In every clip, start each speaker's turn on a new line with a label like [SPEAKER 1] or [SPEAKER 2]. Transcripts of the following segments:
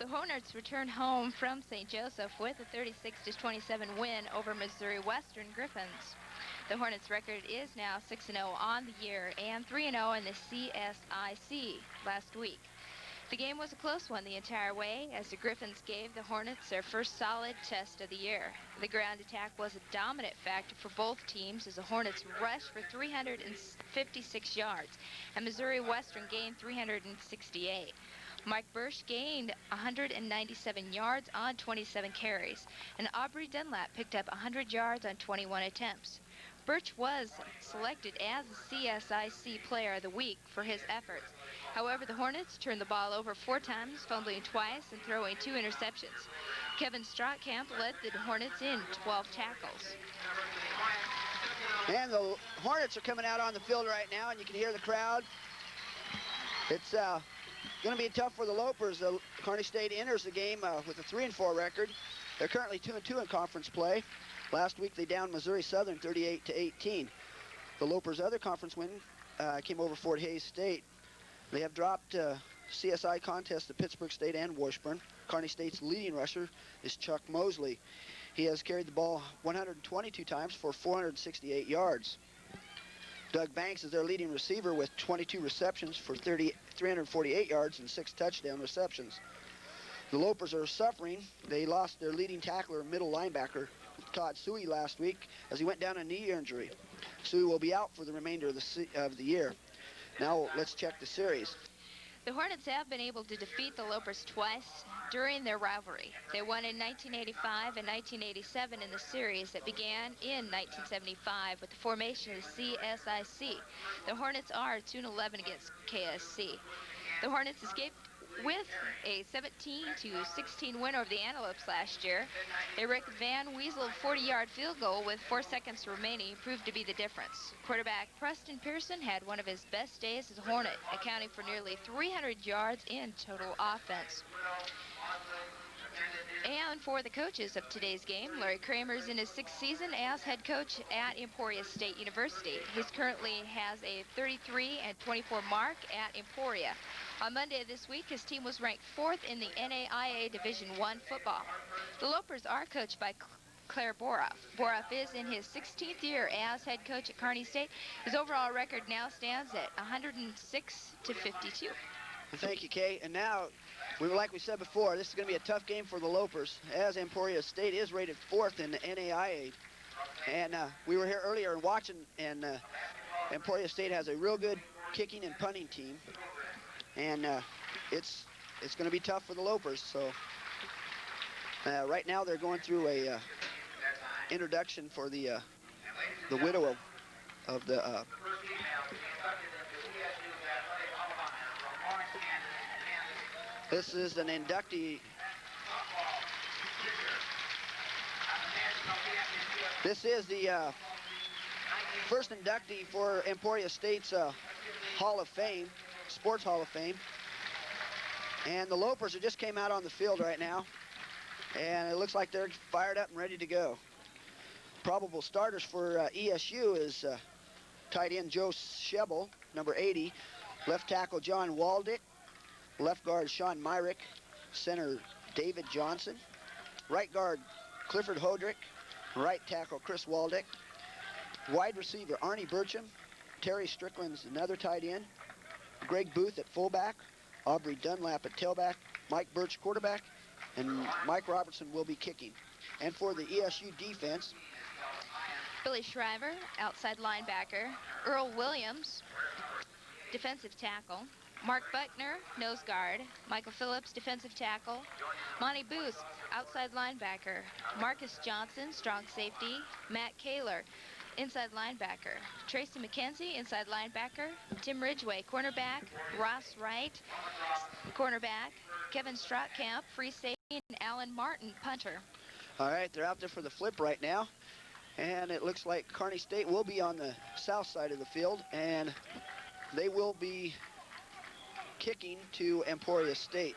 [SPEAKER 1] The Hornets returned home from St. Joseph with a 36-27 win over Missouri Western Griffins. The Hornets' record is now 6-0 on the year and 3-0 in the KSC last week. The game was a close one the entire way, as the Griffins gave the Hornets their first solid test of the year. The ground attack was a dominant factor for both teams, as the Hornets rushed for 356 yards, and Missouri Western gained 368. Mike Bursch gained 197 yards on 27 carries, and Aubrey Dunlap picked up 100 yards on 21 attempts. Burch was selected as the CSIC Player of the Week for his efforts. However, the Hornets turned the ball over 4 times, fumbling twice and throwing 2 interceptions. Kevin Strotkamp led the Hornets in 12 tackles.
[SPEAKER 2] And the Hornets are coming out on the field right now, and you can hear the crowd. It's going to be tough for the Lopers. Kearney State enters the game with a 3-4 record. They're currently 2-2 in conference play. Last week they downed Missouri Southern 38-18. The Lopers' other conference win came over Fort Hays State. They have dropped CSI contests to Pittsburgh State and Washburn. Kearney State's leading rusher is Chuck Mosley. He has carried the ball 122 times for 468 yards. Doug Banks is their leading receiver with 22 receptions for 348 yards and 6 touchdown receptions. The Lopers are suffering. They lost their leading tackler, middle linebacker, Todd Suey, last week as he went down a knee injury. Suey will be out for the remainder of the year. Now let's check the series.
[SPEAKER 1] The Hornets have been able to defeat the Lopers twice during their rivalry. They won in 1985 and 1987 in the series that began in 1975 with the formation of the CSIC. The Hornets are 2-11 against KSC. The Hornets escaped with a 17-16 win over the Antelopes last year. A Rick Van Weasel 40-yard field goal with 4 seconds remaining proved to be the difference. Quarterback Preston Pearson had one of his best days as a Hornet, accounting for nearly 300 yards in total offense. And for the coaches of today's game, Larry Kramer is in his 6th season as head coach at Emporia State University. He currently has a 33-24 mark at Emporia. On Monday of this week, his team was ranked 4th in the NAIA Division I football. The Lopers are coached by Claire Boroff. Boroff is in his 16th year as head coach at Kearney State. His overall record now stands at 106-52.
[SPEAKER 2] Thank you, Kay. And now, like we said before, this is going to be a tough game for the Lopers, as Emporia State is rated 4th in the NAIA. And we were here earlier and watching, and Emporia State has a real good kicking and punting team. And it's going to be tough for the Lopers. So right now they're going through a introduction for the widow of the this is an inductee. This is the first inductee for Emporia State's Hall of Fame, Sports Hall of Fame. And the Lopers just came out on the field right now. And it looks like they're fired up and ready to go. Probable starters for ESU is tight end Joe Shebel, number 80. Left tackle John Waldick. Left guard Sean Myrick. Center David Johnson. Right guard Clifford Hodrick. Right tackle Chris Waldick. Wide receiver Arnie Burcham. Terry Strickland's another tight end. Greg Booth at fullback. Aubrey Dunlap at tailback. Mike Birch quarterback. And Mike Robertson will be kicking. And for the ESU defense,
[SPEAKER 1] Billy Shriver, outside linebacker. Earl Williams, defensive tackle. Mark Buckner, nose guard. Michael Phillips, defensive tackle. Monty Booth, outside linebacker. Marcus Johnson, strong safety. Matt Kaler, inside linebacker. Tracy McKenzie, inside linebacker. Tim Ridgway, cornerback. Ross Wright, cornerback. Kevin Strotkamp, free safety. And Alan Martin, punter.
[SPEAKER 2] All right, they're out there for the flip right now. And it looks like Kearney State will be on the south side of the field. And they will be kicking to Emporia State.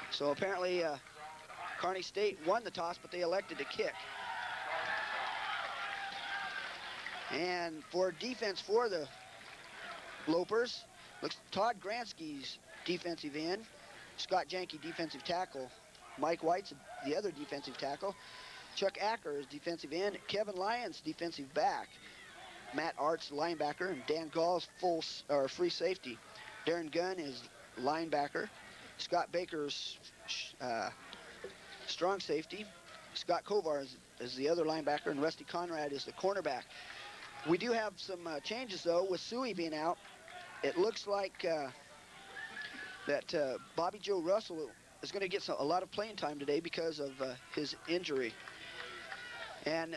[SPEAKER 2] So apparently Kearney State won the toss, but they elected to kick. And for defense for the Lopers, looks Todd Gransky's defensive end. Scott Janke, defensive tackle. Mike White's the other defensive tackle. Chuck Acker is defensive end. Kevin Lyons, defensive back. Matt Arts, linebacker, and Dan Gall's free safety. Darren Gunn is linebacker. Scott Baker's strong safety. Scott Kovar is the other linebacker, and Rusty Conrad is the cornerback. We do have some changes, though, with Suey being out. It looks like that Bobby Joe Russell is going to get a lot of playing time today because of his injury. And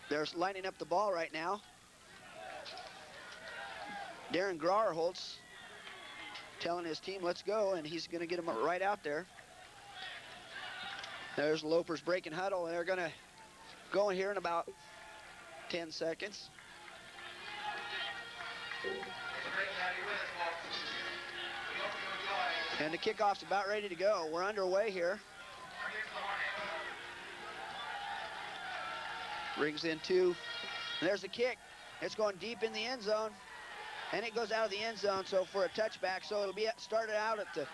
[SPEAKER 2] they're lining up the ball right now. Darren Grauerholtz telling his team, let's go, and he's going to get him right out there. There's Lopers breaking huddle, and they're going to go in here in about 10 seconds. And the kickoff's about ready to go. We're underway here. Brings in two. And there's the kick. It's going deep in the end zone. And it goes out of the end zone, so for a touchback. So it'll be started out at the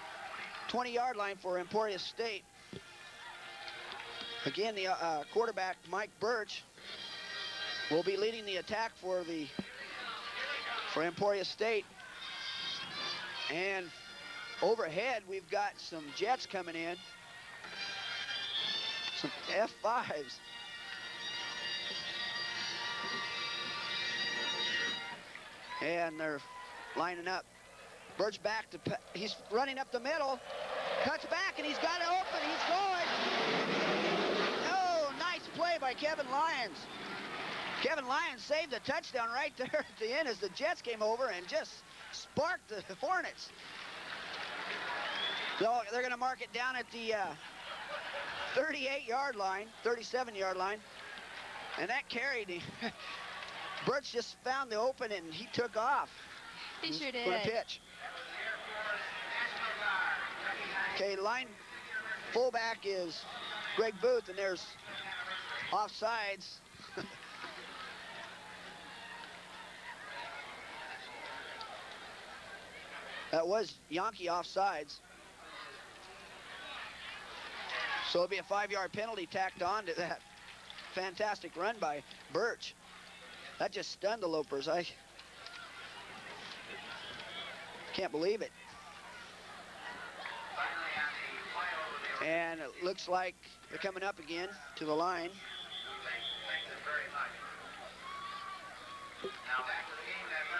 [SPEAKER 2] 20-yard line for Emporia State. Again, the quarterback, Mike Birch, will be leading the attack for Emporia State. And overhead, we've got some jets coming in. Some F5s. And they're lining up. Birch back he's running up the middle. Cuts back, and he's got it open. He's going. Oh, nice play by Kevin Lyons. Kevin Lyons saved the touchdown right there at the end as the Jets came over and just sparked the Hornets. So they're going to mark it down at the 38-yard line, 37-yard line. And that carried him. Birch just found the open, and he took off.
[SPEAKER 1] He sure did.
[SPEAKER 2] For a pitch. Okay, line fullback is Greg Booth, and there's offsides. That was Yankee offsides. So it'll be a 5-yard penalty tacked on to that fantastic run by Birch. That just stunned the Lopers. I can't believe it. And it looks like they're coming up again to the line.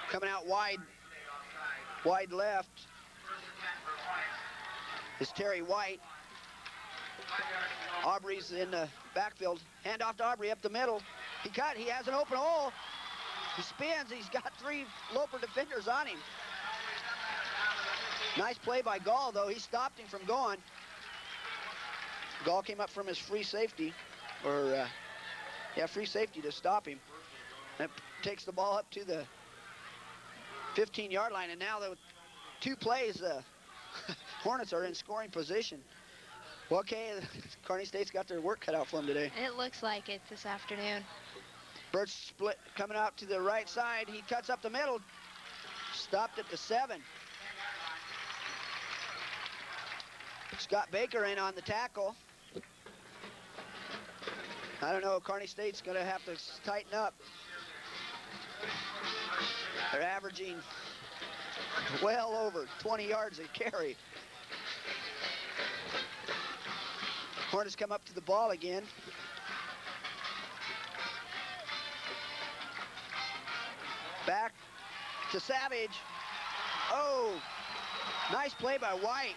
[SPEAKER 2] Coming out wide left is Terry White. Aubrey's in the backfield. Hand off to Aubrey up the middle. He has an open hole. He spins. He's got 3 Loper defenders on him. Nice play by Gall, though. He stopped him from going. Gall came up from his free safety, free safety to stop him. And takes the ball up to the 15-yard line, and now the 2 plays, Hornets are in scoring position. Well, okay, Kearney State's got their work cut out for them today.
[SPEAKER 1] It looks like it this afternoon.
[SPEAKER 2] Birch split coming out to the right side. He cuts up the middle. Stopped at the 7. Scott Baker in on the tackle. I don't know, Kearney State's going to have to tighten up. They're averaging well over 20 yards a carry. Hornets come up to the ball again. Back to Savage. Oh, nice play by White.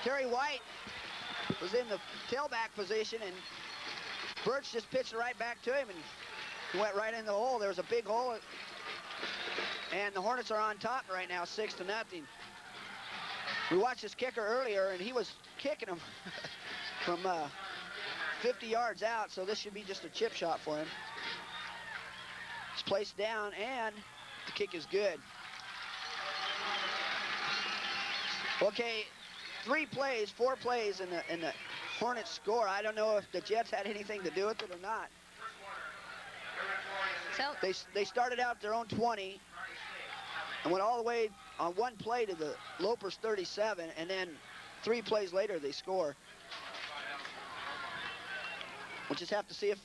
[SPEAKER 2] Terry White was in the tailback position, and Birch just pitched it right back to him, and he went right in the hole. There was a big hole, and the Hornets are on top right now, 6-0. We watched this kicker earlier, and he was kicking him from 50 yards out, so this should be just a chip shot for him. It's placed down, and the kick is good. Okay, 4 plays in the Hornets score. I don't know if the Jets had anything to do with it or not.
[SPEAKER 1] So
[SPEAKER 2] They started out their own 20 and went all the way on one play to the Lopers 37, and then 3 plays later, they score. We'll just have to see if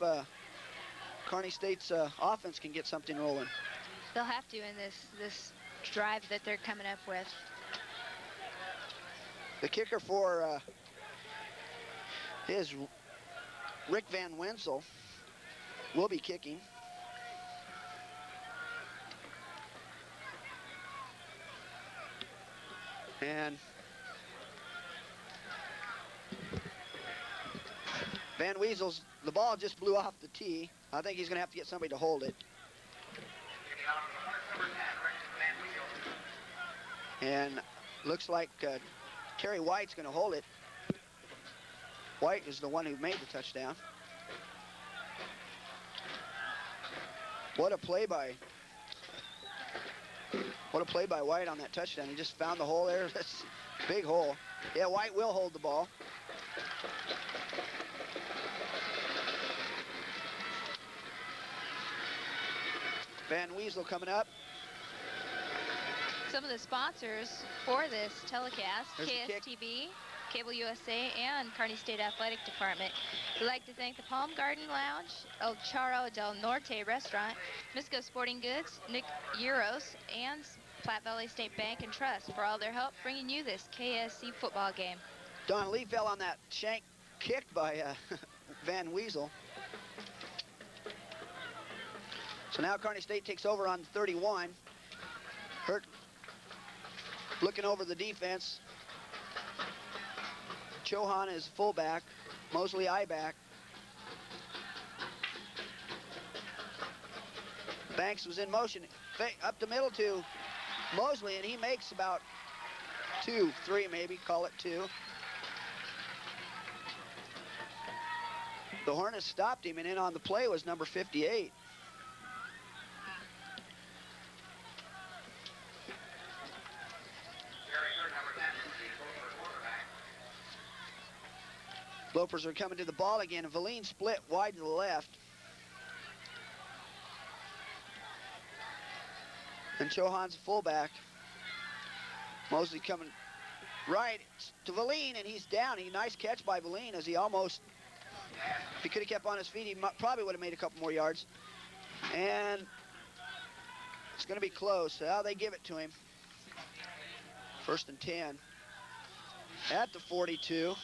[SPEAKER 2] Kearney State's offense can get something rolling.
[SPEAKER 1] They'll have to in this drive that they're coming up with.
[SPEAKER 2] The kicker for is Rick Van Wensel. Will be kicking. And Van Weasel's, the ball just blew off the tee. I think he's going to have to get somebody to hold it. And looks like Terry White's going to hold it. White is the one who made the touchdown. What a play by White on that touchdown. He just found the hole there. That's a big hole. Yeah, White will hold the ball. Van Weasel coming up.
[SPEAKER 1] Some of the sponsors for this telecast,
[SPEAKER 2] There's
[SPEAKER 1] KSTV, Cable USA, and Kearney State Athletic Department. We'd like to thank the Palm Garden Lounge, El Charro del Norte Restaurant, Misco Sporting Goods, Nick Euros, and Platte Valley State Bank and Trust for all their help bringing you this KSC football game.
[SPEAKER 2] Don Lee fell on that shank kick by Van Weasel. So now Kearney State takes over on 31. Hurt looking over the defense. Chohan is fullback, Mosley I-back. Banks was in motion, up the middle to Mosley, and he makes about 2, 3 maybe, call it 2. The Hornets stopped him, and in on the play was number 58. Lopers are coming to the ball again, and Valine split wide to the left. And Chohan's fullback. Mosley coming right to Valine, and he's down. Nice catch by Valine as he almost, if he could have kept on his feet, he probably would have made a couple more yards. And it's going to be close. Now they give it to him. 1st and 10 at the 42.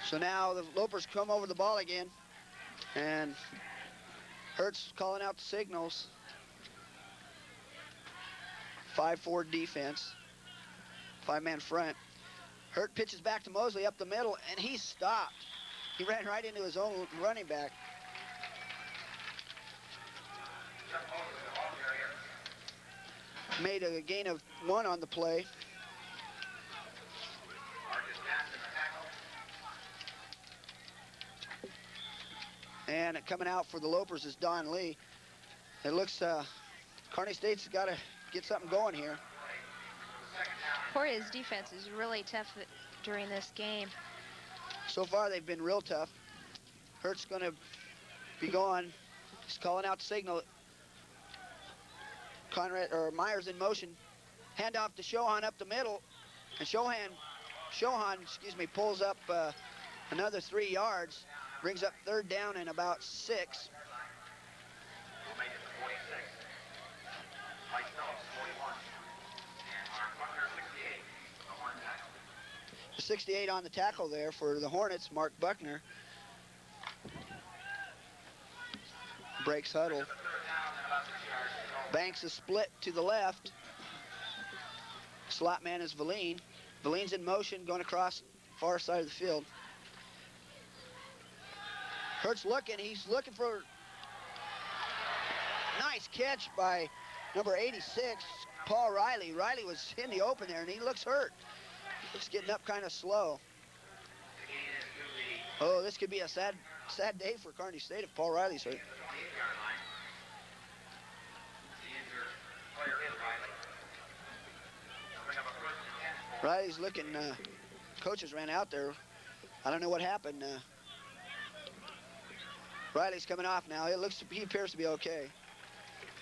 [SPEAKER 2] So now the Lopers come over the ball again, and Hertz calling out the signals. 5-4 defense, 5-man front. Hurt pitches back to Mosley up the middle, and he stopped. He ran right into his own running back. Made a gain of 1 on the play. And coming out for the Lopers is Don Lee. It looks Kearney State's got to get something going here.
[SPEAKER 1] Emporia's defense is really tough during this game.
[SPEAKER 2] So far they've been real tough. Hurt's going to be going. He's calling out the signal. Myers in motion. Hand off to Chohan up the middle, and Chohan, pulls up another 3 yards. Brings up 3rd down and about 6. The 68 on the tackle there for the Hornets, Mark Buckner. Breaks huddle. Banks is split to the left. Slot man is Valine. Valine's in motion, going across far side of the field. Hurt's looking, he's looking for nice catch by number 86, Paul Riley. Riley was in the open there, and he looks hurt. He's getting up kind of slow. Oh, this could be a sad day for Kearney State if Paul Riley's hurt. Riley's looking, coaches ran out there. I don't know what happened. Riley's coming off now. He appears to be okay.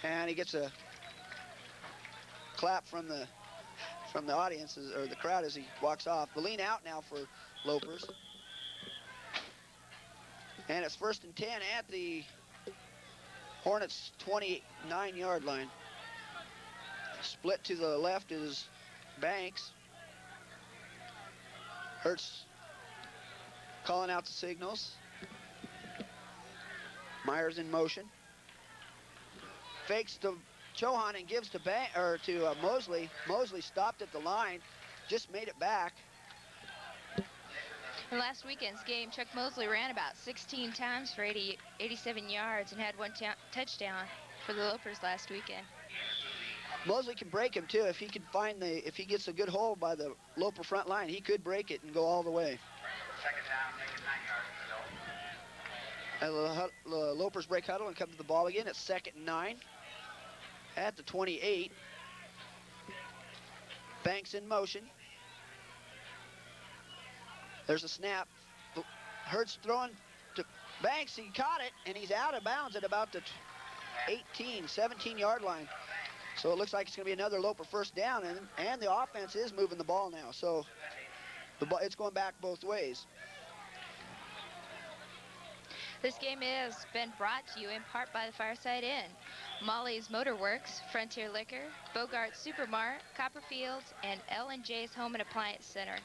[SPEAKER 2] And he gets a clap from the audience or the crowd as he walks off. Valine out now for Lopers. And it's 1st and 10 at the Hornets 29-yard line. Split to the left is Banks. Hertz calling out the signals. Myers in motion. Fakes to Chohan and gives to Mosley. Mosley stopped at the line, just made it back.
[SPEAKER 1] In last weekend's game, Chuck Mosley ran about 16 times for 87 yards and had one touchdown for the Lopers last weekend.
[SPEAKER 2] Mosley can break him too if he can if he gets a good hole by the Loper front line, he could break it and go all the way. And the Lopers break huddle and come to the ball again. It's 2nd and 9 at the 28. Banks in motion. There's a snap. Hertz throwing to Banks. He caught it, and he's out of bounds at about the 17-yard line. So it looks like it's going to be another Loper first down, and the offense is moving the ball now. So it's going back both ways.
[SPEAKER 1] This game has been brought to you in part by the Fireside Inn, Molly's Motorworks, Frontier Liquor, Bogart Supermart, Copperfields, and L&J's Home and Appliance Center.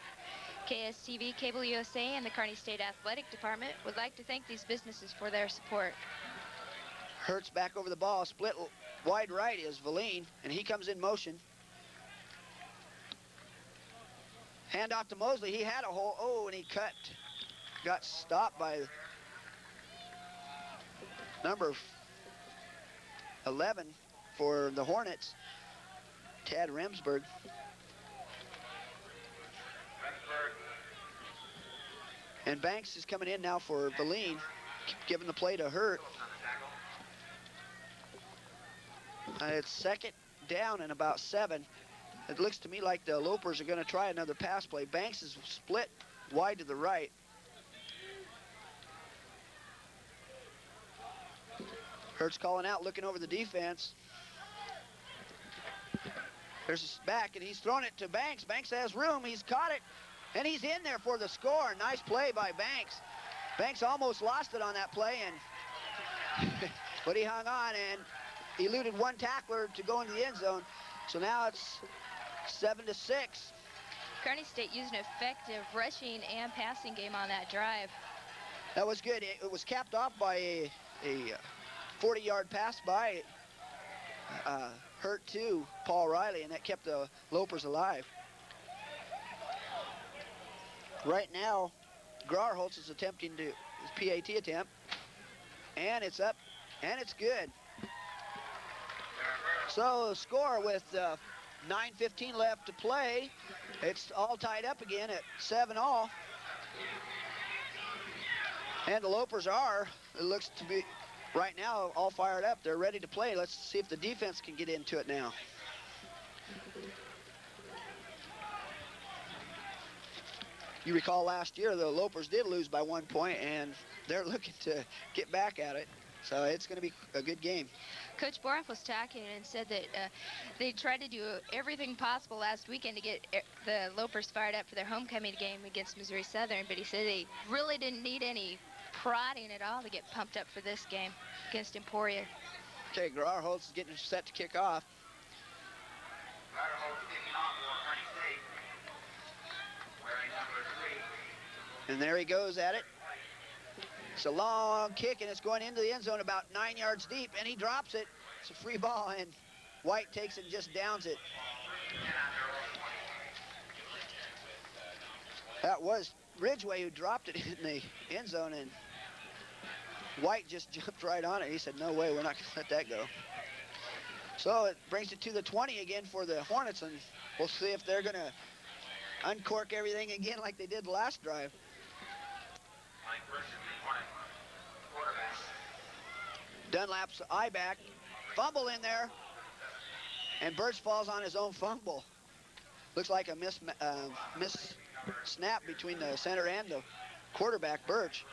[SPEAKER 1] KSTV, Cable USA, and the Kearney State Athletic Department would like to thank these businesses for their support.
[SPEAKER 2] Hertz back over the ball. Split wide right is Valine, and he comes in motion. Hand off to Mosley. He had a hole. Oh, and he got stopped by number 11 for the Hornets, Tad Remsburg. And Banks is coming in now for Valine, giving the play to Hurt. It's 2nd down and about 7. It looks to me like the Lopers are going to try another pass play. Banks is split wide to the right. Hurt's calling out, looking over the defense. There's his back, and he's thrown it to Banks. Banks has room. He's caught it, and he's in there for the score. Nice play by Banks. Banks almost lost it on that play, and but he hung on and eluded one tackler to go into the end zone. So now it's 7-6.
[SPEAKER 1] Kearney State used an effective rushing and passing game on that drive.
[SPEAKER 2] That was good. It was capped off by a 40-yard pass by Hurt to Paul Riley, and that kept the Lopers alive. Right now, Grauerholtz is attempting his PAT attempt, and it's up, and it's good. So score with 9:15 left to play. It's all tied up again at 7-all. And the Lopers it looks to be, right now, all fired up. They're ready to play. Let's see if the defense can get into it now. You recall last year, the Lopers did lose by 1 point, and they're looking to get back at it. So it's going to be a good game.
[SPEAKER 1] Coach Boroff was talking and said that they tried to do everything possible last weekend to get the Lopers fired up for their homecoming game against Missouri Southern, but he said they really didn't need any prodding at all to get pumped up for this game against Emporia.
[SPEAKER 2] Okay, Grauerholtz is getting set to kick off. And there he goes at it. It's a long kick, and it's going into the end zone about 9 yards deep, and he drops it. It's a free ball, and White takes it and just downs it. That was Ridgway who dropped it in the end zone, and White just jumped right on it. He said, no way, we're not going to let that go. So it brings it to the 20 again for the Hornets, and we'll see if they're going to uncork everything again like they did the last drive. Dunlap's eye back, fumble in there, and Birch falls on his own fumble. Looks like a miss snap between the center and the quarterback, Birch.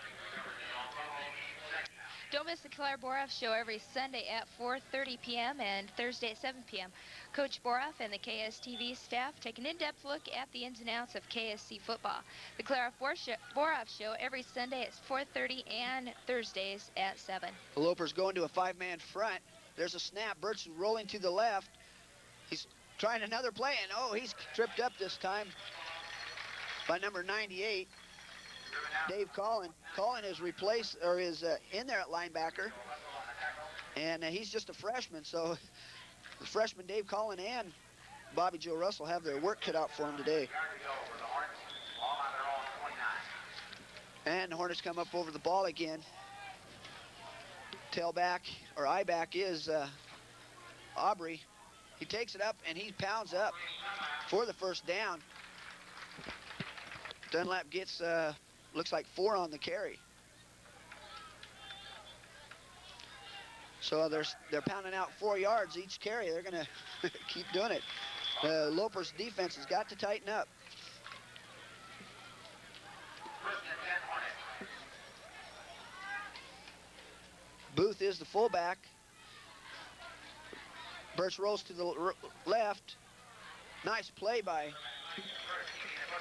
[SPEAKER 1] Don't miss the Claire Boroff Show every Sunday at 4:30 p.m. and Thursday at 7 p.m. Coach Boroff and the KSTV staff take an in-depth look at the ins and outs of KSC football. The Claire Boroff Show every Sunday at 4:30 and Thursdays at 7.
[SPEAKER 2] The Lopers go into a 5-man front. There's a snap. Birch rolling to the left. He's trying another play, and oh, he's tripped up this time by number 98, Dave Collin. Collin is replaced, or is in there at linebacker, and he's just a freshman, so the freshman Dave Collin and Bobby Joe Russell have their work cut out for him today. And the Hornets come up over the ball again. Tailback, or I-back, is Aubrey. He takes it up and he pounds up for the first down. Dunlap gets, looks like 4 on the carry. So they're pounding out 4 yards each carry. They're gonna keep doing it. The Lopers defense has got to tighten up. Booth is the fullback. Birch rolls to the left. Nice play by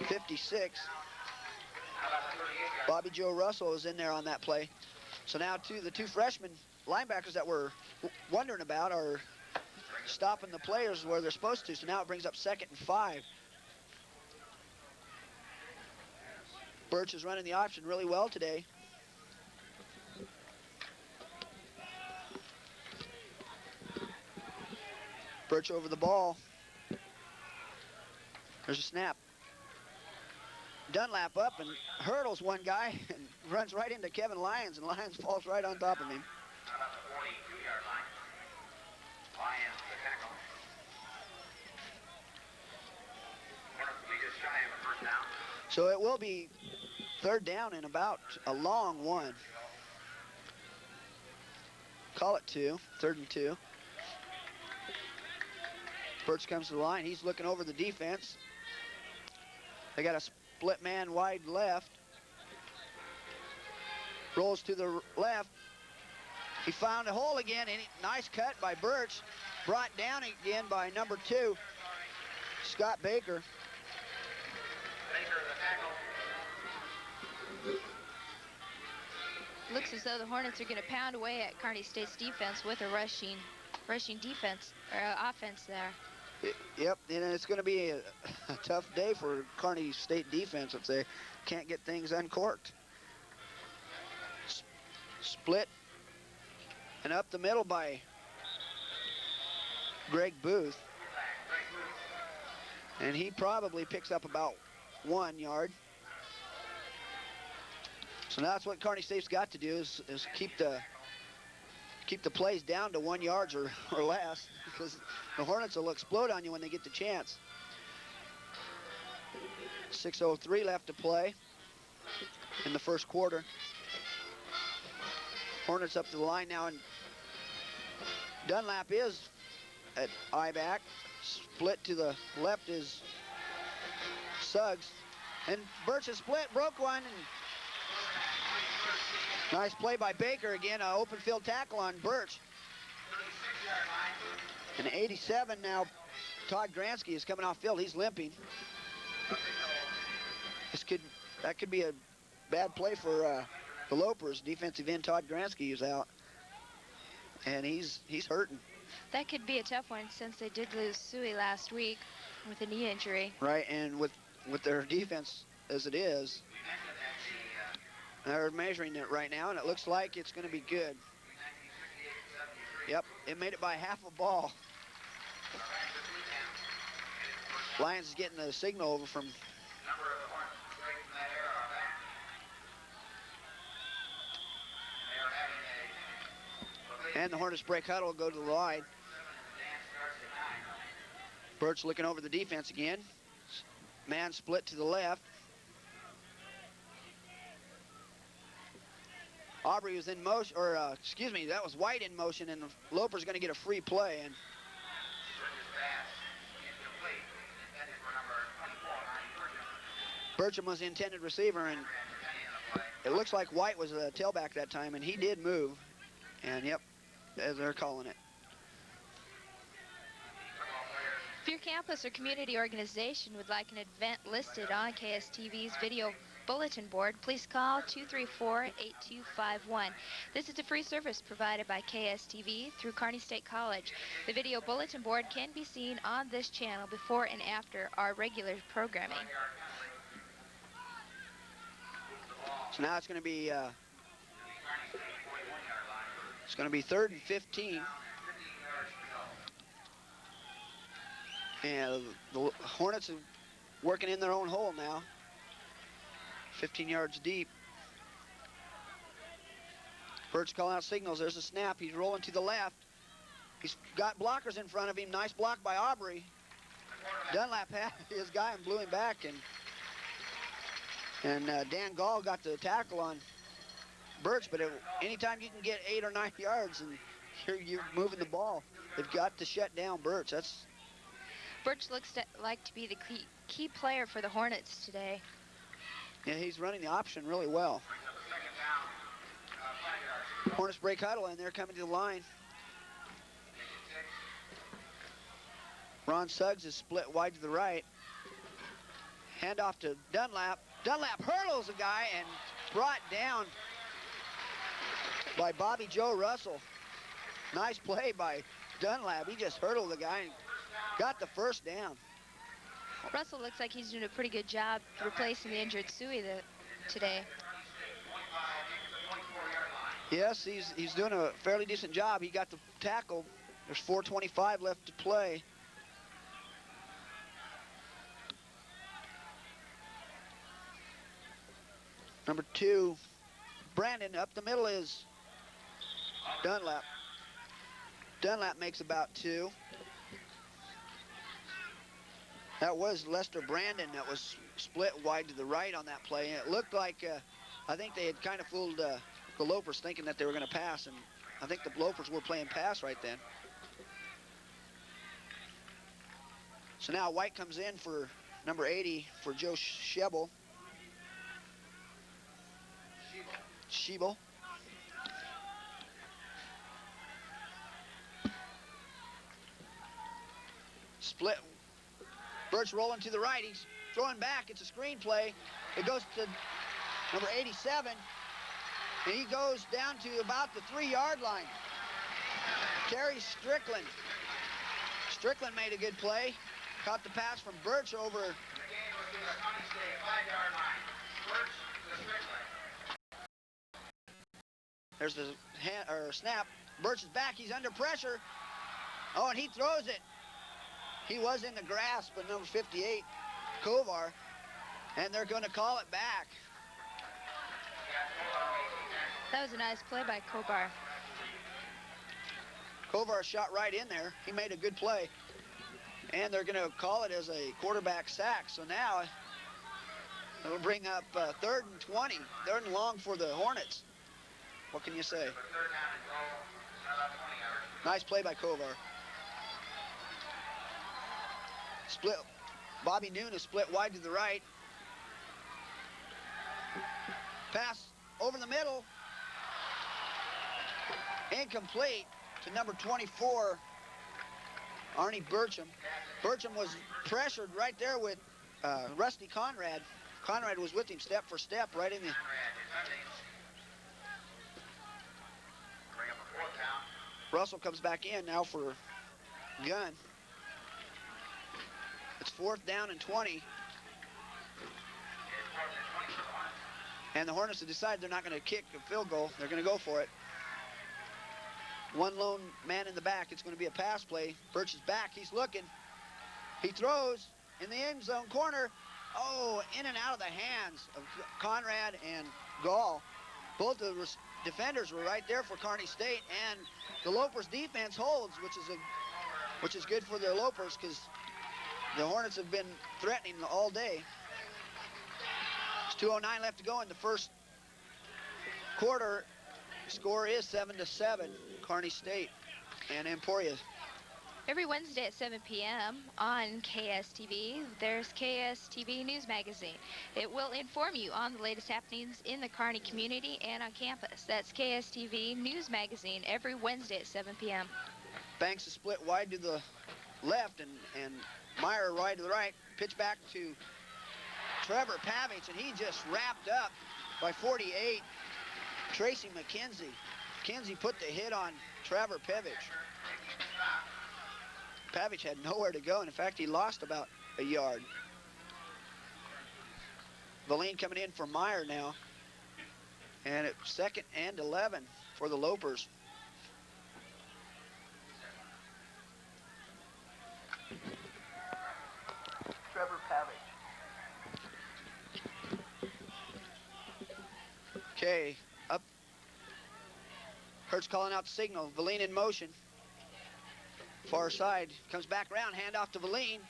[SPEAKER 2] 56. Bobby Joe Russell is in there on that play. So now the two freshman linebackers that we're wondering about are stopping the players where they're supposed to. So now it brings up 2nd and 5. Birch is running the option really well today. Birch over the ball. There's a snap. Dunlap up and hurdles one guy and runs right into Kevin Lyons, and Lyons falls right on top of him. So it will be 3rd down and about a long one. Call it 2, 3rd and 2. Birch comes to the line. He's looking over the defense. They got a split man wide left. Rolls to the left. He found a hole again, and nice cut by Birch. Brought down again by number 2, Scott Baker.
[SPEAKER 1] Looks as though the Hornets are going to pound away at Kearney State's defense with a rushing defense, or offense there.
[SPEAKER 2] Yep, and it's going to be a tough day for Kearney State defense if they can't get things uncorked. Split and up the middle by Greg Booth. And he probably picks up about 1 yard. So now that's what Kearney State's got to do is keep the plays down to 1 yard or less, because the Hornets will explode on you when they get the chance. 6:03 left to play in the first quarter. Hornets up to the line now, and Dunlap is at I-back. Split to the left is Suggs. And Birch is split, broke one. And nice play by Baker again, an open field tackle on Birch. And 87 now, Todd Gransky is coming off field. He's limping. That could be a bad play for the Lopers. Defensive end Todd Gransky is out, and he's hurting.
[SPEAKER 1] That could be a tough one since they did lose Suey last week with a knee injury.
[SPEAKER 2] Right, and with their defense as it is, they're measuring it right now, and it looks like it's going to be good. Yep, it made it by half a ball. Lions is getting the signal over from and the Hornets break huddle, go to the line. Birch looking over the defense again. Man split to the left. Aubrey was in motion, or excuse me, that was White in motion, and the Lopers going to get a free play. And Bertram was the intended receiver, and it looks like White was a tailback that time, and he did move. And yep, they're calling it.
[SPEAKER 1] If your campus or community organization would like an event listed on KSTV's video bulletin board, please call 234-8251. This is a free service provided by KSTV through Kearney State College. The video bulletin board can be seen on this channel before and after our regular programming.
[SPEAKER 2] So now it's going to be 3rd and 15. And the Hornets are working in their own hole now. 15 yards deep. Birch calling out signals. There's a snap. He's rolling to the left. He's got blockers in front of him. Nice block by Aubrey. Dunlap had his guy and blew him back. And Dan Gall got the tackle on Birch. But anytime you can get 8 or 9 yards and you're moving the ball, they've got to shut down Birch.
[SPEAKER 1] Birch looks like to be the key player for the Hornets today.
[SPEAKER 2] Yeah, he's running the option really well. Hornets break huddle, and they're coming to the line. Ron Suggs is split wide to the right. Handoff to Dunlap. Dunlap hurdles a guy and brought down by Bobby Joe Russell. Nice play by Dunlap. He just hurdled the guy and got the first down.
[SPEAKER 1] Russell looks like he's doing a pretty good job replacing the injured Suey today.
[SPEAKER 2] Yes, he's doing a fairly decent job. He got the tackle. There's 4:25 left to play. Number 2, Brandon. Up the middle is Dunlap. Dunlap makes about 2. That was Lester Brandon that was split wide to the right on that play. And it looked like, I think they had kind of fooled the Lopers thinking that they were going to pass. And I think the Lopers were playing pass right then. So now White comes in for number 80 for Joe Shebel. Shebel. Split. Birch rolling to the right. He's throwing back. It's a screen play. It goes to number 87. And he goes down to about the 3-yard line. Terry Strickland. Strickland made a good play. Caught the pass from Birch over. There's the snap. Birch is back. He's under pressure. Oh, and he throws it. He was in the grasp of number 58, Kovar, and they're going to call it back.
[SPEAKER 1] That was a nice play by Kovar.
[SPEAKER 2] Kovar shot right in there. He made a good play. And they're going to call it as a quarterback sack. So now it'll bring up 3rd and 20. 3rd and long for the Hornets. What can you say? Nice play by Kovar. Split. Bobby Noon is split wide to the right. Pass over the middle. Incomplete to number 24, Arnie Burcham. Burcham was pressured right there with Rusty Conrad. Conrad was with him step for step right in the... Russell comes back in now for Gunn. It's 4th down and 20. And the Hornets have decided they're not going to kick a field goal. They're going to go for it. One lone man in the back. It's going to be a pass play. Birch is back. He's looking. He throws in the end zone corner. Oh, in and out of the hands of Conrad and Gall. Both of the defenders were right there for Kearney State, and the Lopers defense holds, which is good for the Lopers because the Hornets have been threatening all day. It's 2:09 left to go in the first quarter. Score is 7-7, Kearney State and Emporia.
[SPEAKER 1] Every Wednesday at 7 p.m. on KSTV, there's KSTV News Magazine. It will inform you on the latest happenings in the Kearney community and on campus. That's KSTV News Magazine every Wednesday at 7 p.m.
[SPEAKER 2] Banks is split wide to the left, and Meyer wide to the right. Pitch back to Trevor Pavich, and he just wrapped up by 48. Tracy McKenzie. McKenzie put the hit on Trevor Pavich. Pavich had nowhere to go, and in fact, he lost about a yard. Valine coming in for Meyer now. And it's 2nd and 11 for the Lopers. Trevor Pavich. Okay, up. Hertz calling out the signal. Valine in motion. Far side, comes back around, hand off to Valine.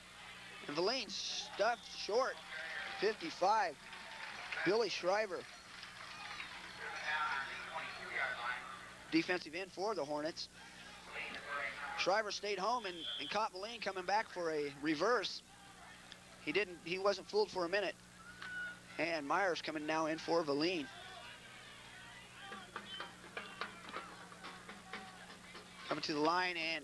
[SPEAKER 2] And Valine stuffed short, 55. Billy Shriver. Defensive end for the Hornets. Shriver stayed home and caught Valine coming back for a reverse. He wasn't fooled for a minute. And Myers coming now in for Valine. Coming to the line, and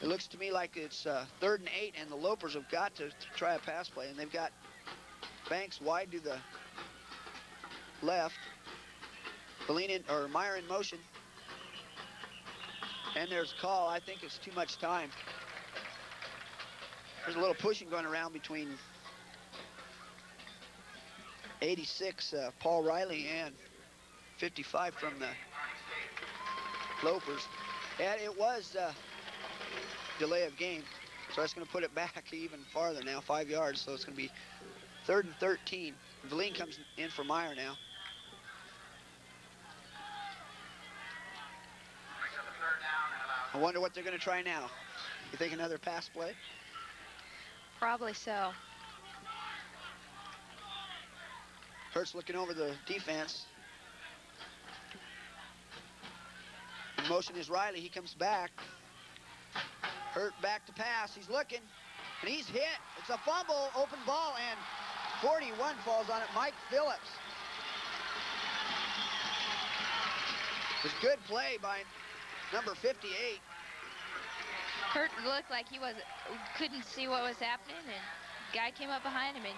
[SPEAKER 2] it looks to me like it's 3rd and 8, and the Lopers have got to try a pass play, and they've got Banks wide to the left. Meyer in motion. And there's a call. I think it's too much time. There's a little pushing going around between 86, Paul Riley, and 55 from the Lopers. And it was delay of game, so that's going to put it back even farther now, 5 yards. So it's going to be 3rd and 13. Valine comes in for Meyer now. I wonder what they're going to try now. You think another pass play?
[SPEAKER 1] Probably so.
[SPEAKER 2] Hertz looking over the defense. In motion is Riley. He comes back. Hurt back to pass. He's looking, and he's hit. It's a fumble, open ball, and 41 falls on it. Mike Phillips. It was good play by number 58.
[SPEAKER 1] Hurt looked like he couldn't see what was happening, and guy came up behind him, and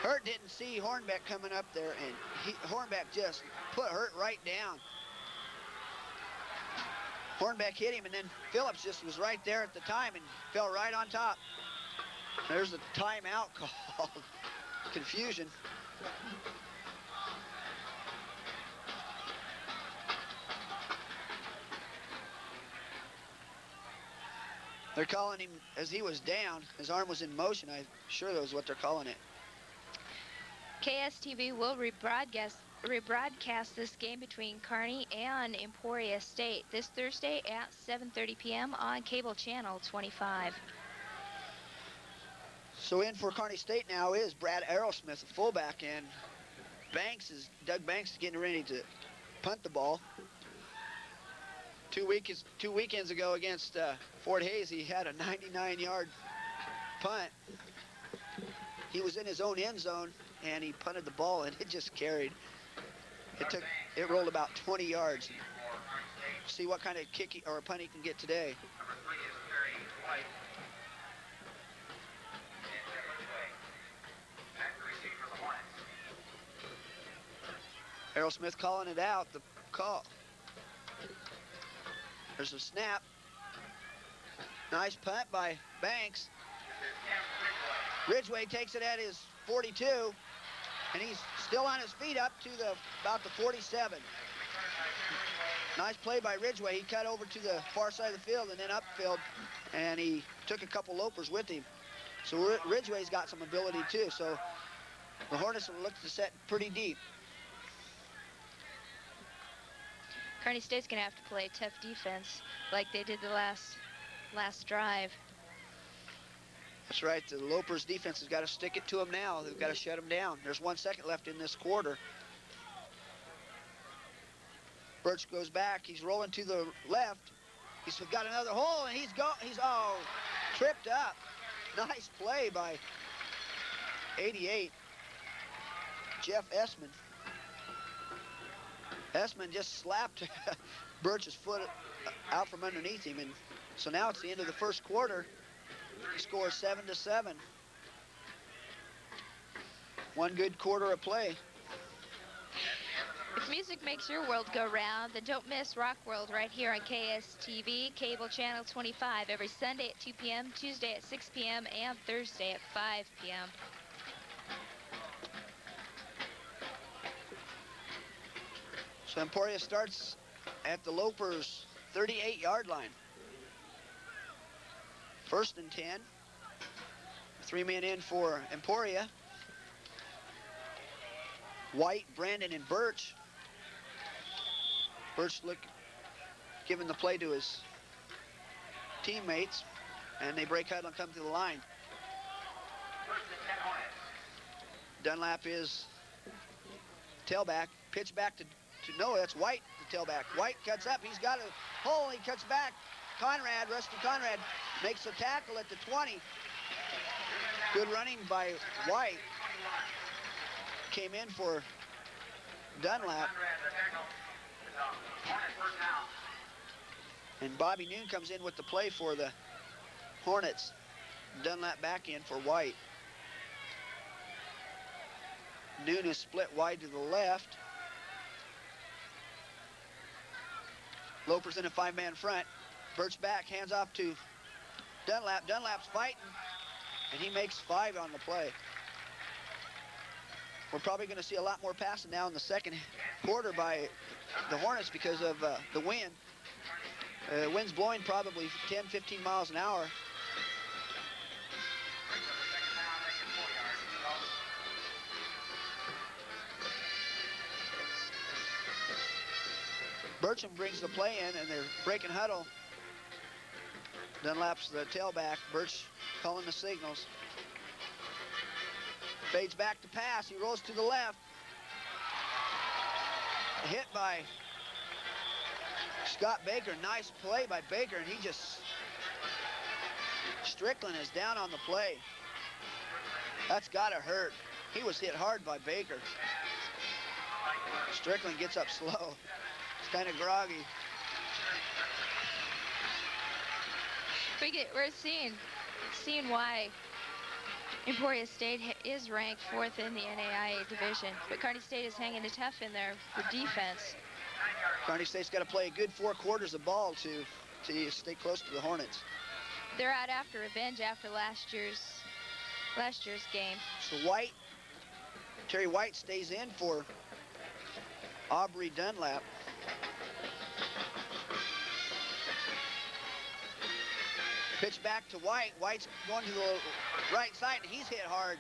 [SPEAKER 2] Hurt didn't see Hornbeck coming up there, and Hornbeck just put Hurt right down. Hornbeck hit him, and then Phillips just was right there at the time and fell right on top. There's the timeout call. Confusion. They're calling him as he was down. His arm was in motion. I'm sure that was what they're calling it.
[SPEAKER 1] KSTV will rebroadcast this game between Kearney and Emporia State this Thursday at 7:30 p.m. on cable channel 25.
[SPEAKER 2] So in for Kearney State now is Brad Aerosmith, a fullback, and Doug Banks is getting ready to punt the ball. Two weekends ago against Fort Hays, he had a 99-yard punt. He was in his own end zone, and he punted the ball, and it just carried. It rolled about 20 yards. See what kind of kick or punt he can get today. Aerosmith calling it out, the call. There's a snap. Nice punt by Banks. Ridgway takes it at his 42, and he's still on his feet up to about the 47. Nice play by Ridgway. He cut over to the far side of the field and then upfield, and he took a couple Lopers with him. So Ridgway's got some ability too. So the Hornets will look to set pretty deep.
[SPEAKER 1] Kearney State's going to have to play tough defense like they did the last drive.
[SPEAKER 2] That's right. The Lopers defense has got to stick it to them now. They've got to shut them down. There's 1 second left in this quarter. Birch goes back. He's rolling to the left. He's got another hole, and he's tripped up. Nice play by 88, Jeff Essman. Essman just slapped Birch's foot out from underneath him, and so now it's the end of the first quarter. The score is 7-7. One good quarter of play.
[SPEAKER 1] If music makes your world go round, then don't miss Rock World right here on KSTV, cable channel 25, every Sunday at 2 p.m., Tuesday at 6 p.m., and Thursday at 5 p.m.
[SPEAKER 2] So Emporia starts at the Lopers' 38-yard line. 1st and 10. 3 men in for Emporia. White, Brandon, and Birch. Birch giving the play to his teammates, and they break huddle and come to the line. Dunlap is tailback. Pitch back to no, that's White, the tailback. White cuts up. He's got a hole. He cuts back. Rusty Conrad makes a tackle at the 20. Good running by White. Came in for Dunlap. And Bobby Noon comes in with the play for the Hornets. Dunlap back in for White. Noon is split wide to the left. Lopers in a 5-man front. Birch back, hands off to Dunlap. Dunlap's fighting, and he makes 5 on the play. We're probably going to see a lot more passing now in the second quarter by the Hornets because of the wind. Wind's blowing probably 10, 15 miles an hour. Bertram brings the play in, and they're breaking huddle. Dunlap's the tailback. Birch calling the signals. Fades back to pass. He rolls to the left. Hit by Scott Baker. Nice play by Baker, and he just... Strickland is down on the play. That's got to hurt. He was hit hard by Baker. Strickland gets up slow. It's kind of groggy.
[SPEAKER 1] We're seeing why Emporia State is ranked 4th in the NAIA division, but Kearney State is hanging it tough in there for defense.
[SPEAKER 2] Kearney State's got to play a good 4 quarters of ball to stay close to the Hornets.
[SPEAKER 1] They're out after revenge after last year's game.
[SPEAKER 2] So Terry White stays in for Aubrey Dunlap. Pitch back to White. White's going to the right side, and he's hit hard.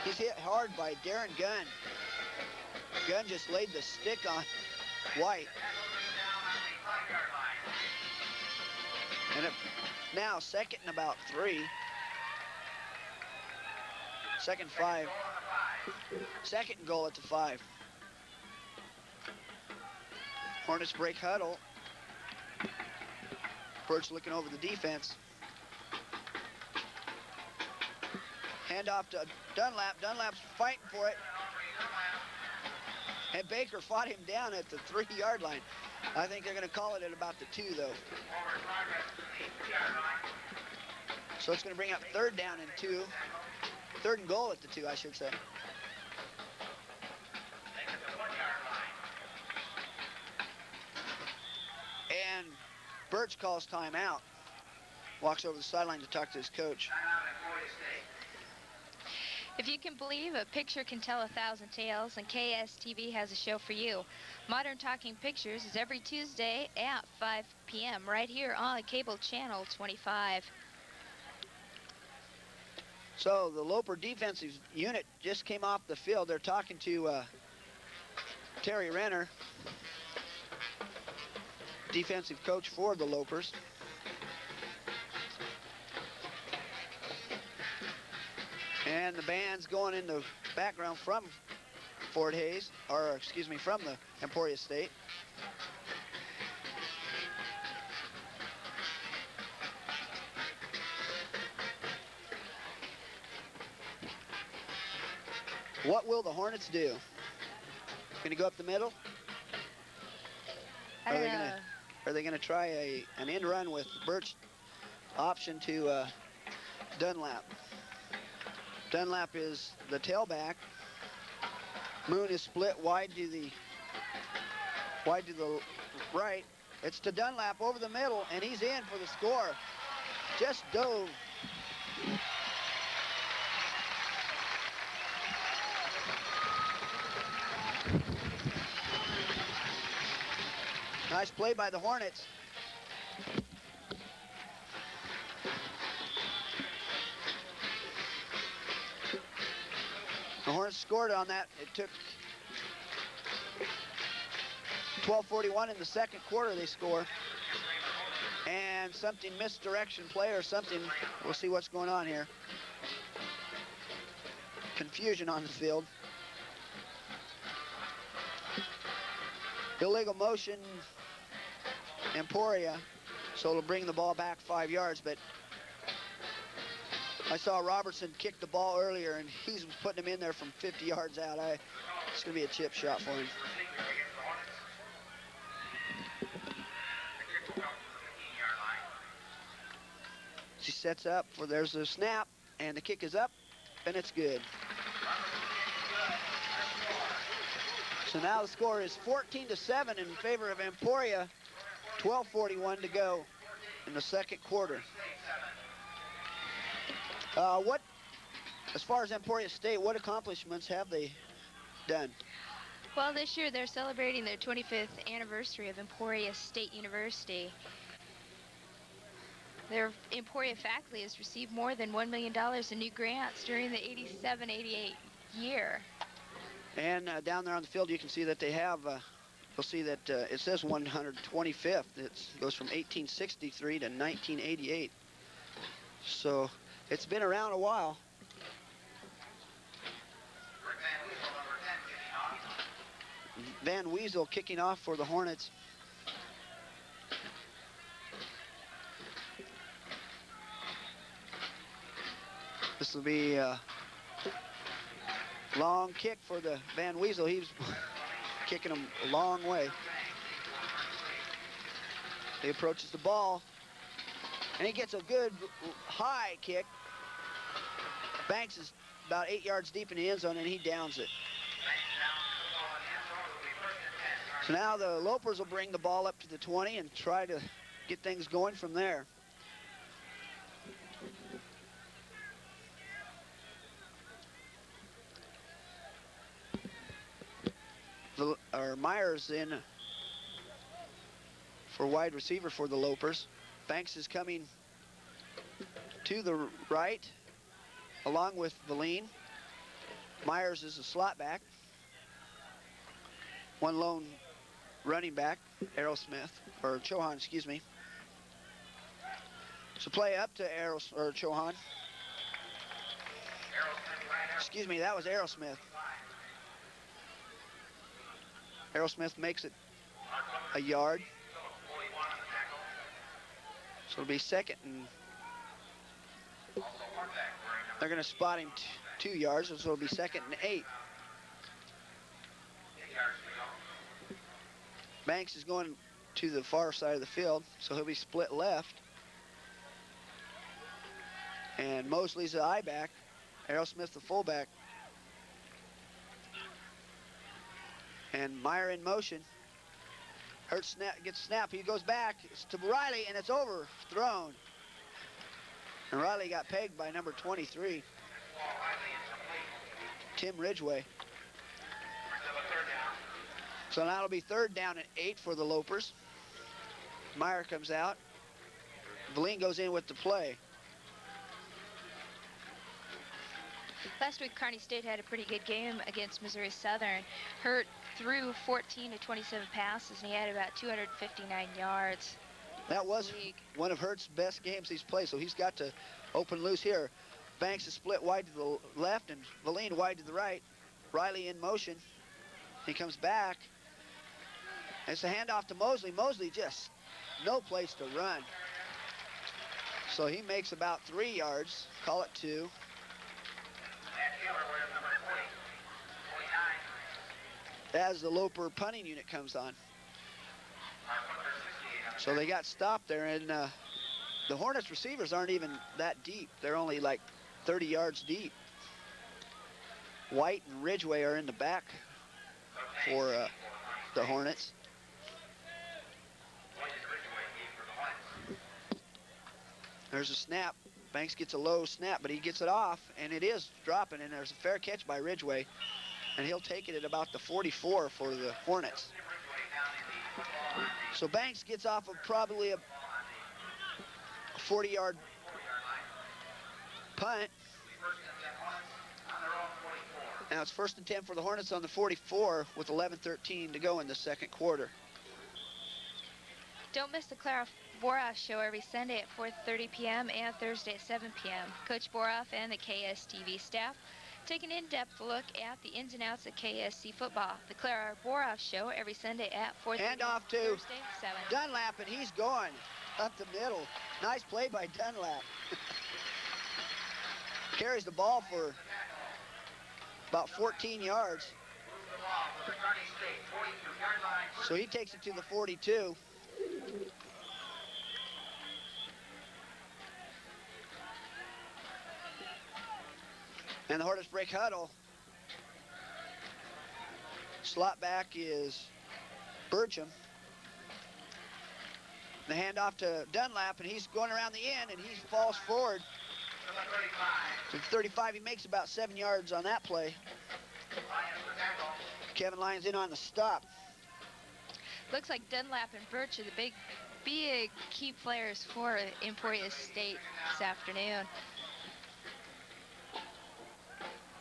[SPEAKER 2] He's hit hard by Darren Gunn. Gunn just laid the stick on White. And now 2nd and about 3. 2nd 5. 2nd and goal at the 5. Hornets break huddle. Birch looking over the defense. Hand off to Dunlap. Dunlap's fighting for it. And Baker fought him down at the 3-yard line. I think they're going to call it at about the 2, though. So it's going to bring up 3rd down and 2. 3rd and goal at the 2, I should say. And Birch calls timeout. Walks over the sideline to talk to his coach.
[SPEAKER 1] If you can believe a picture can tell 1,000 tales, and KSTV has a show for you. Modern Talking Pictures is every Tuesday at 5 p.m. right here on cable channel 25.
[SPEAKER 2] So the Loper defensive unit just came off the field. They're talking to Terry Renner, defensive coach for the Lopers. And the band's going in the background from Fort Hays, or excuse me, from the Emporia State. What will the Hornets do? Going to go up the middle?
[SPEAKER 1] I don't know.
[SPEAKER 2] Are they going to try an end run with Birch option to Dunlap? Dunlap is the tailback. Moon is split wide to the right. It's to Dunlap over the middle, and he's in for the score. Just dove. Nice play by the Hornets. The Hornets scored on that. It took 12:41 in the second quarter they score. And something misdirection play or something. We'll see what's going on here. Confusion on the field. Illegal motion, Emporia, so it'll bring the ball back 5 yards, but I saw Robertson kick the ball earlier, and he's putting him in there from 50 yards out. It's going to be a chip shot for him. She sets up for, there's a snap, and the kick is up, and it's good. So now the score is 14-7 in favor of Emporia. 12:41 to go in the second quarter. As far as Emporia State, what accomplishments have they done?
[SPEAKER 1] Well, this year they're celebrating their 25th anniversary of Emporia State University. Their Emporia faculty has received more than $1 million in new grants during the 87-88 year.
[SPEAKER 2] And down there on the field, you can see that they have, you'll see that it says 125th. It goes from 1863 to 1988. So it's been around a while. Van Weasel kicking off for the Hornets. This will be a long kick for the Van Weasel. He was kicking him a long way. He approaches the ball, and he gets a good high kick. Banks is about 8 yards deep in the end zone, and he downs it. So now the Lopers will bring the ball up to the 20 and try to get things going from there. Myers in for wide receiver for the Lopers. Banks is coming to the right along with Valine. Myers is a slot back. One lone running back, Chohan, excuse me. So play up to Chohan. Excuse me, that was Aerosmith. Aerosmith makes it a yard. So it'll be second, and they're going to spot him 2 yards, so it'll be 2nd and 8. Banks is going to the far side of the field, so he'll be split left. And Mosley's the I-back, Aerosmith the fullback. And Meyer in motion. Hurts gets snap. He goes back. It's to Riley, and it's overthrown. And Riley got pegged by number 23, Tim Ridgway. So now it'll be 3rd down and 8 for the Lopers. Meyer comes out. Valine goes in with the play.
[SPEAKER 1] Last week, Kearney State had a pretty good game against Missouri Southern. Hurt threw 14 to 27 passes, and he had about 259 yards.
[SPEAKER 2] That was one of Hurt's best games he's played, so he's got to open loose here. Banks is split wide to the left, and Valine wide to the right. Riley in motion. He comes back. It's a handoff to Mosley. Mosley just no place to run. So he makes about 3 yards. Call it 2. as the Loper punting unit comes on. So they got stopped there, and the Hornets receivers aren't even that deep. They're only like 30 yards deep. White and Ridgway are in the back for the Hornets. There's a snap. Banks gets a low snap, but he gets it off, and it is dropping, and there's a fair catch by Ridgway, and he'll take it at about the 44 for the Hornets. So Banks gets off of probably a 40-yard punt. Now it's 1st and 10 for the Hornets on the 44 with 11:13 to go in the second quarter.
[SPEAKER 1] Don't miss the Clara Boroff Show every Sunday at 4:30 p.m. and Thursday at 7 p.m. Coach Boroff and the KSTV staff take an in-depth look at the ins and outs of KSC football. The Clara Boroff Show every Sunday at 4:30.
[SPEAKER 2] Hand off to
[SPEAKER 1] Thursday, 7.
[SPEAKER 2] Dunlap, and he's going up the middle. Nice play by Dunlap. Carries the ball for about 14 yards. So he takes it to the 42. And the Hornets break huddle. Slot back is Burcham. The handoff to Dunlap, and he's going around the end, and he falls forward to the 35. He makes about 7 yards on that play. Kevin Lyons in on the stop.
[SPEAKER 1] Looks like Dunlap and Birch are the big key players for Emporia State this afternoon.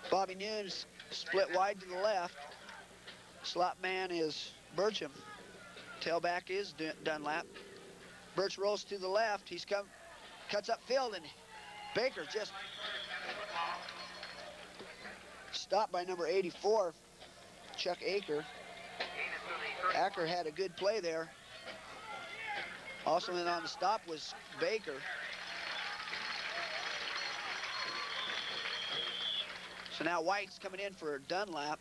[SPEAKER 2] Bobby Nunes split wide to the left. Slot man is Burcham. Tailback is Dunlap. Birch rolls to the left. He's cuts upfield, and Baker just stopped by number 84, Chuck Aker. Aker had a good play there. Also in on the stop was Baker. So now White's coming in for Dunlap,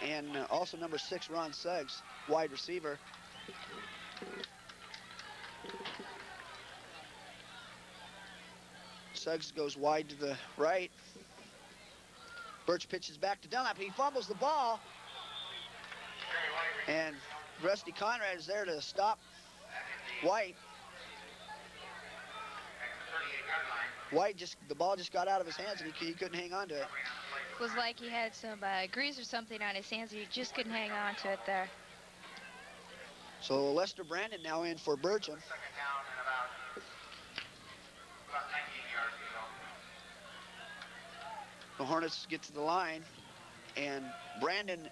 [SPEAKER 2] and also number 6, Ron Suggs, wide receiver. Suggs goes wide to the right. Birch pitches back to Dunlap. He fumbles the ball, and Rusty Conrad is there to stop White. The ball just got out of his hands, and he couldn't hang on to it.
[SPEAKER 1] It was like he had some grease or something on his hands, and he just couldn't hang on to it there.
[SPEAKER 2] So Lester Brandon now in for Burcham. The Hornets get to the line, and Brandon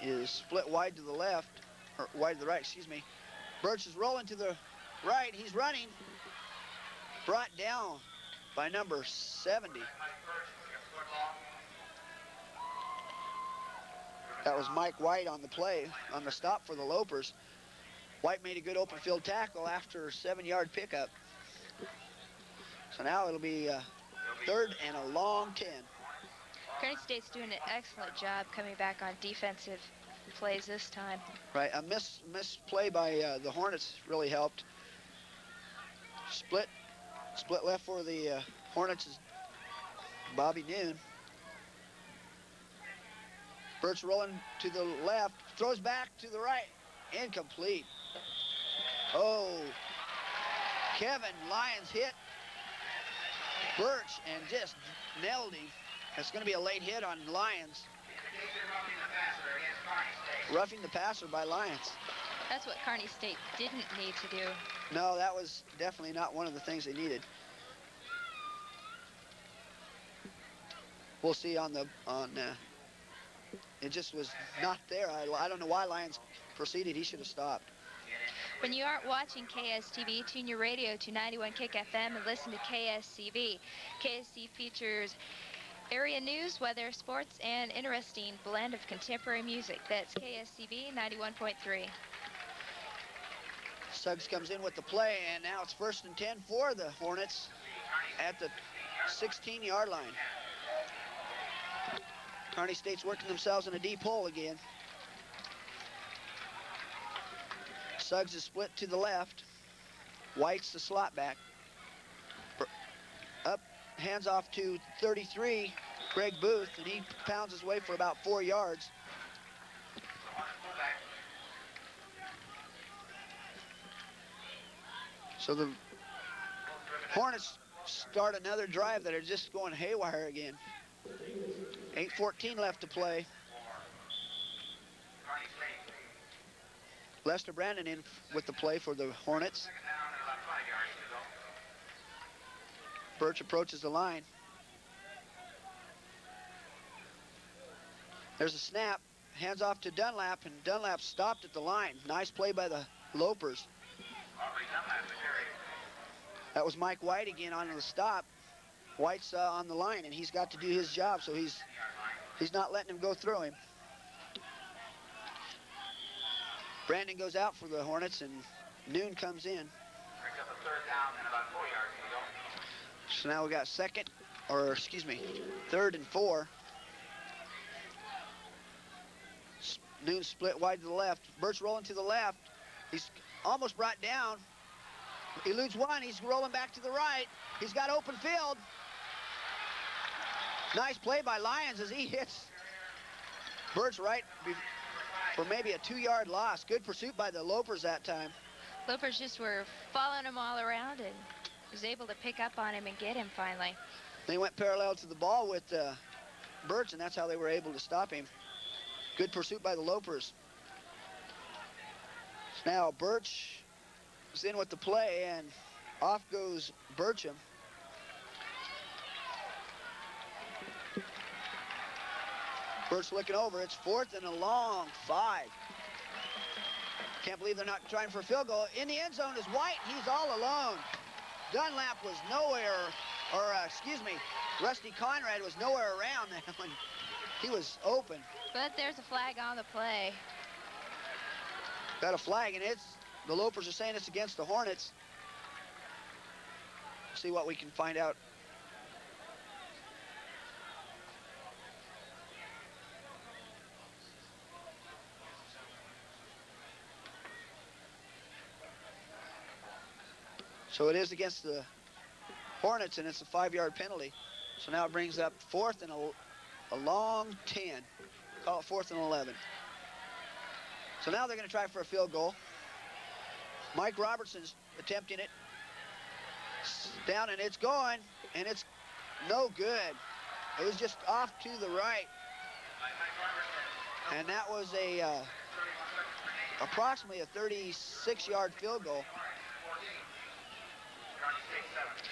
[SPEAKER 2] is split wide to the left, or wide to the right, excuse me. Birch is rolling to the right. He's running. Brought down by number 70. That was Mike White on the play, on the stop for the Lopers. White made a good open field tackle after a 7-yard pickup. So now it'll be 3rd and a long 10.
[SPEAKER 1] Kearney State's doing an excellent job coming back on defensive plays this time.
[SPEAKER 2] Right, a misplay by the Hornets really helped. Split left for the Hornets is Bobby Noon. Birch rolling to the left, throws back to the right, incomplete. Oh, Kevin Lyons hit Birch and just nailed him. It's going to be a late hit on Lyons. Roughing the passer by Lyons.
[SPEAKER 1] That's what Kearney State didn't need to do.
[SPEAKER 2] No, that was definitely not one of the things they needed. We'll see it just was not there. I don't know why Lyons proceeded. He should have stopped.
[SPEAKER 1] When you aren't watching KSTV, tune your radio to 91 Kick FM and listen to KSCV. KSC features area news, weather, sports, and interesting blend of contemporary music. That's KSCV 91.3.
[SPEAKER 2] Suggs comes in with the play, and now it's 1st and 10 for the Hornets at the 16-yard line. Kearney State's working themselves in a deep hole again. Suggs is split to the left. White's the slot back. Up, hands off to 33, Greg Booth, and he pounds his way for about 4 yards. So the Hornets start another drive that are just going haywire again. 8:14 left to play. Lester Brandon in with the play for the Hornets. Birch approaches the line. There's a snap, hands off to Dunlap, and Dunlap stopped at the line. Nice play by the Lopers. That was Mike White again on the stop. White's on the line, and he's got to do his job, so he's not letting him go through him. Brandon goes out for the Hornets, and Noon comes in. So now we got third and 4. Noon split wide to the left. Birch rolling to the left. He's almost brought down. He eludes one. He's rolling back to the right. He's got open field. Nice play by Lyons as he hits Birch right for maybe a 2-yard loss. Good pursuit by the Lopers that time.
[SPEAKER 1] Lopers just were following him all around and was able to pick up on him and get him finally.
[SPEAKER 2] They went parallel to the ball with Birch, and that's how they were able to stop him. Good pursuit by the Lopers. Now Birch is in with the play, and off goes Bircham. Birch looking over. It's 4th and a long 5. Can't believe they're not trying for a field goal. In the end zone is White. He's all alone. Dunlap was nowhere, Rusty Conrad was nowhere around there when he was open.
[SPEAKER 1] But there's a flag on the play.
[SPEAKER 2] Got a flag, and the Lopers are saying it's against the Hornets. See what we can find out. So it is against the Hornets, and it's a 5-yard penalty. So now it brings up 4th and a long 10. Call it 4th and 11. So now they're going to try for a field goal. Mike Robertson's attempting it. It's down, and it's going, and it's no good. It was just off to the right. And that was approximately a 36-yard field goal.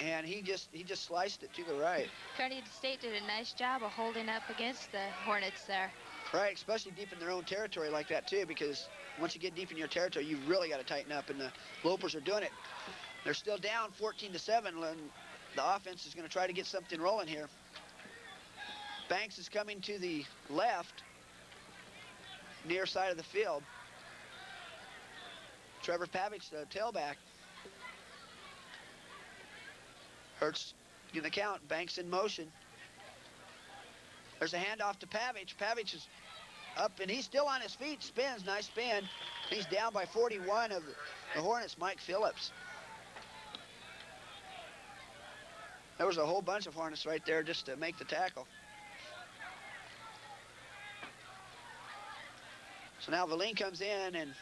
[SPEAKER 2] And he just sliced it to the right.
[SPEAKER 1] Kearney State did a nice job of holding up against the Hornets there.
[SPEAKER 2] Right, especially deep in their own territory like that too, because once you get deep in your territory, you've really got to tighten up, and the Lopers are doing it. They're still down 14-7, and the offense is going to try to get something rolling here. Banks is coming to the left, near side of the field. Trevor Pavich, the tailback. Hurts in the count. Banks in motion. There's a handoff to Pavich. Pavich is up, and he's still on his feet. Spins, nice spin. He's down by 41 of the Hornets, Mike Phillips. There was a whole bunch of Hornets right there just to make the tackle. So now Valine comes in and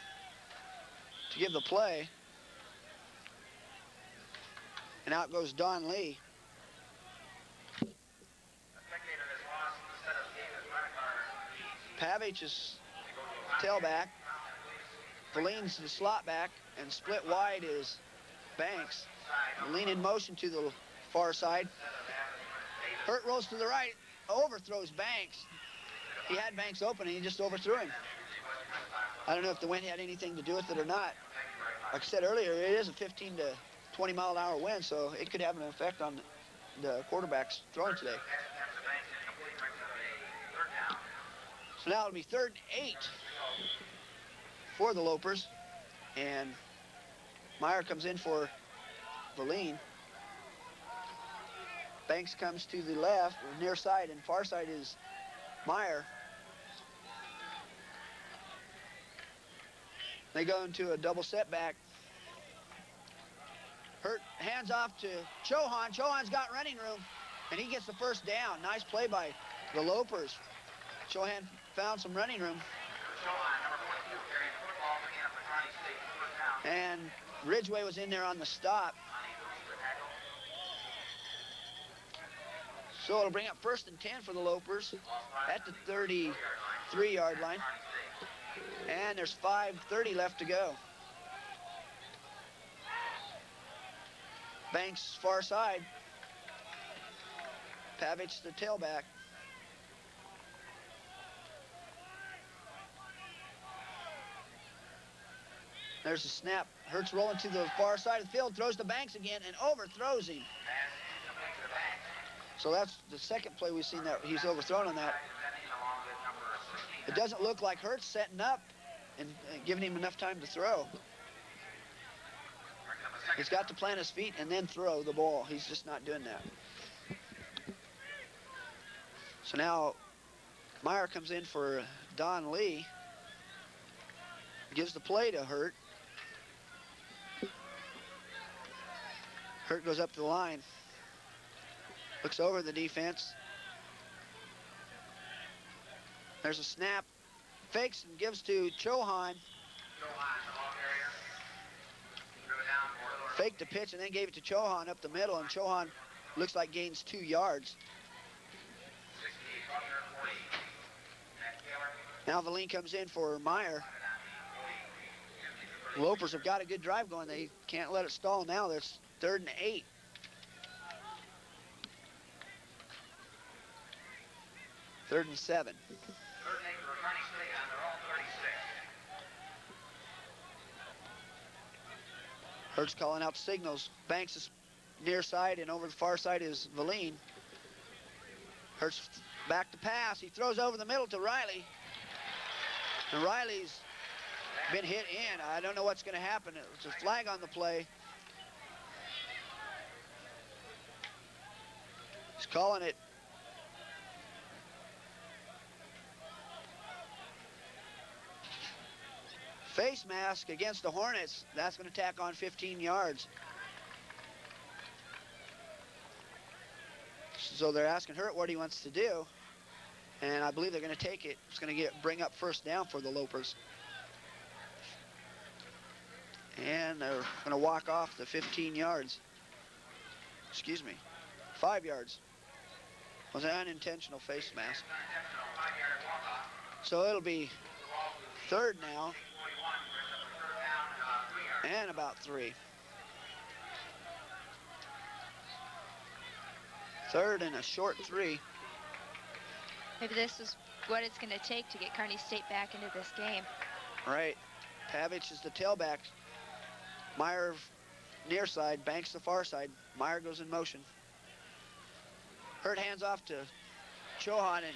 [SPEAKER 2] to give the play. And out goes Don Lee. Pavich is tailback. Valine's the slot back, and split wide is Banks. Valine in motion to the far side. Hurt rolls to the right, overthrows Banks. He had Banks open, and he just overthrew him. I don't know if the wind had anything to do with it or not. Like I said earlier, it is a 15 to 20-mile-an-hour wind, so it could have an effect on the quarterback's throwing today. So now it'll be 3rd and 8 for the Lopers, and Meyer comes in for Valine. Banks comes to the left, or near side, and far side is Meyer. They go into a double setback. Hurt hands off to Chohan. Chohan's got running room, and he gets the first down. Nice play by the Lopers. Chohan found some running room. And Ridgeway was in there on the stop. So it'll bring up 1st and 10 for the Lopers at the 33-yard line. And there's 5:30 left to go. Banks far side. Pavic the tailback. There's a snap. Hurts rolling to the far side of the field, throws to Banks again, and overthrows him. So that's the second play we've seen that he's overthrown on that. It doesn't look like Hurts setting up and giving him enough time to throw. He's got to plant his feet and then throw the ball. He's just not doing that. So now Meyer comes in for Don Lee. Gives the play to Hurt. Hurt goes up the line. Looks over the defense. There's a snap. Fakes and gives to Chohan. Faked the pitch and then gave it to Chohan up the middle, and Chohan looks like gains 2 yards. Now Valine comes in for Meyer. Lopers have got a good drive going. They can't let it stall now. There's 3rd and 8. Third and 7. Hurts calling out signals. Banks is near side, and over the far side is Valine. Hurts back to pass. He throws over the middle to Riley. And Riley's been hit in. I don't know what's going to happen. It's a flag on the play. He's calling it. Face mask against the Hornets. That's going to tack on 15 yards. So they're asking Hurt what he wants to do. And I believe they're going to take it. It's going to bring up 1st down for the Lopers. And they're going to walk off the 15 yards. Excuse me, 5 yards. It was an unintentional face mask. So it'll be 3rd now. And about 3. 3rd and a short 3.
[SPEAKER 1] Maybe this is what it's going to take to get Kearney State back into this game.
[SPEAKER 2] Right. Pavic is the tailback. Meyer near side, Banks the far side. Meyer goes in motion. Hurt hands off to Chohan, and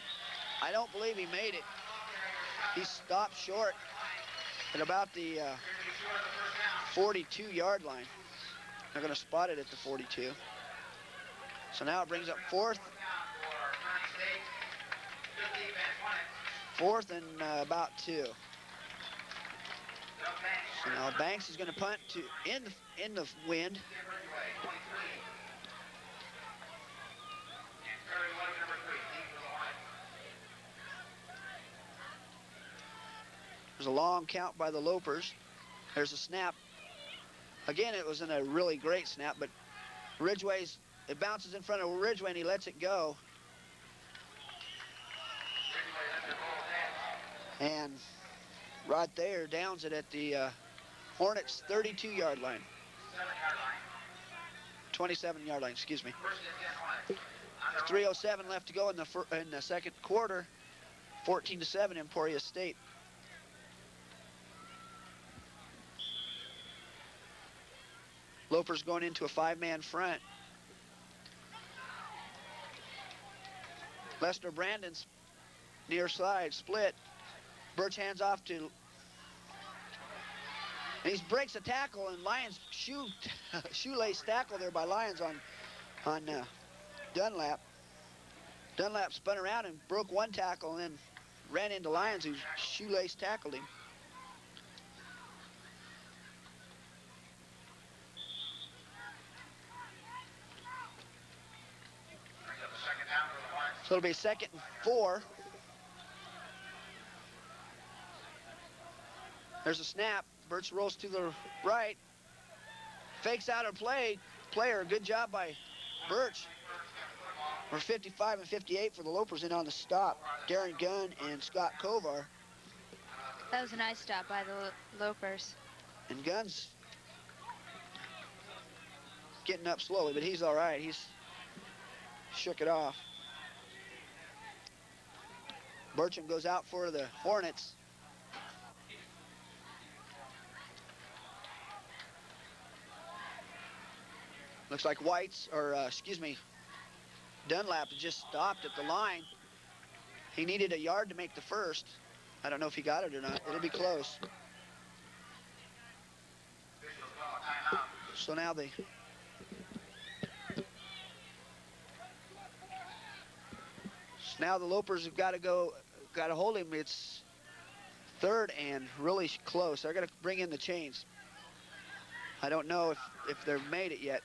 [SPEAKER 2] I don't believe he made it. He stopped short at about the 42-yard line. They're going to spot it at the 42. So now it brings up 4th. 4th and about 2. So now Banks is going to punt to in the wind. There's a long count by the Lopers. There's a snap. Again, it wasn't a really great snap, but it bounces in front of Ridgeway and he lets it go. And right there, downs it at the Hornets 32-yard line. 27-yard line, excuse me. 3:07 left to go in the second quarter. 14-7, Emporia State. Lopers going into a 5-man front. Lester Brandon's near side split. Birch hands off to, and he breaks a tackle, and Lyons shoelace tackle there by Lyons on Dunlap. Dunlap spun around and broke one tackle and then ran into Lyons, who shoelace tackled him. So it'll be 2nd and 4. There's a snap. Birch rolls to the right. Fakes out a player. Good job by Birch. We're 55 and 58 for the Lopers in on the stop. Darren Gunn and Scott Kovar.
[SPEAKER 1] That was a nice stop by the Lopers.
[SPEAKER 2] And Gunn's getting up slowly, but he's all right. He's shook it off. Burcham goes out for the Hornets. Looks like Dunlap just stopped at the line. He needed a yard to make the first. I don't know if he got it or not. It'll be close. So now the Lopers have got to hold him. It's 3rd and really close. They're going to bring in the chains. I don't know if they've made it yet.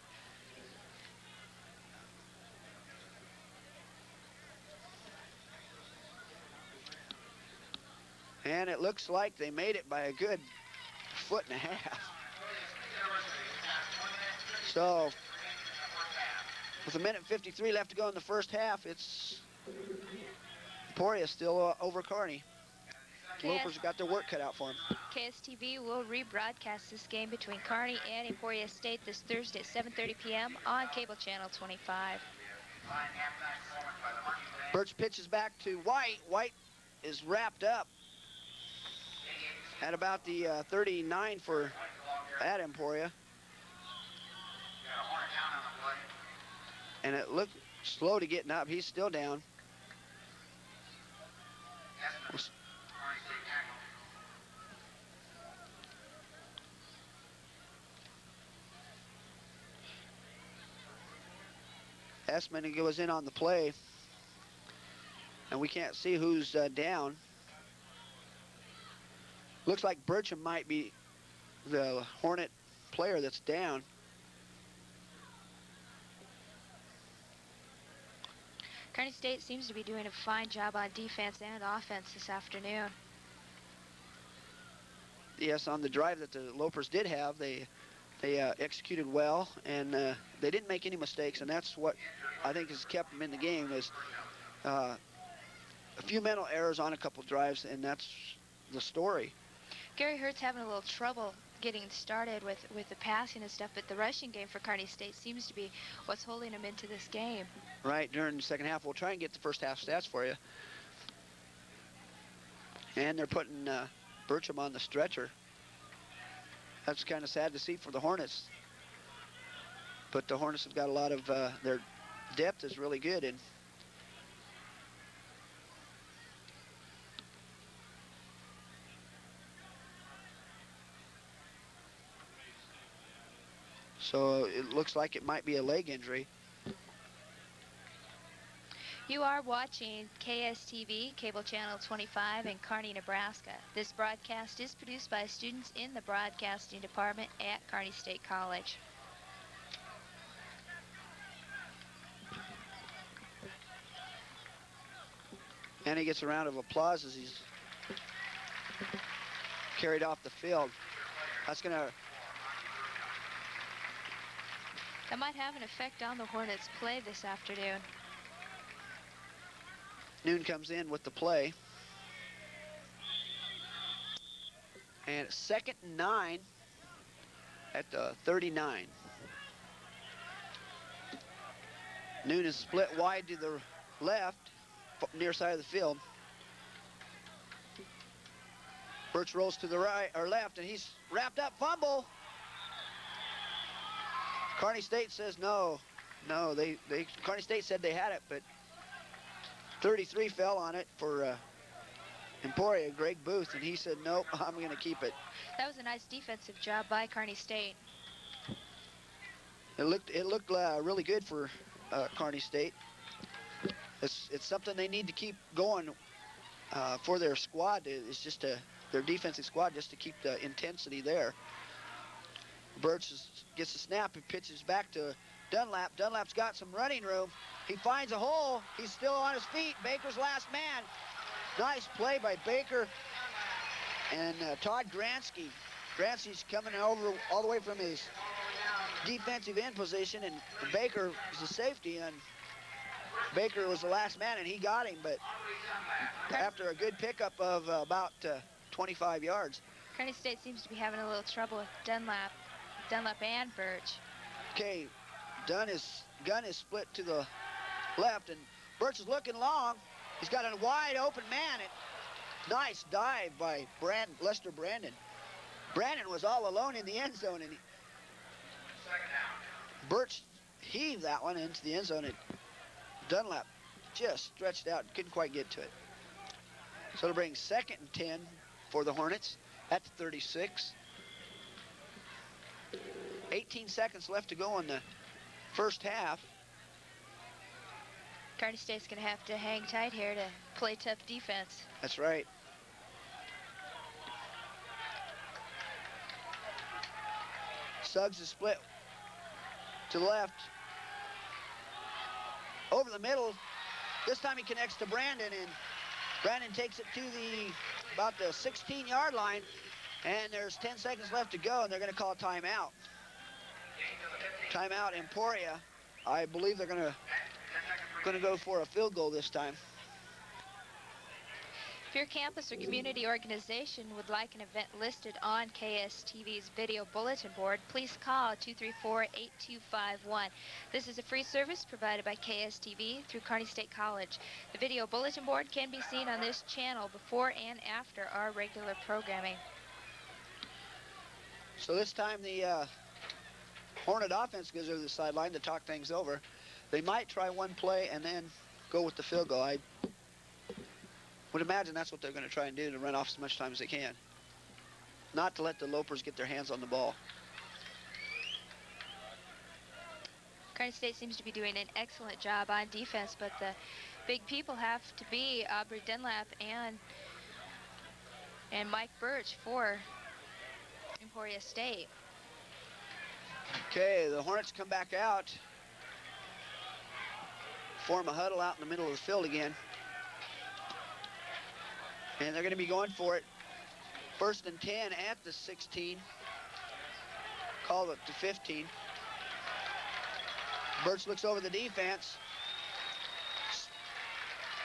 [SPEAKER 2] And it looks like they made it by a good 1.5 feet. So, with 1:53 left to go in the first half, it's Emporia still over Kearney. Lopers got their work cut out for them.
[SPEAKER 1] KSTV will rebroadcast this game between Kearney and Emporia State this Thursday at 7:30 p.m. on cable channel 25.
[SPEAKER 2] Birch pitches back to White. White is wrapped up at about the 39 at Emporia. And it looked slow to getting up. He's still down. Essman goes in on the play. And we can't see who's down. Looks like Burcham might be the Hornet player that's down.
[SPEAKER 1] Kearney State seems to be doing a fine job on defense and offense this afternoon.
[SPEAKER 2] Yes, on the drive that the Lopers did have, they executed well, and they didn't make any mistakes, and that's what I think has kept them in the game is a few mental errors on a couple drives, and that's the story.
[SPEAKER 1] Gary Hurt's having a little trouble getting started with the passing and stuff, but the rushing game for Kearney State seems to be what's holding him into this game.
[SPEAKER 2] Right, during the second half. We'll try and get the first half stats for you. And they're putting Burcham on the stretcher. That's kind of sad to see for the Hornets. But the Hornets have got a lot of, their depth is really good. And so it looks like it might be a leg injury.
[SPEAKER 1] You are watching KSTV, cable channel 25 in Kearney, Nebraska. This broadcast is produced by students in the broadcasting department at Kearney State College.
[SPEAKER 2] And he gets a round of applause as he's carried off the field.
[SPEAKER 1] That might have an effect on the Hornets' play this afternoon.
[SPEAKER 2] Noon comes in with the play. And it's 2nd and 9 at the 39. Noon is split wide to the left, near side of the field. Birch rolls to the right or left, and he's wrapped up. Fumble. Kearney State says no. No, Kearney State said they had it, but 33 fell on it for Emporia, Greg Booth, and he said, nope, I'm going to keep it.
[SPEAKER 1] That was a nice defensive job by Kearney State.
[SPEAKER 2] It looked really good for Kearney State. It's something they need to keep going for their squad. It's just their defensive squad, just to keep the intensity there. Birch gets the snap and pitches back to Dunlap. Dunlap's got some running room. He finds a hole. He's still on his feet. Baker's last man. Nice play by Baker and Todd Gransky. Gransky's coming over all the way from his defensive end position, and Baker was the safety, and Baker was the last man, and he got him, but after a good pickup of about 25 yards.
[SPEAKER 1] Kearney State seems to be having a little trouble with Dunlap and Birch.
[SPEAKER 2] Okay, gun is split to the left, and Birch is looking long. He's got a wide open man. Nice dive by Lester Brandon. Brandon was all alone in the end zone, and Birch heaved that one into the end zone, and Dunlap just stretched out, couldn't quite get to it. So it'll bring 2nd and 10 for the Hornets at the 36. 18 seconds left to go in the first half.
[SPEAKER 1] Kearney State's going to have to hang tight here to play tough defense.
[SPEAKER 2] That's right. Suggs is split to the left. Over the middle. This time he connects to Brandon, and Brandon takes it to about the 16-yard line, and there's 10 seconds left to go, and they're going to call a timeout. Timeout, Emporia. I believe they're going to go for a field goal this time.
[SPEAKER 1] If your campus or community organization would like an event listed on KSTV's video bulletin board, please call 234-8251. This is a free service provided by KSTV through Kearney State College. The video bulletin board can be seen on this channel before and after our regular programming.
[SPEAKER 2] So this time the Hornet offense goes over the sideline to talk things over. They might try one play and then go with the field goal. I would imagine that's what they're going to try and do, to run off as much time as they can. Not to let the Lopers get their hands on the ball.
[SPEAKER 1] Kearney State seems to be doing an excellent job on defense, but the big people have to be Aubrey Dunlap and Mike Birch for Emporia State.
[SPEAKER 2] Okay, the Hornets come back out. Form a huddle out in the middle of the field again. And they're going to be going for it. 1st and 10 at the 16. Call it to 15. Birch looks over the defense.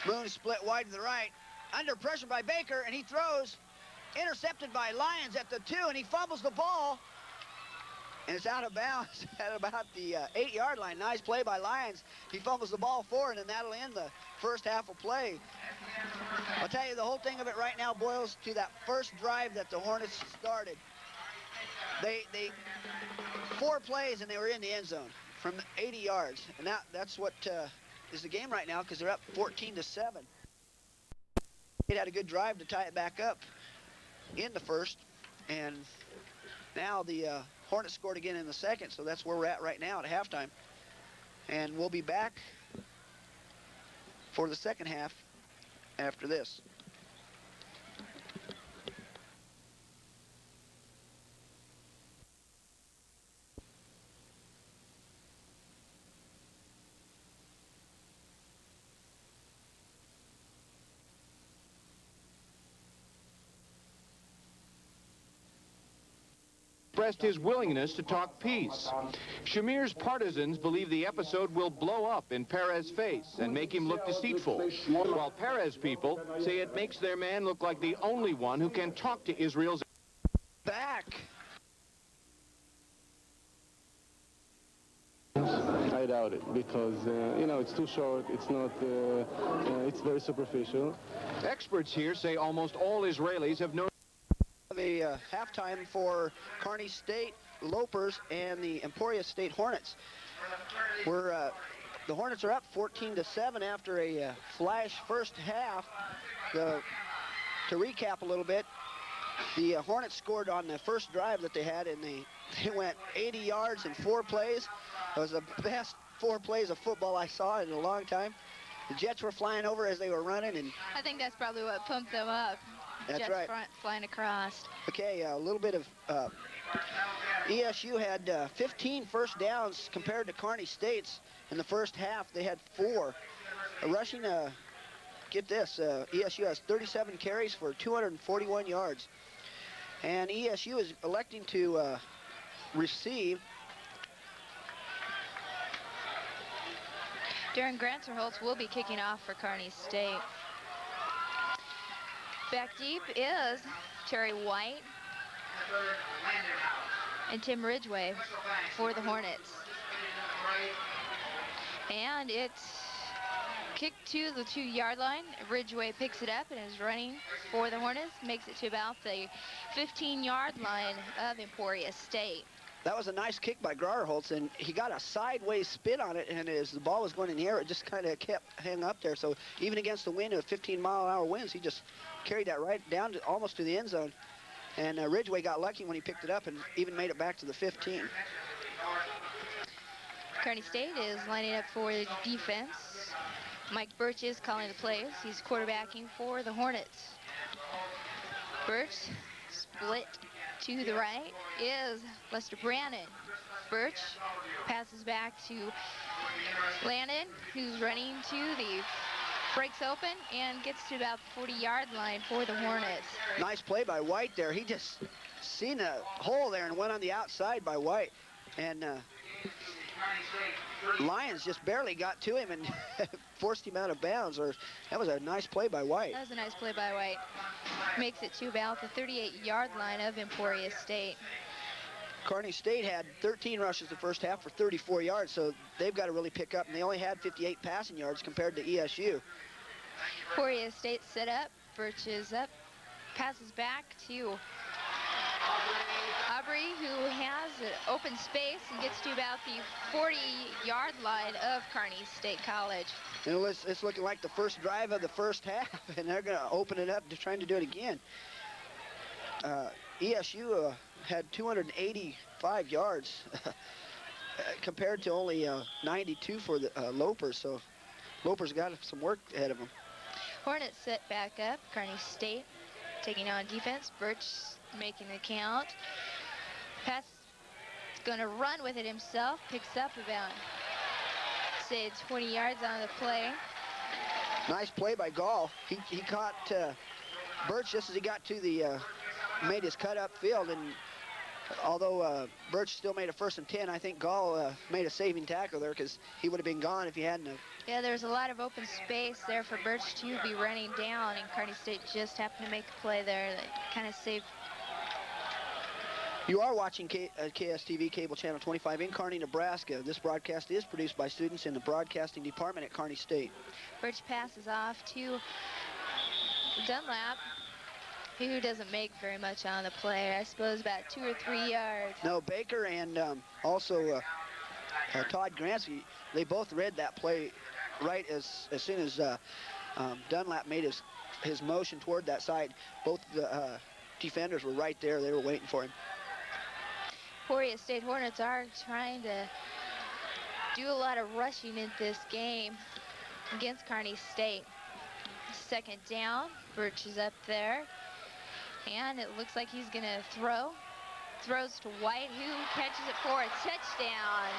[SPEAKER 2] Moon split wide to the right. Under pressure by Baker, and he throws. Intercepted by Lyons at the 2, and he fumbles the ball. And it's out of bounds at about the 8-yard line. Nice play by Lyons. He fumbles the ball forward, and that'll end the first half of play. I'll tell you, the whole thing of it right now boils to that first drive that the Hornets started. They 4 plays, and they were in the end zone from 80 yards. And that's what is the game right now, because they're up 14-7. They had a good drive to tie it back up in the first, and now the Hornets scored again in the second, so that's where we're at right now at halftime. And we'll be back for the second half after this.
[SPEAKER 3] Expressed his willingness to talk peace. Shamir's partisans believe the episode will blow up in Perez's face and make him look deceitful, while Perez people say it makes their man look like the only one who can talk to Israel's
[SPEAKER 2] back.
[SPEAKER 4] I doubt it, because you know, it's too short. It's not. It's very superficial.
[SPEAKER 3] Experts here say almost all Israelis have known
[SPEAKER 2] The halftime for Kearney State Lopers and the Emporia State Hornets. The Hornets are up 14-7 after a flash first half. To recap a little bit, the Hornets scored on the first drive that they had, and they went 80 yards in 4 plays. It was the best 4 plays of football I saw in a long time. The Jets were flying over as they were running, and
[SPEAKER 1] I think that's probably what pumped them up.
[SPEAKER 2] That's
[SPEAKER 1] Jets
[SPEAKER 2] right.
[SPEAKER 1] Flying across.
[SPEAKER 2] Okay, a little bit of ESU had 15 first downs compared to Kearney State's in the first half. They had 4. Rushing, get this, ESU has 37 carries for 241 yards. And ESU is electing to receive.
[SPEAKER 1] Darren Granserholtz will be kicking off for Kearney State. Back deep is Terry White and Tim Ridgway for the Hornets. And it's kicked to the 2-yard line. Ridgway picks it up and is running for the Hornets, makes it to about the 15-yard line of Emporia State.
[SPEAKER 2] That was a nice kick by Granserholtz, and he got a sideways spin on it, and as the ball was going in the air, it just kind of kept hanging up there. So even against the wind of 15-mile-an-hour winds, he just carried that right down to almost to the end zone. And Ridgway got lucky when he picked it up and even made it back to the 15.
[SPEAKER 1] Kearney State is lining up for the defense. Mike Birch is calling the plays. He's quarterbacking for the Hornets. Birch split to the right is Lester Brannon. Birch passes back to Landon, who's running to the breaks open and gets to about the 40-yard line for the Hornets.
[SPEAKER 2] Nice play by White there. He just seen a hole there and went on the outside by White. And Lions just barely got to him and forced him out of bounds. That was a nice play by White.
[SPEAKER 1] That was a nice play by White. Makes it to about the 38-yard line of Emporia State.
[SPEAKER 2] Kearney State had 13 rushes the first half for 34 yards, so they've got to really pick up, and they only had 58 passing yards compared to ESU.
[SPEAKER 1] Emporia State set up, Birch is up, passes back to Aubrey, who has an open space and gets to about the 40-yard line of Kearney State College.
[SPEAKER 2] You know, it's looking like the first drive of the first half, and they're going to open it up to trying to do it again. ESU had 285 yards compared to only 92 for the Lopers, so Lopers got some work ahead of them.
[SPEAKER 1] Hornets set back up. Kearney State taking on defense. Birch making the count. Pass is going to run with it himself. Picks up about, say, 20 yards on the play.
[SPEAKER 2] Nice play by Gall. He caught Birch just as he got to the, made his cut up field, and although Birch still made a 1st and 10, I think Gall made a saving tackle there because he would have been gone if he hadn't have.
[SPEAKER 1] Yeah, there's a lot of open space there for Birch to be running down, and Kearney State just happened to make a play there that kind of saved.
[SPEAKER 2] You are watching KSTV Cable Channel 25 in Kearney, Nebraska. This broadcast is produced by students in the broadcasting department at Kearney State.
[SPEAKER 1] Birch passes off to Dunlap, who doesn't make very much on the play. I suppose about 2 or 3 yards.
[SPEAKER 2] No, Baker and also Todd Grancy, they both read that play right as soon as Dunlap made his motion toward that side. Both the defenders were right there. They were waiting for him.
[SPEAKER 1] Emporia State Hornets are trying to do a lot of rushing in this game against Kearney State. 2nd down. Birch is up there. And it looks like he's going to throw. Throws to White, who catches it for a touchdown.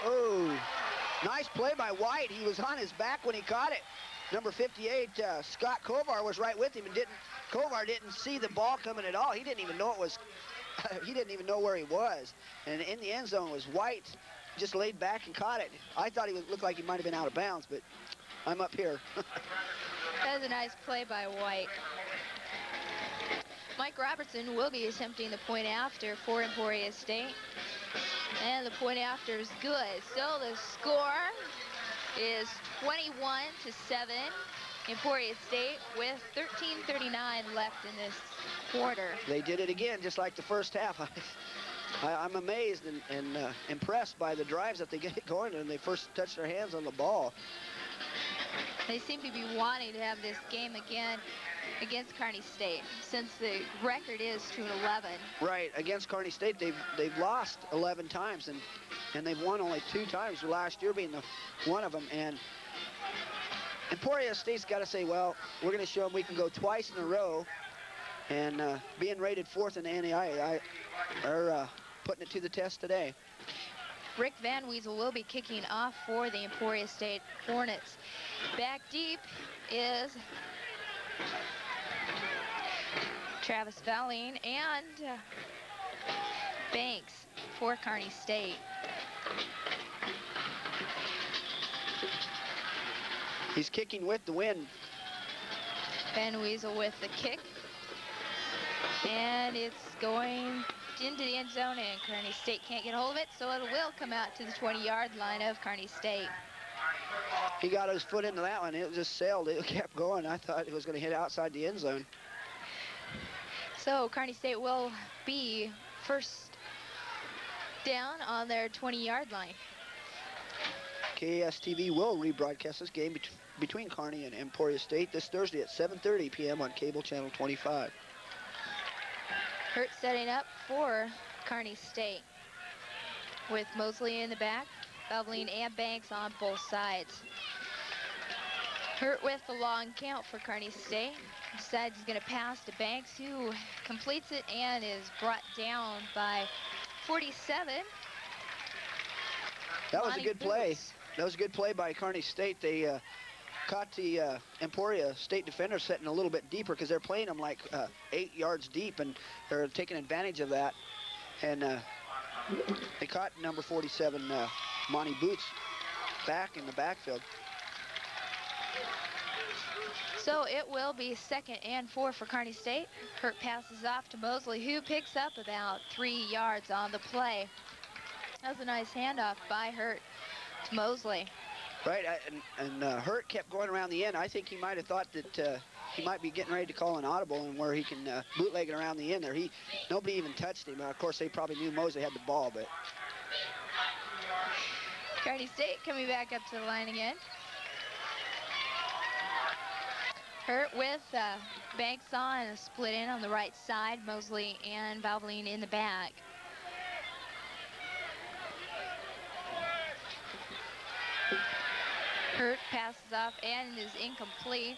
[SPEAKER 2] Oh, nice play by White. He was on his back when he caught it. Number 58, Scott Kovar was right with him, and Kovar didn't see the ball coming at all. He didn't even know it was, he didn't even know where he was. And in the end zone was White, just laid back and caught it. I thought he looked like he might have been out of bounds, but I'm up here.
[SPEAKER 1] That was a nice play by White. Mike Robertson will be attempting the point after for Emporia State. And the point after is good. So the score is 21-7. Emporia State with 13:39 left in this quarter.
[SPEAKER 2] They did it again, just like the first half. I'm amazed and impressed by the drives that they get going when they first touch their hands on the ball.
[SPEAKER 1] They seem to be wanting to have this game again against Kearney State, since the record is 2-11.
[SPEAKER 2] Right, against Kearney State, they've lost 11 times, and they've won only 2 times, last year being one of them. And Emporia State's got to say, well, we're going to show them we can go twice in a row, and being rated 4th in the NAIA, our putting it to the test today.
[SPEAKER 1] Rick Van Weasel will be kicking off for the Emporia State Hornets. Back deep is Travis Valling and Banks for Kearney State.
[SPEAKER 2] He's kicking with the wind.
[SPEAKER 1] Van Weasel with the kick. And it's going into the end zone, and Kearney State can't get a hold of it, so it will come out to the 20-yard line of Kearney State.
[SPEAKER 2] He got his foot into that one. It just sailed. It kept going. I thought it was going to hit outside the end zone.
[SPEAKER 1] So Kearney State will be first down on their 20-yard line.
[SPEAKER 2] KSTV will rebroadcast this game between Kearney and Emporia State this Thursday at 7:30 p.m. on cable channel 25.
[SPEAKER 1] Hurt setting up for Kearney State with Mosley in the back, Beveline and Banks on both sides. Hurt with the long count for Kearney State. Decides he's going to pass to Banks, who completes it and is brought down by 47.
[SPEAKER 2] That was a good play. That was a good play by Kearney State. They caught the Emporia State defender setting a little bit deeper because they're playing them like 8 yards deep, and they're taking advantage of that. And they caught number 47, Monty Boots, back in the backfield.
[SPEAKER 1] So it will be 2nd and 4 for Kearney State. Hurt passes off to Mosley, who picks up about 3 yards on the play. That was a nice handoff by Hurt to Mosley.
[SPEAKER 2] Right, and Hurt kept going around the end. I think he might have thought that he might be getting ready to call an audible and where he can bootleg it around the end there. Nobody even touched him. Of course, they probably knew Mosley had the ball, but.
[SPEAKER 1] Kearney State coming back up to the line again. Hurt with Banks on and a split in on the right side. Mosley and Valvoline in the back. Hurt passes off and is incomplete.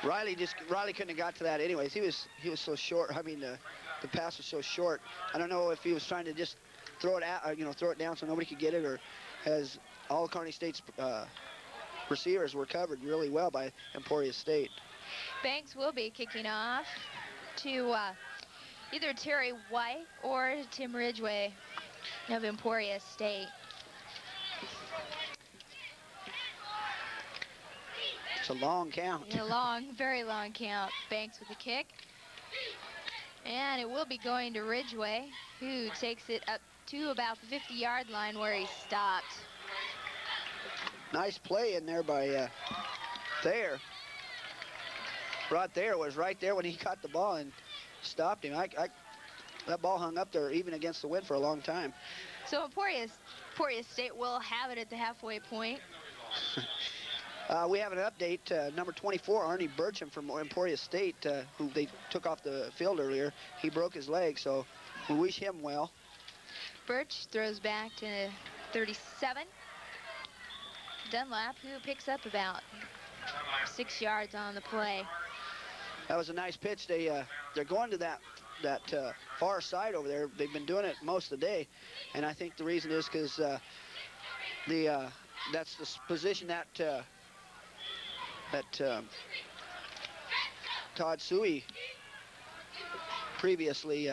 [SPEAKER 2] Riley couldn't have got to that anyways. He was so short. I mean, the pass was so short. I don't know if he was trying to just throw it out, throw it down so nobody could get it, or as all Kearney State's receivers were covered really well by Emporia State.
[SPEAKER 1] Banks will be kicking off to either Terry White or Tim Ridgway of Emporia State.
[SPEAKER 2] It's a long count.
[SPEAKER 1] Very long count. Banks with the kick. And it will be going to Ridgway, who takes it up to about the 50-yard line where he stopped.
[SPEAKER 2] Nice play in there by Thayer. Rod Thayer was right there when he caught the ball and stopped him. That ball hung up there even against the wind for a long time.
[SPEAKER 1] So Emporia State will have it at the halfway point.
[SPEAKER 2] We have an update. Number 24, Arnie Burcham from Emporia State, who they took off the field earlier. He broke his leg, so we wish him well.
[SPEAKER 1] Birch throws back to 37. Dunlap, who picks up about 6 yards on the play.
[SPEAKER 2] That was a nice pitch. They're going to that far side over there. They've been doing it most of the day, and I think the reason is because that's the position that Todd Suey previously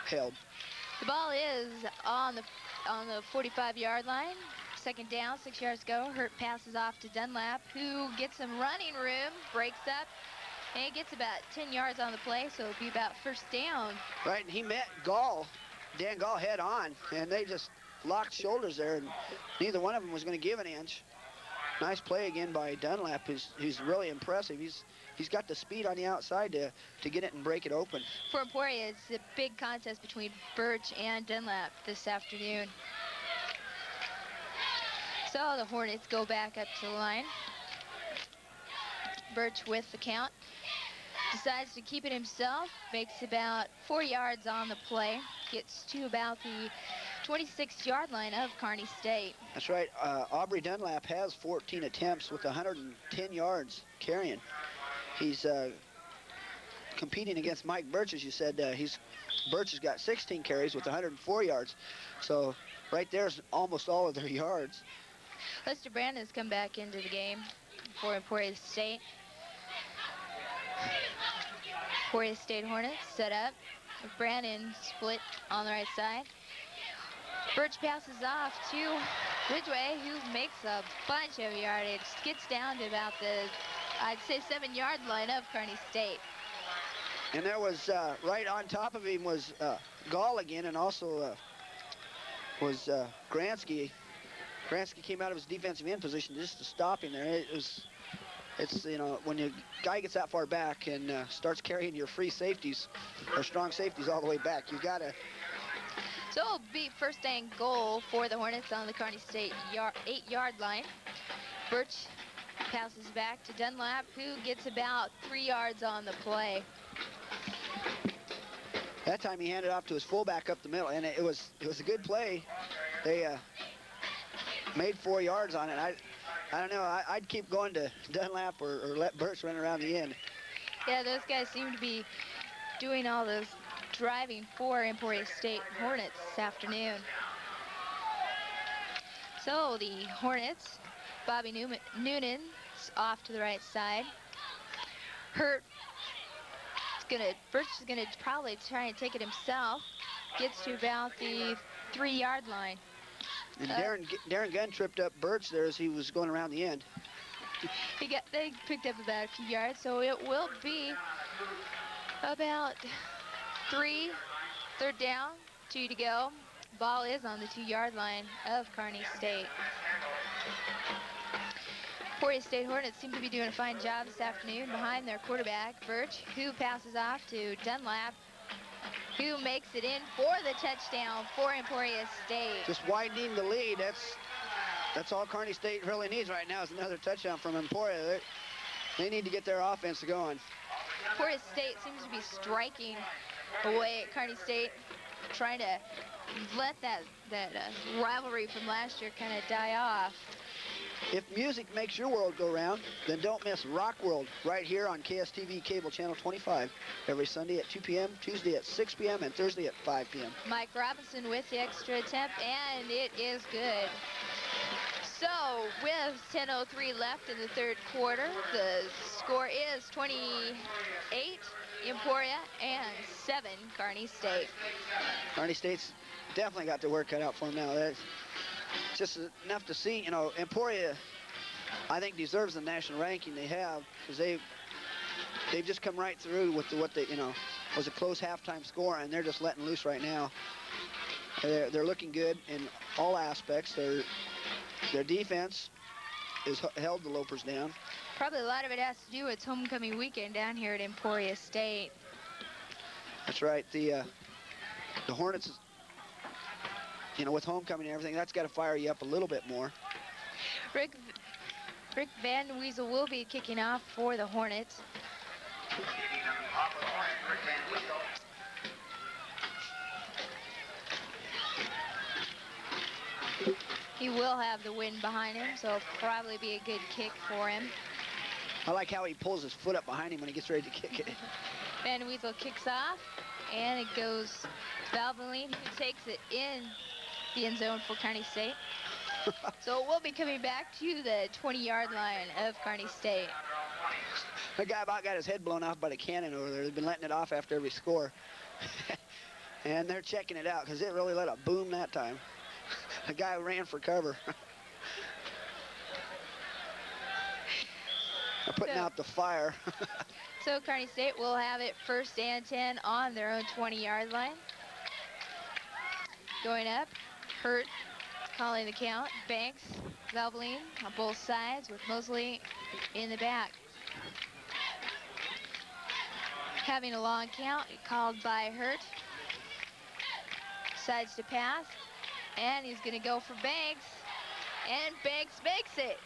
[SPEAKER 2] held.
[SPEAKER 1] The ball is on the 45-yard line. 2nd down, 6 yards to go. Hurt passes off to Dunlap, who gets some running room, breaks up, and gets about 10 yards on the play, so it'll be about 1st down.
[SPEAKER 2] Right, and he met Dan Gall head on, and they just locked shoulders there, and neither one of them was going to give an inch. Nice play again by Dunlap, who's really impressive. He's got the speed on the outside to get it and break it open.
[SPEAKER 1] For Emporia, it's a big contest between Birch and Dunlap this afternoon. So the Hornets go back up to the line. Birch with the count. Decides to keep it himself. Makes about 4 yards on the play. Gets to about the 26-yard line of Kearney State.
[SPEAKER 2] That's right. Aubrey Dunlap has 14 attempts with 110 yards carrying. He's competing against Mike Birch, as you said. Birch has got 16 carries with 104 yards. So right there's almost all of their yards.
[SPEAKER 1] Lester Brandon's come back into the game for Emporia State. Emporia State Hornets set up. Brandon split on the right side. Birch passes off to Ridgway, who makes a bunch of yardage. Gets down to about the, I'd say, 7-yard line of Kearney State.
[SPEAKER 2] And there was, right on top of him was Gall again, and also was Gransky. Gransky came out of his defensive end position just to stop him there. It's, you know, when a guy gets that far back and starts carrying your free safeties, or strong safeties all the way back, you gotta.
[SPEAKER 1] So it'll be first and goal for the Hornets on the Kearney State 8-yard line. Birch passes back to Dunlap, who gets about 3 yards on the play.
[SPEAKER 2] That time he handed off to his fullback up the middle, and it was a good play. They made 4 yards on it. I don't know. I'd keep going to Dunlap or let Birch run around the end.
[SPEAKER 1] Yeah, those guys seem to be doing all those driving for Emporia State Hornets this afternoon. So the Hornets, Bobby Noonan's off to the right side. Birch is gonna probably try and take it himself. Gets to about the 3-yard line.
[SPEAKER 2] And Darren Gunn tripped up Birch there as he was going around the end.
[SPEAKER 1] They picked up about a few yards, so it will be about 3rd down, 2 to go. Ball is on the 2-yard line of Kearney State. Emporia State Hornets seem to be doing a fine job this afternoon behind their quarterback, Birch, who passes off to Dunlap, who makes it in for the touchdown for Emporia State.
[SPEAKER 2] Just widening the lead. That's all Kearney State really needs right now is another touchdown from Emporia. They need to get their offense going.
[SPEAKER 1] Emporia State seems to be striking away at Kearney State, trying to let that rivalry from last year kind of die off.
[SPEAKER 2] If music makes your world go round, then don't miss Rock World right here on KSTV Cable Channel 25 every Sunday at 2 p.m., Tuesday at 6 p.m., and Thursday at 5 p.m.
[SPEAKER 1] Mike Robinson with the extra attempt, and it is good. So, with 10:03 left in the 3rd quarter, the score is 28 Emporia and 7 Kearney State.
[SPEAKER 2] Kearney State's definitely got their work cut out for them now. That's just enough to see. You know, Emporia, I think, deserves the national ranking they have, because they've just come right through with what they, you know, was a close halftime score, and they're just letting loose right now. They're looking good in all aspects. Their defense has held the Lopers down.
[SPEAKER 1] Probably a lot of it has to do with homecoming weekend down here at Emporia State.
[SPEAKER 2] That's right. The Hornets, you know, with homecoming and everything, that's got to fire you up a little bit more.
[SPEAKER 1] Rick Van Weasel will be kicking off for the Hornets. He will have the wind behind him, so it'll probably be a good kick for him.
[SPEAKER 2] I like how he pulls his foot up behind him when he gets ready to kick it.
[SPEAKER 1] Van Weasel kicks off, and it goes Valvoline, who takes it in the end zone for Kearney State. So we'll be coming back to the 20-yard line of Kearney State.
[SPEAKER 2] That guy about got his head blown off by the cannon over there. They've been letting it off after every score. And they're checking it out because it really let a boom that time. The guy ran for cover. They're putting out the fire.
[SPEAKER 1] So Kearney State will have it 1st and 10 on their own 20-yard line. Going up, Hurt calling the count. Banks, Valvoline on both sides with Mosley in the back. Having a long count called by Hurt. Decides to pass, and he's going to go for Banks, and Banks makes it.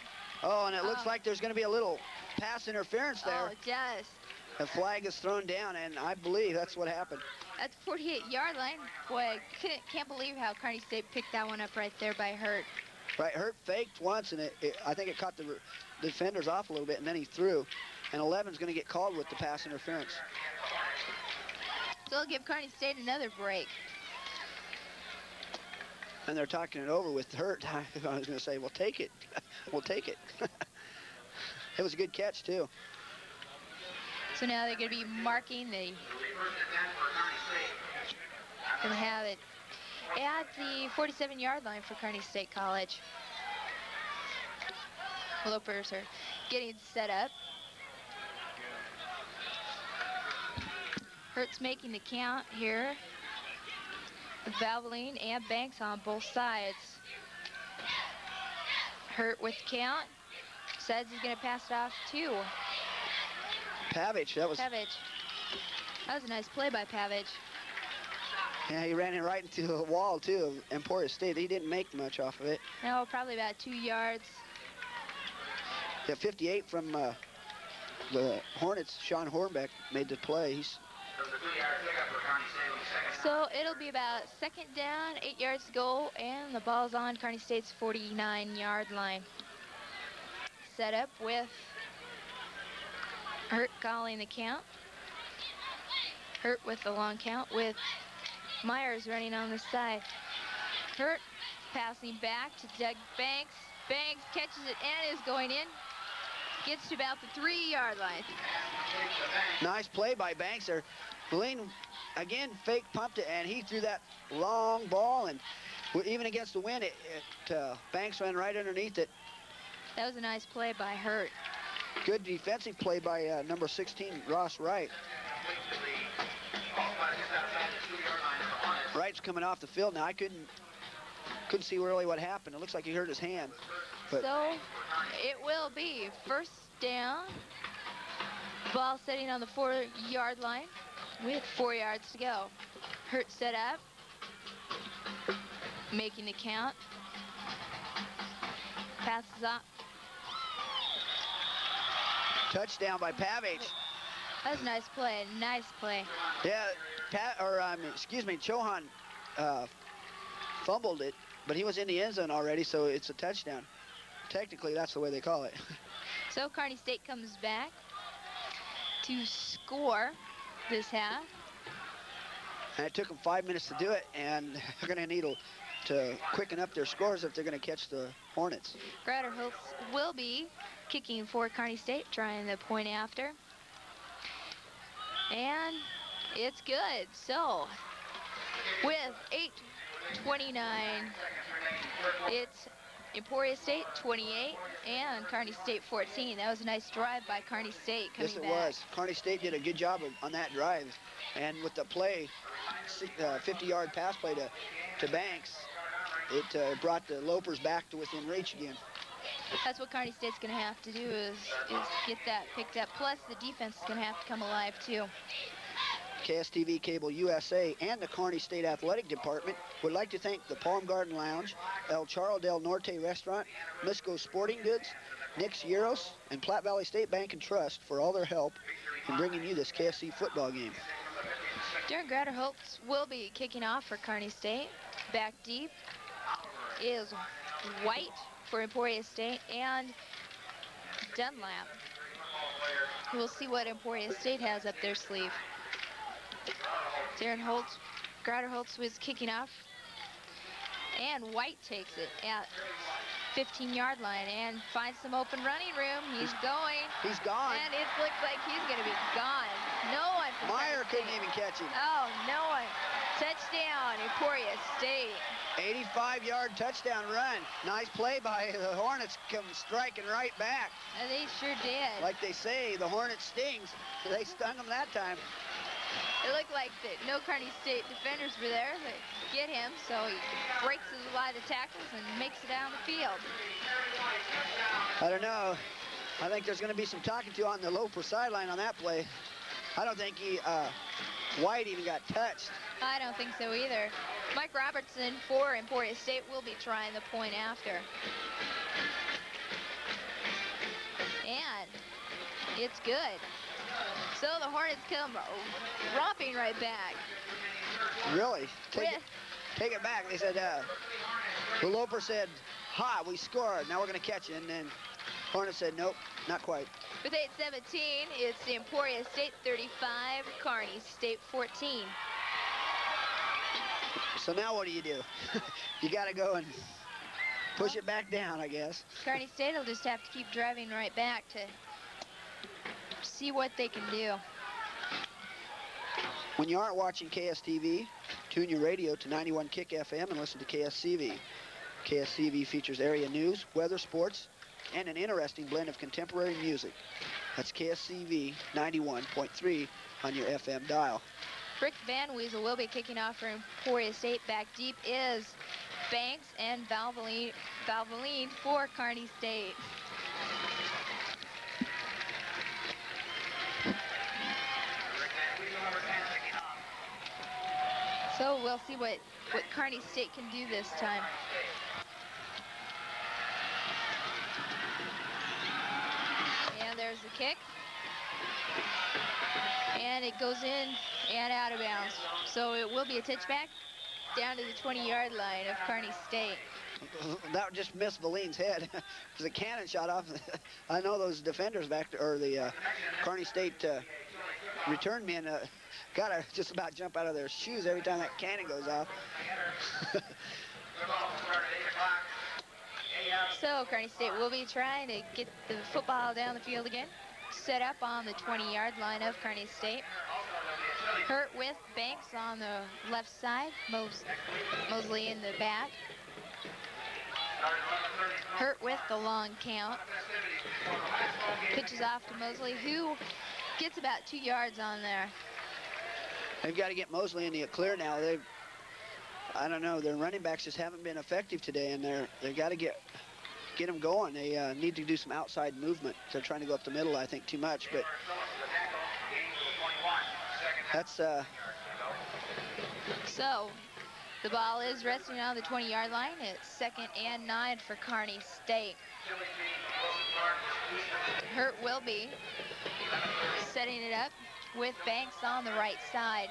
[SPEAKER 2] Oh, and it looks like there's going to be a little pass interference there.
[SPEAKER 1] Oh, it does.
[SPEAKER 2] The flag is thrown down, and I believe that's what happened.
[SPEAKER 1] At the 48-yard line, boy, I can't believe how Kearney State picked that one up right there by Hurt.
[SPEAKER 2] Right, Hurt faked once, and I think it caught the defenders off a little bit, and then he threw. And 11's going to get called with the pass interference.
[SPEAKER 1] So it'll give Kearney State another break.
[SPEAKER 2] And they're talking it over with Hurt. I was going to say, well, take it. We'll take it. It was a good catch, too.
[SPEAKER 1] So now they're going to be marking the... Going to have it at the 47-yard line for Kearney State College. Lopers are getting set up. Hurt's making the count here. With Valvoline and Banks on both sides. Hurt with the count. Says he's going to pass it off to
[SPEAKER 2] Pavich, that was...
[SPEAKER 1] Pavich. That was a nice play by Pavich.
[SPEAKER 2] Yeah, he ran it right into the wall, too, of Emporia State. He didn't make much off of it.
[SPEAKER 1] No, probably about 2 yards.
[SPEAKER 2] Yeah, 58 from the Hornets. Sean Hornbeck made the play.
[SPEAKER 1] So it'll be about 2nd down, 8 yards to go, and the ball's on Kearney State's 49-yard line. Set up with Hurt calling the count. Hurt with the long count with Myers running on the side. Hurt passing back to Doug Banks. Banks catches it and is going in. Gets to about the 3-yard line.
[SPEAKER 2] Nice play by Banks there. Blaine, again, fake pumped it, and he threw that long ball, and even against the wind, Banks ran right underneath it.
[SPEAKER 1] That was a nice play by Hurt.
[SPEAKER 2] Good defensive play by number 16, Ross Wright. Wright's coming off the field now. I couldn't see really what happened. It looks like he hurt his hand. But
[SPEAKER 1] so it will be 1st down. Ball sitting on the 4-yard line with 4 yards to go. Hurt set up. Making the count. Passes up.
[SPEAKER 2] Touchdown by Pavich.
[SPEAKER 1] That was a nice play. Nice play.
[SPEAKER 2] Yeah, Chohan fumbled it, but he was in the end zone already, so it's a touchdown. Technically, that's the way they call it.
[SPEAKER 1] So Kearney State comes back to score this half.
[SPEAKER 2] And it took them 5 minutes to do it, and they're going to need to quicken up their scores if they're going to catch the Hornets.
[SPEAKER 1] Gratter Holtz will be kicking for Kearney State, trying the point after. And it's good. So with 8:29, it's Emporia State 28 and Kearney State 14. That was a nice drive by Kearney State coming back.
[SPEAKER 2] Yes, it was. Kearney State did a good job on that drive. And with the play, 50-yard pass play to Banks, it brought the Lopers back to within reach again.
[SPEAKER 1] That's what Kearney State's going to have to do is get that picked up. Plus, the defense is going to have to come alive, too.
[SPEAKER 2] KSTV Cable USA and the Kearney State Athletic Department would like to thank the Palm Garden Lounge, El Charro del Norte Restaurant, Misco Sporting Goods, Nick's Euros, and Platte Valley State Bank and Trust for all their help in bringing you this KSC football game.
[SPEAKER 1] Darren Gratter Holtz will be kicking off for Kearney State. Back deep is White for Emporia State and Dunlap. We'll see what Emporia State has up their sleeve. Darren Holtz, Gratter Holtz was kicking off, and White takes it at 15-yard line and finds some open running room. He's going.
[SPEAKER 2] He's gone.
[SPEAKER 1] And it looks like he's going to be gone. No one.
[SPEAKER 2] Meyer couldn't even catch him.
[SPEAKER 1] Oh, no one. Touchdown, Emporia State.
[SPEAKER 2] 85-yard touchdown run. Nice play by the Hornets, come striking right back.
[SPEAKER 1] And they sure did.
[SPEAKER 2] Like they say, the Hornet stings. They stung them that time.
[SPEAKER 1] It looked like that no Kearney State defenders were there to get him, so he breaks his line of tackles and makes it down the field.
[SPEAKER 2] I don't know. I think there's going to be some talking to on the Loper sideline on that play. I don't think White even got touched.
[SPEAKER 1] I don't think so either. Mike Robertson for Emporia State will be trying the point after. And it's good. So the Hornets come romping right back.
[SPEAKER 2] Really? Take it back. They said, the Loper said, ha, we scored. Now we're going to catch it. And then Hornet said, nope, not quite.
[SPEAKER 1] With 8:17, it's Emporia State 35, Kearney State 14.
[SPEAKER 2] So now what do? You got to go and push it back down, I guess.
[SPEAKER 1] Kearney State will just have to keep driving right back to see what they can do.
[SPEAKER 2] When you aren't watching KSTV, tune your radio to 91 Kick FM and listen to KSCV. KSCV features area news, weather, sports, and an interesting blend of contemporary music. That's KSCV 91.3 on your FM dial.
[SPEAKER 1] Rick Van Weasel will be kicking off for Emporia State. Back deep is Banks and Valvoline for Kearney State. So we'll see what Kearney State can do this time. And there's the kick. And it goes in and out of bounds. So it will be a touchback down to the 20-yard line of Kearney State.
[SPEAKER 2] That just missed Valine's head. It was a cannon shot off. I know those defenders back there, or the Kearney State return men, gotta just about jump out of their shoes every time that cannon goes off.
[SPEAKER 1] So Kearney State will be trying to get the football down the field again. Set up on the 20-yard line of Kearney State. Hurt with Banks on the left side, Mosley in the back. Hurt with the long count. Pitches off to Mosley, who gets about 2 yards on there.
[SPEAKER 2] They've got to get Mosley in the clear now. I don't know, their running backs just haven't been effective today, and they've got to get them going. They need to do some outside movement. They're trying to go up the middle, I think, too much, but that's
[SPEAKER 1] So the ball is resting on the 20-yard line. It's 2nd and 9 for Kearney State. Hurt will be setting it up with Banks on the right side.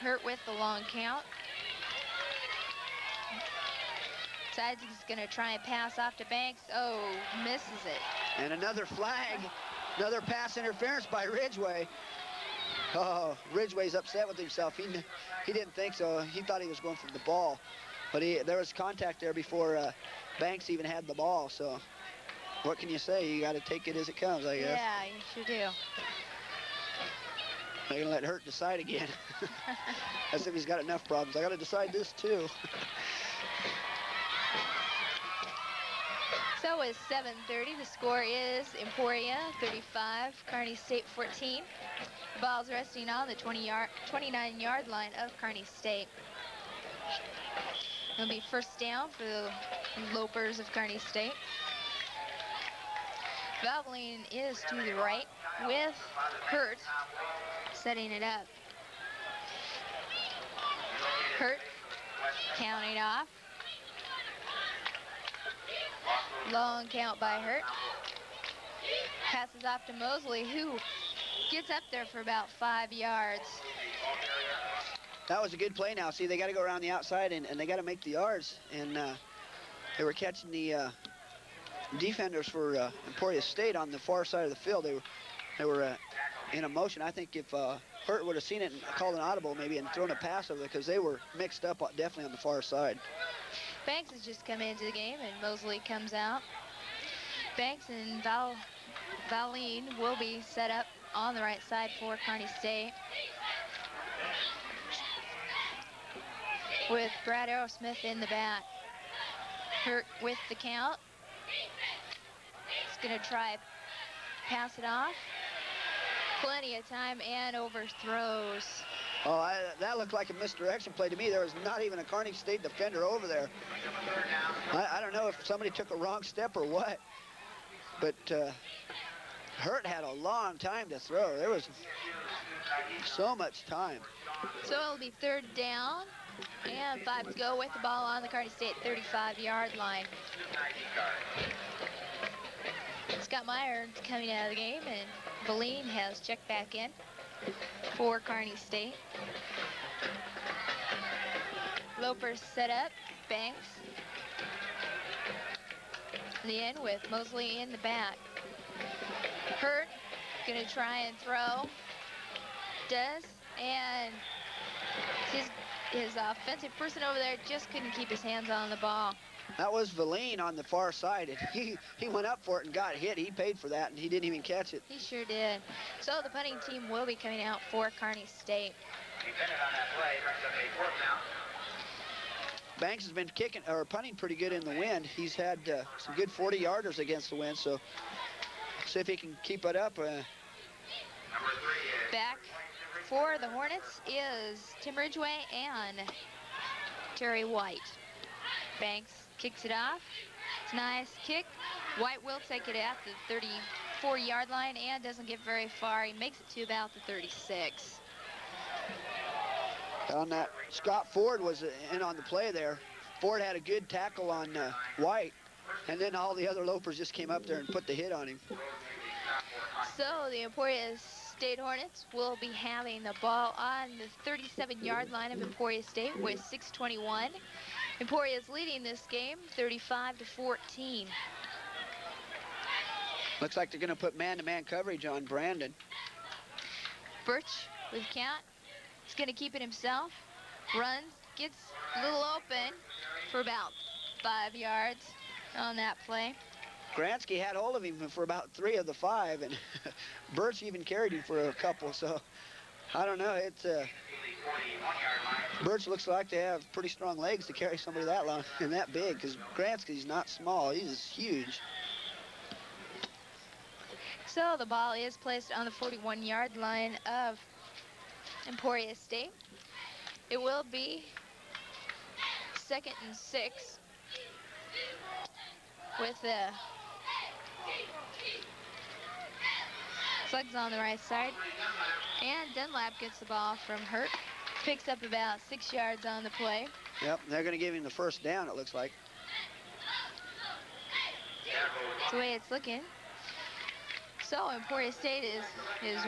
[SPEAKER 1] Hurt with the long count. Decides he's going to try and pass off to Banks. Oh, misses it.
[SPEAKER 2] And another flag, another pass interference by Ridgway. Oh, Ridgway's upset with himself. He didn't think so. He thought he was going for the ball. But there was contact there before Banks even had the ball. So what can you say? You got to take it as it comes, I guess.
[SPEAKER 1] Yeah, you sure do.
[SPEAKER 2] They're going to let Hurt decide again. As if he's got enough problems. I got to decide this too.
[SPEAKER 1] So it's 7:30. The score is Emporia 35, Kearney State 14. The ball's resting on the 29-yard line of Kearney State. It'll be first down for the Lopers of Kearney State. Valvoline is to the right with Hurt setting it up. Hurt counting off. Long count by Hurt. Passes off to Mosley, who gets up there for about 5 yards.
[SPEAKER 2] That was a good play now. See, they got to go around the outside, and they got to make the yards. And they were catching the defenders for Emporia State on the far side of the field. They were in a motion. I think if Hurt would have seen it and called an audible maybe and thrown a pass over, because they were mixed up definitely on the far side.
[SPEAKER 1] Banks has just come into the game, and Mosley comes out. Banks and Valine will be set up on the right side for Kearney State, with Brad Aerosmith in the back. Hurt with the count. He's going to try pass it off. Plenty of time and overthrows.
[SPEAKER 2] Oh, that looked like a misdirection play to me. There was not even a Kearney State defender over there. I don't know if somebody took a wrong step or what, but Hurt had a long time to throw. There was so much time.
[SPEAKER 1] So it'll be 3rd down and 5 to go with the ball on the Kearney State 35-yard line. Scott Meyer coming out of the game, and Valine has checked back in for Kearney State. Lopers set up. Banks in the end with Mosley in the back. Hurt, gonna try and throw. Does, and his offensive person over there just couldn't keep his hands on the ball.
[SPEAKER 2] That was Valine on the far side, and he went up for it and got hit. He paid for that, and he didn't even catch it.
[SPEAKER 1] He sure did. So the punting team will be coming out for Kearney State.
[SPEAKER 2] Banks has been kicking or punting pretty good in the wind. He's had some good 40-yarders against the wind, so see if he can keep it up.
[SPEAKER 1] Back for the Hornets is Tim Ridgway and Terry White. Banks kicks it off. It's a nice kick. White will take it at the 34-yard line and doesn't get very far. He makes it to about the 36.
[SPEAKER 2] On that, Scott Ford was in on the play there. Ford had a good tackle on White, and then all the other Lopers just came up there and put the hit on him.
[SPEAKER 1] So the Emporia State Hornets will be having the ball on the 37-yard line of Emporia State with 6:21. Emporia is leading this game 35-14.
[SPEAKER 2] Looks like they're going to put man-to-man coverage on Brandon.
[SPEAKER 1] Birch with count. He's going to keep it himself. Runs, gets a little open for about 5 yards on that play.
[SPEAKER 2] Gransky had hold of him for about 3 of the 5, and Birch even carried him for a couple, so I don't know. It's Birch looks like they have pretty strong legs to carry somebody that long and that big, because Gransky's not small. He's huge.
[SPEAKER 1] So the ball is placed on the 41-yard line of Emporia State. It will be 2nd and 6 with the Slugs on the right side. And Dunlap gets the ball from Hurt. Picks up about 6 yards on the play.
[SPEAKER 2] Yep, they're going to give him the first down, it looks like.
[SPEAKER 1] That's the way it's looking. So Emporia State is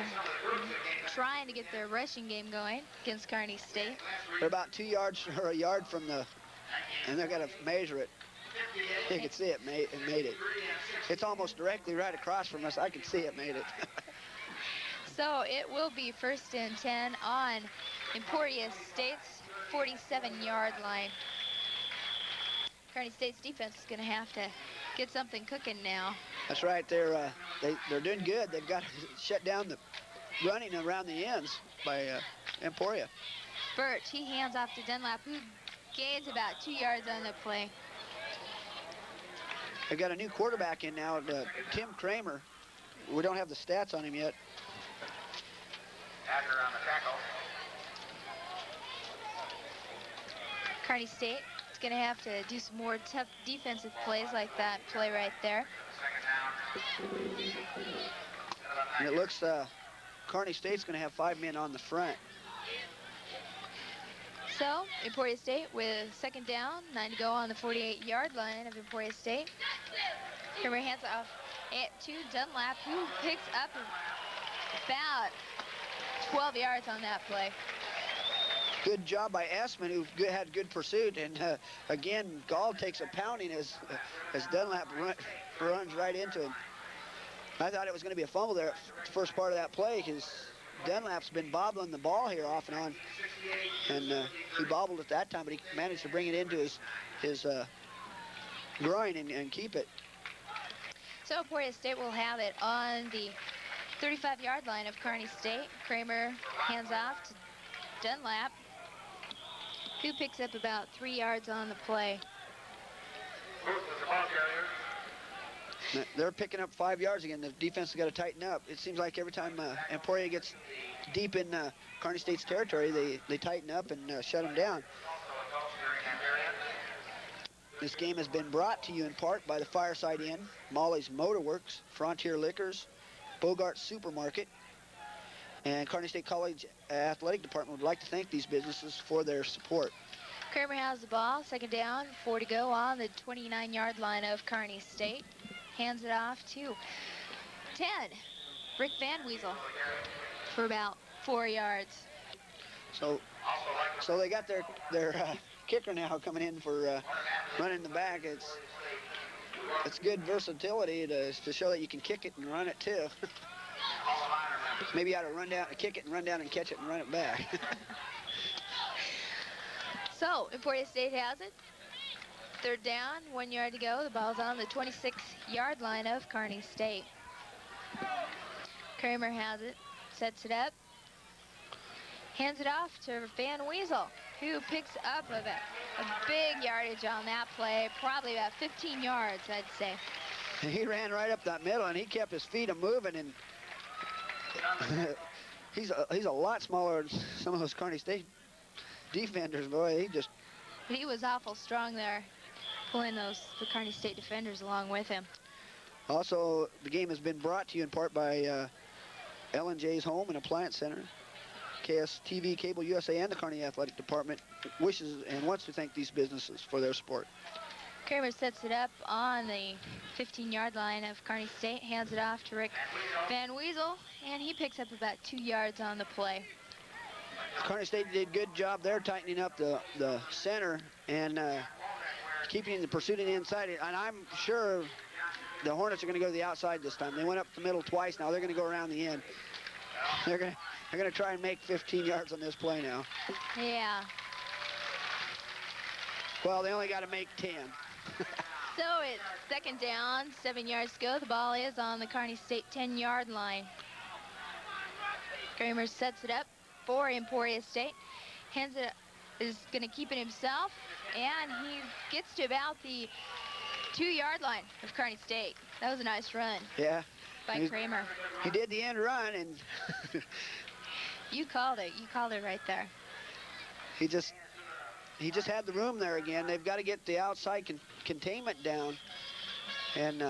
[SPEAKER 1] trying to get their rushing game going against Kearney State.
[SPEAKER 2] They're about 2 yards or a yard from the, and they're going to measure it. You can see it made it. It's almost directly right across from us. I can see it made it.
[SPEAKER 1] So it will be 1st and 10 on Emporia State's 47-yard line. Kearney State's defense is going to have to get something cooking now.
[SPEAKER 2] That's right. They're doing good. They've got to shut down the running around the ends by Emporia.
[SPEAKER 1] Birch, he hands off to Dunlap, who gains about 2 yards on the play.
[SPEAKER 2] They've got a new quarterback in now, Tim Kramer. We don't have the stats on him yet.
[SPEAKER 1] Kearney State is going to have to do some more tough defensive plays like that play right there.
[SPEAKER 2] And it looks Kearney State's going to have 5 men on the front.
[SPEAKER 1] So Emporia State with 2nd down, 9 to go on the 48-yard line of Emporia State. Kramer hands off to Dunlap, who picks up about 12 yards on that play.
[SPEAKER 2] Good job by Essman, who had good pursuit, and again, Gall takes a pounding as Dunlap runs right into him. I thought it was going to be a fumble there at the first part of that play, because Dunlap's been bobbling the ball here off and on, and he bobbled at that time, but he managed to bring it into his groin and keep it.
[SPEAKER 1] So Emporia State will have it on the 35-yard line of Kearney State. Kramer hands off to Dunlap, who picks up about 3 yards on the play.
[SPEAKER 2] They're picking up 5 yards again. The defense has got to tighten up. It seems like every time Emporia gets deep in Kearney State's territory, they tighten up and shut them down. This game has been brought to you in part by the Fireside Inn, Molly's Motorworks, Frontier Liquors, Bogart Supermarket, and Kearney State College Athletic Department would like to thank these businesses for their support.
[SPEAKER 1] Kramer has the ball, 2nd down, 4 to go on the 29-yard line of Kearney State. Hands it off to 10, Rick Van Weasel, for about 4 yards.
[SPEAKER 2] So they got their kicker now coming in for running the back. it's good versatility to show that you can kick it and run it too. Maybe you ought to run down, kick it and run down and catch it and run it back.
[SPEAKER 1] So, Emporia State has it. 3rd down, 1 yard to go. The ball's on the 26-yard line of Kearney State. Kramer has it, sets it up, hands it off to Van Weasel, who picks up a big yardage on that play, probably about 15 yards, I'd say.
[SPEAKER 2] He ran right up that middle, and he kept his feet moving, and he's a lot smaller than some of those Kearney State defenders, boy.
[SPEAKER 1] He was awful strong there, pulling the Kearney State defenders along with him.
[SPEAKER 2] Also, the game has been brought to you in part by L&J's Home and Appliance Center. KSTV, Cable USA, and the Kearney Athletic Department wishes and wants to thank these businesses for their support.
[SPEAKER 1] Kramer sets it up on the 15-yard line of Kearney State, hands it off to Rick Van Weasel, and he picks up about 2 yards on the play.
[SPEAKER 2] Kearney State did a good job there tightening up the center and keeping the pursuing inside. And I'm sure the Hornets are going to go to the outside this time. They went up the middle twice. Now they're going to go around the end. They're going to try and make 15 yards on this play now.
[SPEAKER 1] Yeah.
[SPEAKER 2] Well, they only got to make 10.
[SPEAKER 1] So it's 2nd down, 7 yards to go. The ball is on the Kearney State 10-yard line. Kramer sets it up for Emporia State. Hands it, is going to keep it himself, and he gets to about the 2-yard line of Kearney State. That was a nice run.
[SPEAKER 2] Yeah.
[SPEAKER 1] By Kramer.
[SPEAKER 2] He did the end run, and
[SPEAKER 1] you called it. You called it right there.
[SPEAKER 2] He just had the room there again. They've got to get the outside containment down, and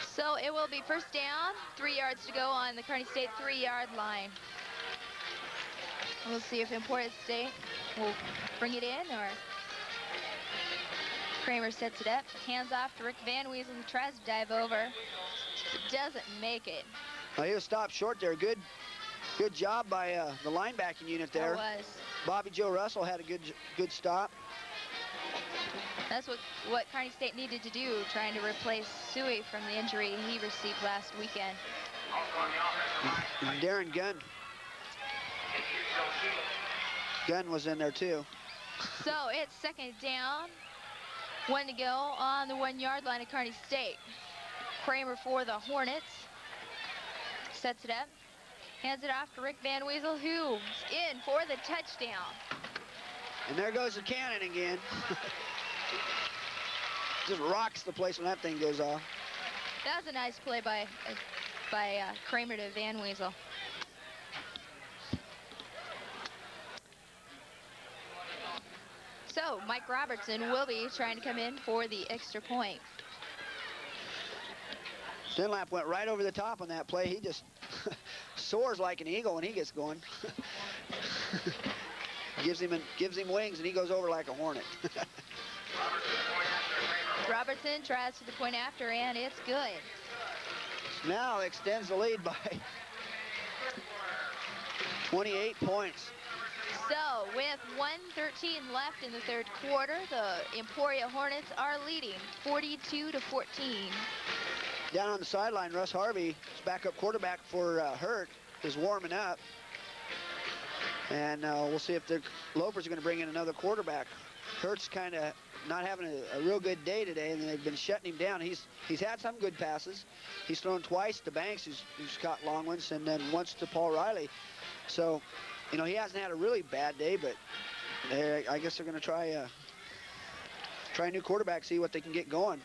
[SPEAKER 1] so it will be 1st down, 3 yards to go on the Kearney State 3-yard line. We'll see if Emporia State will bring it in, or Kramer sets it up, hands off to Rick Van Weasel, who tries to dive over, doesn't make it.
[SPEAKER 2] Well, he was stopped short there. Good job by the linebacking unit there.
[SPEAKER 1] It was.
[SPEAKER 2] Bobby Joe Russell had a good stop.
[SPEAKER 1] That's what Kearney State needed to do, trying to replace Suey from the injury he received last weekend.
[SPEAKER 2] And Darren Gunn was in there too.
[SPEAKER 1] So it's 2nd down, 1 to go on the 1-yard line of Kearney State. Kramer for the Hornets sets it up, hands it off to Rick Van Weasel, who's in for the touchdown.
[SPEAKER 2] And there goes the cannon again. Just rocks the place when that thing goes off.
[SPEAKER 1] That was a nice play by Kramer to Van Weasel. So Mike Robertson will be trying to come in for the extra point.
[SPEAKER 2] Dunlap went right over the top on that play. He just soars like an eagle when he gets going. gives him wings, and he goes over like a hornet.
[SPEAKER 1] Robertson tries for the point after, and it's good.
[SPEAKER 2] Now extends the lead by 28 points.
[SPEAKER 1] So with 1:13 left in the 3rd quarter, the Emporia Hornets are leading 42-14.
[SPEAKER 2] Down on the sideline, Russ Harvey, backup quarterback for Hurt, is warming up. And we'll see if the Lopers are going to bring in another quarterback. Hurt's kind of not having a real good day today, and they've been shutting him down. He's had some good passes. He's thrown twice to Banks, who's caught long ones, and then once to Paul Riley. So, you know, he hasn't had a really bad day, but I guess they're going to try a new quarterback, see what they can get going.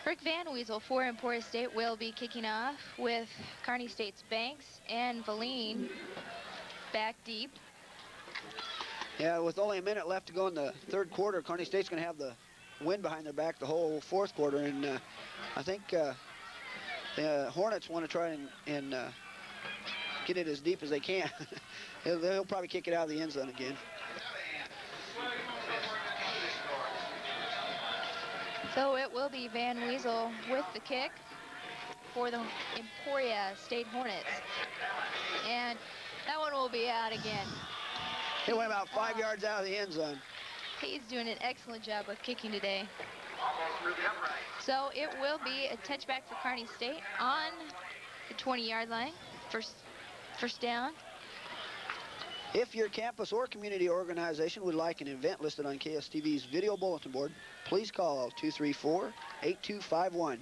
[SPEAKER 1] Rick Van Weasel for Emporia State will be kicking off with Kearney State's Banks and Valine back deep.
[SPEAKER 2] Yeah, with only a minute left to go in the 3rd quarter, Kearney State's going to have the wind behind their back the whole 4th quarter, and I think the Hornets want to try and get it as deep as they can. They'll probably kick it out of the end zone again.
[SPEAKER 1] So it will be Van Weasel with the kick for the Emporia State Hornets. And that one will be out again.
[SPEAKER 2] It went about 5 yards out of the end zone.
[SPEAKER 1] He's doing an excellent job of kicking today. So it will be a touchback for Kearney State on the 20-yard line. First down.
[SPEAKER 2] If your campus or community organization would like an event listed on KSTV's video bulletin board, please call 234-8251.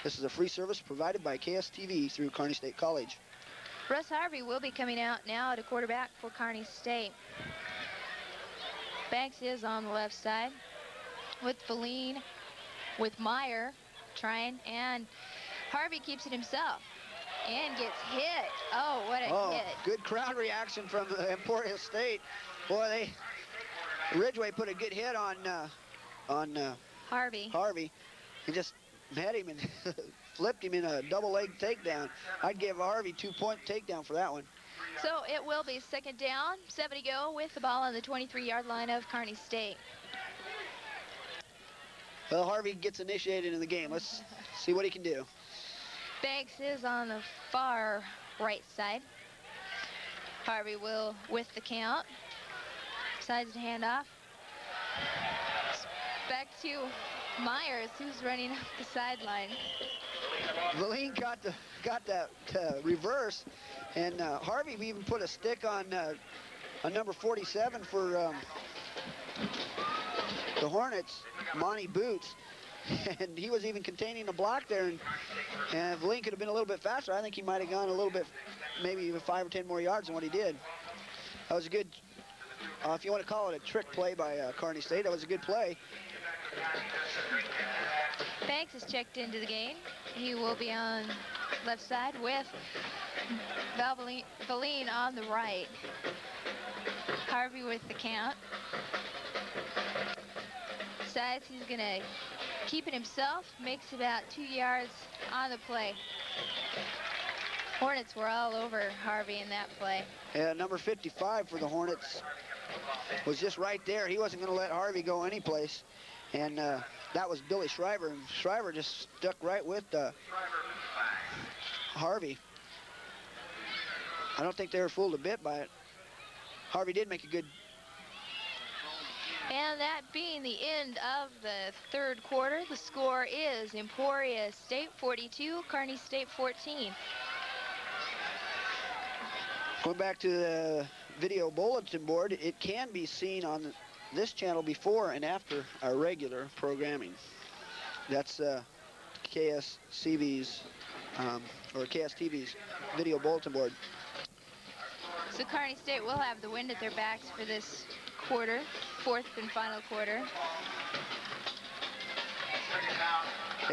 [SPEAKER 2] This is a free service provided by KSTV through Kearney State College.
[SPEAKER 1] Russ Harvey will be coming out now to quarterback for Kearney State. Banks is on the left side with Feline, with Meyer trying, and Harvey keeps it himself and gets hit. Oh, what a hit.
[SPEAKER 2] Good crowd reaction from Emporia State. Boy, Ridgeway put a good hit on Harvey. He just met him and flipped him in a double-leg takedown. I'd give Harvey 2-point takedown for that one.
[SPEAKER 1] So it will be second down, 7 to go with the ball on the 23-yard line of Kearney State.
[SPEAKER 2] Well, Harvey gets initiated in the game. Let's see what he can do.
[SPEAKER 1] Banks is on the far right side. Harvey will with the count. Decides to hand off. Back to Myers, who's running up the sideline.
[SPEAKER 2] Valine got that reverse, and Harvey even put a stick on number 47 for the Hornets, Monty Boots, and he was even containing the block there, and Valine could have been a little bit faster. I think he might have gone a little bit, maybe even 5 or 10 more yards than what he did. That was a good, if you want to call it a trick play by Kearney State, that was a good play.
[SPEAKER 1] Banks is checked into the game. He will be on left side with Valine on the right. Harvey with the count. Decides he's going to keep it himself. Makes about 2 yards on the play. Hornets were all over Harvey in that play.
[SPEAKER 2] Yeah, number 55 for the Hornets was just right there. He wasn't going to let Harvey go anyplace. And that was Billy Shriver, and Shriver just stuck right with Harvey. I don't think they were fooled a bit by it. Harvey did make a good...
[SPEAKER 1] And that being the end of the third quarter, the score is Emporia State 42, Kearney State 14.
[SPEAKER 2] Going back to the video bulletin board, it can be seen on this channel before and after our regular programming. That's KSCV's or KSTV's video bulletin board.
[SPEAKER 1] So Kearney State will have the wind at their backs for this quarter, fourth and final quarter.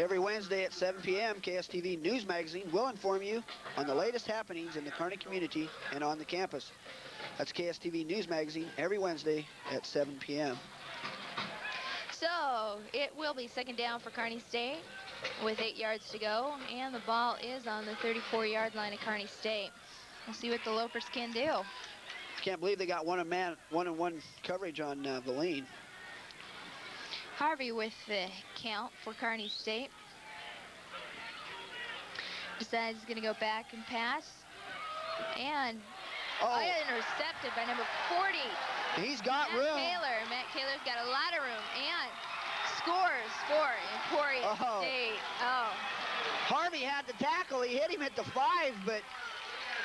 [SPEAKER 2] Every Wednesday at 7 p.m., KSTV News Magazine will inform you on the latest happenings in the Kearney community and on the campus. That's KSTV News Magazine every Wednesday at 7 p.m.
[SPEAKER 1] So it will be second down for Kearney State with 8 yards to go, and the ball is on the 34-yard line of Kearney State. We'll see what the Lopers can do.
[SPEAKER 2] Can't believe they got one-on-one coverage on Valine.
[SPEAKER 1] Harvey with the count for Kearney State. Decides he's going to go back and pass. And intercepted by number 40.
[SPEAKER 2] He's got room.
[SPEAKER 1] Matt Kaler's got a lot of room and scores for Emporia State.
[SPEAKER 2] Harvey had the tackle. He hit him at the 5, but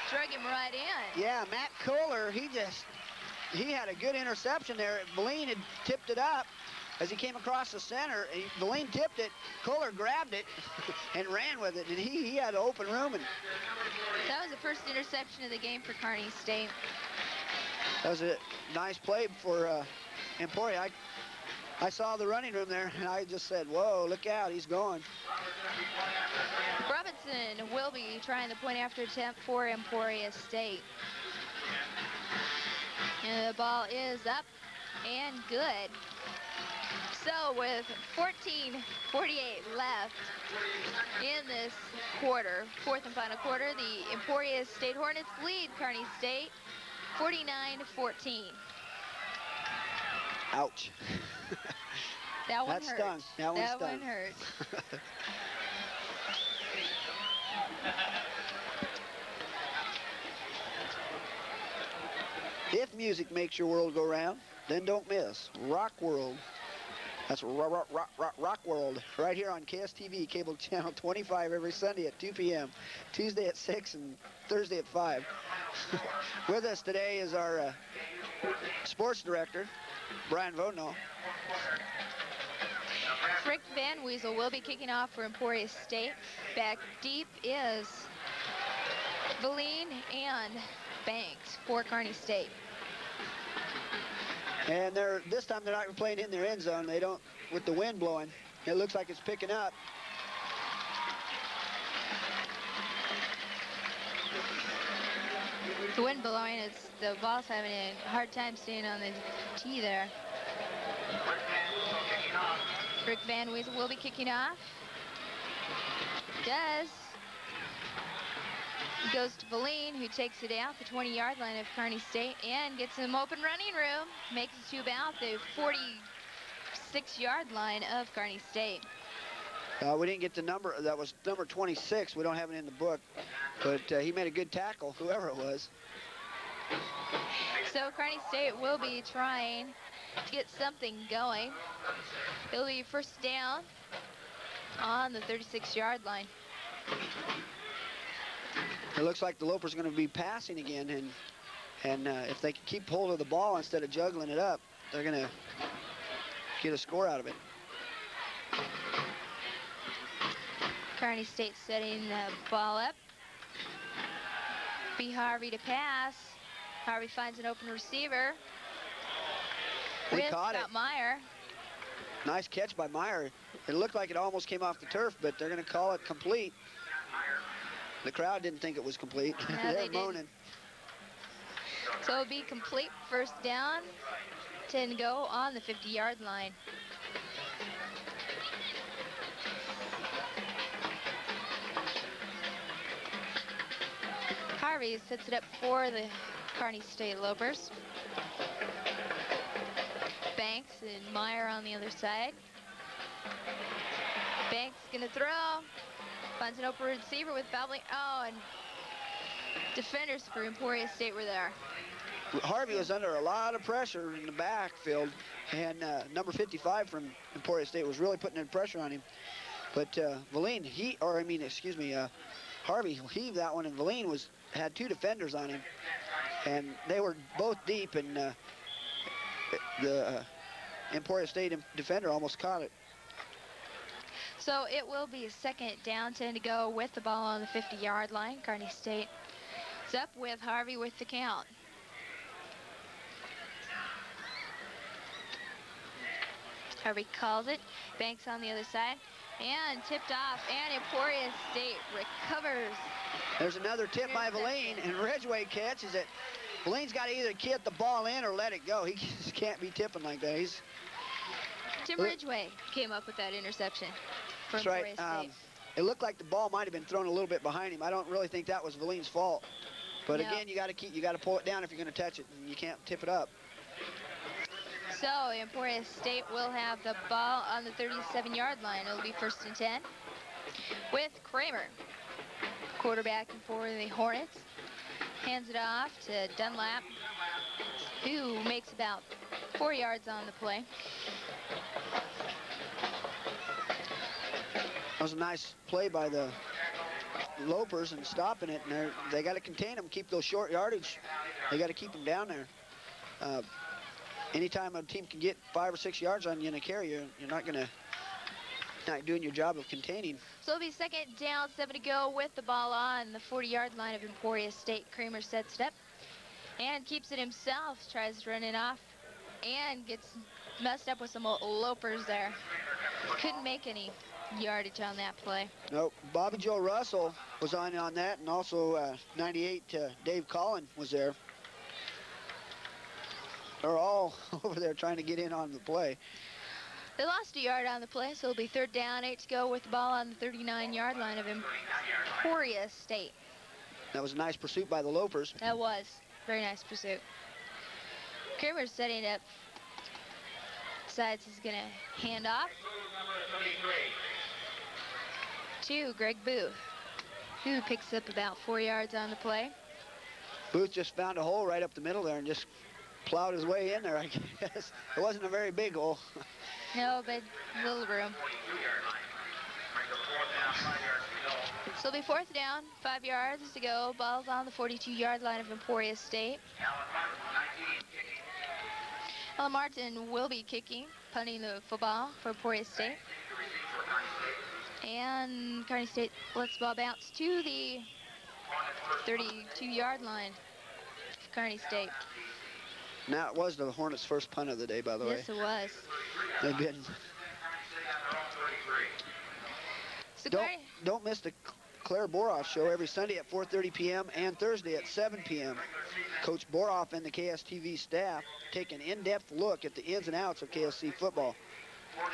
[SPEAKER 1] drug him right in.
[SPEAKER 2] Yeah, Matt Kohler, he had a good interception there. Valine had tipped it up as he came across the center. Valine tipped it. Kohler grabbed it and ran with it, and he had open room. And
[SPEAKER 1] that was the first interception of the game for Kearney State.
[SPEAKER 2] That was a nice play for Emporia. I saw the running room there, and I just said, whoa, look out, he's going.
[SPEAKER 1] Robinson will be trying the point after attempt for Emporia State. And the ball is up and good. So with 14:48 left in this quarter, fourth and final quarter, the Emporia State Hornets lead Kearney State 49-14.
[SPEAKER 2] Ouch.
[SPEAKER 1] That one hurt.
[SPEAKER 2] Stung. That
[SPEAKER 1] one hurt.
[SPEAKER 2] If music makes your world go round, then don't miss. Rock World. That's Rock World right here on KSTV, cable channel 25 every Sunday at 2 p.m., Tuesday at 6, and Thursday at 5. With us today is our sports director, Brian Vodno.
[SPEAKER 1] Rick Van Weasel will be kicking off for Emporia State. Back deep is Valine and Banks for Kearney State.
[SPEAKER 2] And this time they're not playing in their end zone. They don't, with the wind blowing. It looks like it's picking up.
[SPEAKER 1] The wind blowing, the ball's having a hard time staying on the tee there. Rick Van Weasel will be kicking off. Does. Goes to Valine, who takes it out the 20-yard line of Kearney State and gets some open running room. Makes it to about the 46-yard line of Kearney State.
[SPEAKER 2] We didn't get the number. That was number 26. We don't have it in the book. But he made a good tackle, whoever it was.
[SPEAKER 1] So Kearney State will be trying to get something going. It'll be first down on the 36-yard line.
[SPEAKER 2] It looks like the Lopers are going to be passing again, and if they can keep hold of the ball instead of juggling it up, they're going to get a score out of it.
[SPEAKER 1] Kearney State setting the ball up. B. Harvey to pass. Harvey finds an open receiver.
[SPEAKER 2] They
[SPEAKER 1] with
[SPEAKER 2] caught it.
[SPEAKER 1] Meyer.
[SPEAKER 2] Nice catch by Meyer. It looked like it almost came off the turf, but they're going to call it complete. The crowd didn't think it was complete.
[SPEAKER 1] No,
[SPEAKER 2] They're moaning.
[SPEAKER 1] didn't. So it'll be complete first down. 10 to go on the 50-yard line. Harvey sets it up for the Kearney State Lopers. Banks and Meyer on the other side. Banks gonna throw. Finds an open receiver with Babling. Oh, and defenders for Emporia State were there.
[SPEAKER 2] Harvey was under a lot of pressure in the backfield, and number 55 from Emporia State was really putting in pressure on him. But Valine, Harvey heaved that one, and Valine had two defenders on him, and they were both deep, and the Emporia State defender almost caught it.
[SPEAKER 1] So it will be a second down, 10 to go with the ball on the 50-yard line. Kearney State is up with Harvey with the count. Harvey calls it. Banks on the other side. And tipped off. And Emporia State recovers.
[SPEAKER 2] There's another tip by Valine, and Ridgway catches it. Valine's got to either get the ball in or let it go. He just can't be tipping like that.
[SPEAKER 1] Tim Ridgway came up with that interception.
[SPEAKER 2] That's right. It looked like the ball might have been thrown a little bit behind him. I don't really think that was Valine's fault. But
[SPEAKER 1] no.
[SPEAKER 2] Again, you got to pull it down if you're going to touch it, and you can't tip it up.
[SPEAKER 1] So Emporia State will have the ball on the 37-yard line. It'll be first and 10 with Kramer, quarterbacking for the Hornets. Hands it off to Dunlap, who makes about 4 yards on the play.
[SPEAKER 2] That was a nice play by the Lopers and stopping it, and they got to contain them, keep those short yardage. They got to keep them down there. Anytime a team can get 5 or 6 yards on you in a carry, you're not doing your job of containing.
[SPEAKER 1] So it'll be second down, 7 to go with the ball on the 40-yard line of Emporia State. Kramer sets it up and keeps it himself, tries to run it off, and gets messed up with some Lopers there. Couldn't make any yardage on that play.
[SPEAKER 2] Nope. Bobby Joe Russell was on that, and also 98 Dave Collin was there. They're all over there trying to get in on the play.
[SPEAKER 1] They lost a yard on the play, so it'll be third down, 8 to go with the ball on the 39-yard line of Emporia State.
[SPEAKER 2] That was a nice pursuit by the Lopers.
[SPEAKER 1] That was. Very nice pursuit. Kramer's setting it up. Decides he's going to hand off to Greg Booth, who picks up about 4 yards on the play.
[SPEAKER 2] Booth just found a hole right up the middle there and just plowed his way in there, I guess. It wasn't a very big hole.
[SPEAKER 1] No, but little room. So it'll be 4th down, 5 yards to go. Ball's on the 42-yard line of Emporia State. Ella Martin will be kicking, punting the football for Emporia State. And Kearney State lets the ball bounce to the 32-yard line of Kearney State.
[SPEAKER 2] Now, it was the Hornets' first punt of the day, by the way.
[SPEAKER 1] Yes, it was.
[SPEAKER 2] They've been...
[SPEAKER 1] So
[SPEAKER 2] Don't miss the Claire Boroff show every Sunday at 4:30 p.m. and Thursday at 7 p.m. Coach Boroff and the KSTV staff take an in-depth look at the ins and outs of KSC football.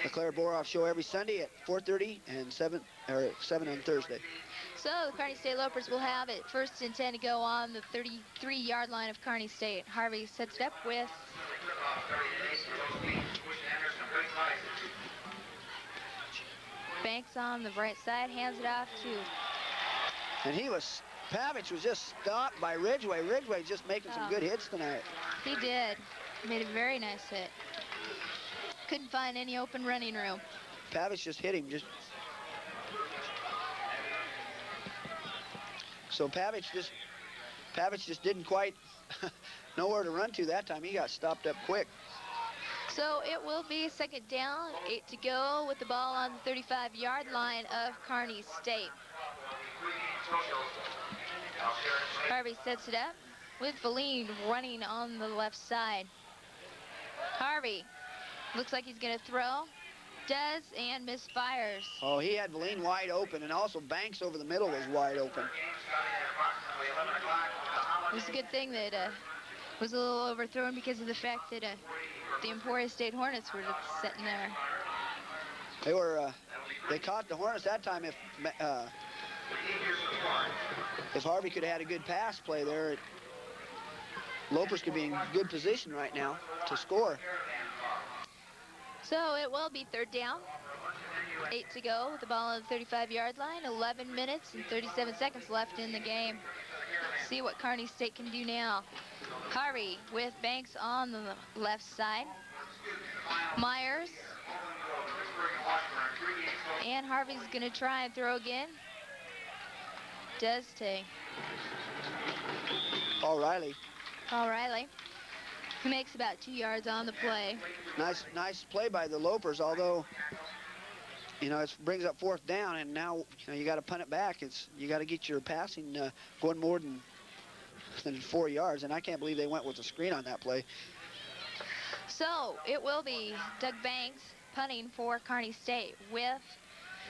[SPEAKER 2] The Claire Boroff show every Sunday at 4:30 and 7 on Thursday.
[SPEAKER 1] So the Kearney State Lopers will have it 1st and 10 to go on the 33-yard line of Kearney State. Harvey sets it up with Banks on the right side, hands it off to...
[SPEAKER 2] And Pavich was just stopped by Ridgway. Ridgway just making some good hits tonight.
[SPEAKER 1] He did. Made a very nice hit. Couldn't find any open running room.
[SPEAKER 2] Pavich just hit him. So Pavich just didn't quite know where to run to that time. He got stopped up quick.
[SPEAKER 1] So it will be 2nd down, 8 to go with the ball on the 35-yard line of Kearney State. Harvey sets it up with Valine running on the left side. Harvey looks like he's going to throw. Does, and misfires.
[SPEAKER 2] Oh, he had Valine wide open, and also Banks over the middle was wide open.
[SPEAKER 1] It was a good thing that was a little overthrown because of the fact that the Emporia State Hornets were sitting there.
[SPEAKER 2] They caught the Hornets that time. If Harvey could have had a good pass play there, Lopers could be in good position right now to score.
[SPEAKER 1] So it will be 3rd down, 8 to go with the ball on the 35-yard line, 11 minutes and 37 seconds left in the game. See what Kearney State can do now. Harvey with Banks on the left side. Myers. And Harvey's going to try and throw again. Does take.
[SPEAKER 2] O'Reilly.
[SPEAKER 1] He makes about 2 yards on the play.
[SPEAKER 2] Nice play by the Lopers, although, it brings up 4th down, and now, you got to punt it back. You got to get your passing going more than 4 yards, and I can't believe they went with a screen on that play.
[SPEAKER 1] So it will be Doug Banks punting for Kearney State with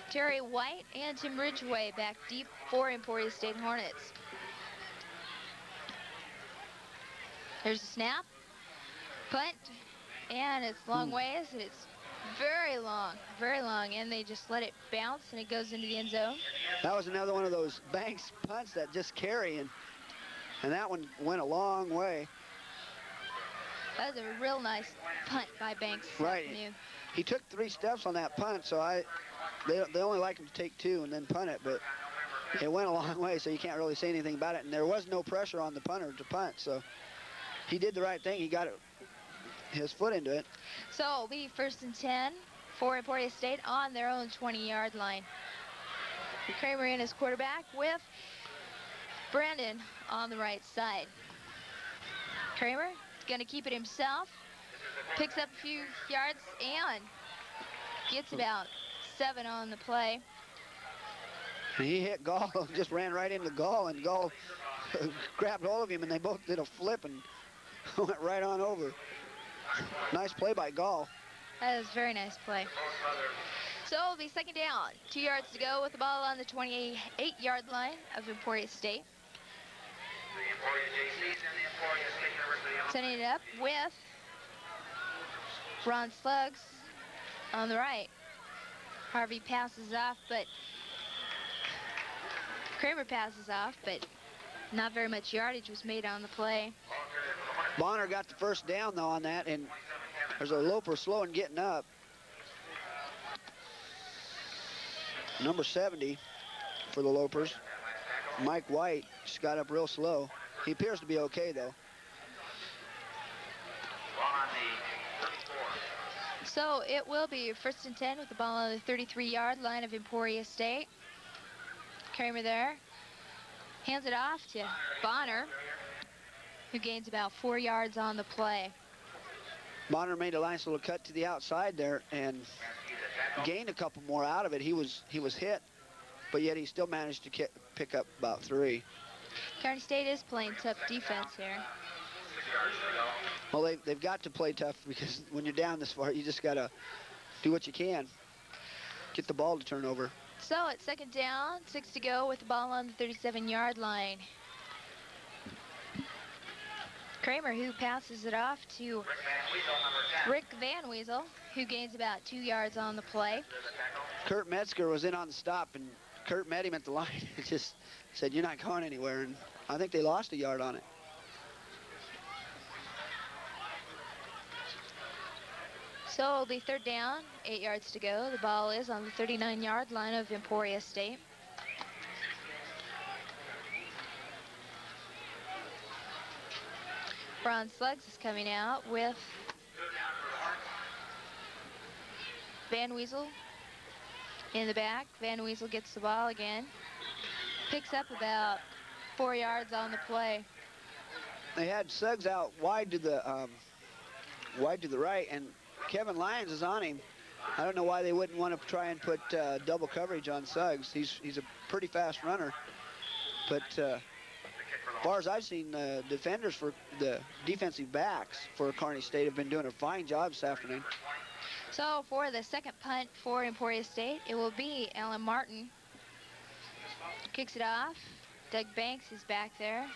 [SPEAKER 1] Terry White and Tim Ridgway back deep for Emporia State Hornets. There's a snap, punt, and it's long ways, and it's very long, and they just let it bounce, and it goes into the end zone.
[SPEAKER 2] That was another one of those Banks punts that just carry, and that one went a long way.
[SPEAKER 1] That was a real nice punt by Banks.
[SPEAKER 2] Right. He took 3 steps on that punt, so they only like him to take 2 and then punt it, but it went a long way, so you can't really say anything about it. And there was no pressure on the punter to punt, so he did the right thing. He got his foot into it.
[SPEAKER 1] So it'll be 1st and 10 for Emporia State on their own 20-yard line. Kramer in his quarterback with Brandon on the right side. Kramer going to keep it himself. Picks up a few yards and gets about 7 on the play.
[SPEAKER 2] He hit Gall, just ran right into Gall, and Gall grabbed hold of him, and they both did a flip and went right on over. Nice play by Gall.
[SPEAKER 1] That was a very nice play. So it'll be 2nd down, 2 yards to go with the ball on the 28-yard line of Emporia State. Setting it up with Ron Slugs on the right. Harvey passes off, but Kramer passes off, but not very much yardage was made on the play.
[SPEAKER 2] Bonner got the 1st down, though, on that, and there's a Loper slow in getting up. Number 70 for the Lopers, Mike White, just got up real slow. He appears to be okay, though.
[SPEAKER 1] So it will be 1st and 10 with the ball on the 33-yard line of Emporia State. Kramer there. Hands it off to Bonner, who gains about 4 yards on the play.
[SPEAKER 2] Bonner made a nice little cut to the outside there and gained a couple more out of it. He was hit, but yet he still managed to pick up about 3.
[SPEAKER 1] Kearney State is playing tough defense here.
[SPEAKER 2] Well, they've got to play tough because when you're down this far, you just got to do what you can. Get the ball to turn over.
[SPEAKER 1] So it's 2nd down, 6 to go with the ball on the 37-yard line. Kramer, who passes it off to Rick Van Weasel, who gains about 2 yards on the play.
[SPEAKER 2] Kurt Metzger was in on the stop, and Kurt met him at the line and just said, "You're not going anywhere." And I think they lost a yard on it.
[SPEAKER 1] So it'll be 3rd down, 8 yards to go. The ball is on the 39-yard line of Emporia State. Ron Slugs is coming out with Van Weasel in the back. Van Weasel gets the ball again. Picks up about 4 yards on the play.
[SPEAKER 2] They had Suggs out wide to the right, and Kevin Lyons is on him. I don't know why they wouldn't want to try and put double coverage on Suggs. He's a pretty fast runner, but as far as I've seen, the defenders for the defensive backs for Kearney State have been doing a fine job this afternoon.
[SPEAKER 1] So for the 2nd punt for Emporia State, it will be Alan Martin. Kicks it off. Doug Banks is back there.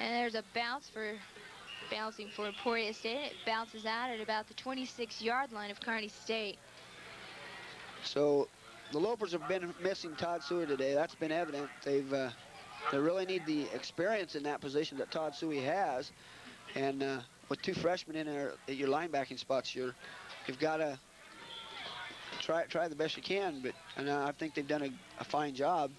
[SPEAKER 1] And there's a bouncing for Emporia State. It bounces out at about the 26-yard line of Kearney State.
[SPEAKER 2] So the Lopers have been missing Todd Seward today. That's been evident. They really need the experience in that position that Todd Suey has. And with 2 freshmen in there at your linebacking spots, you've got to try the best you can. But I think they've done a fine job.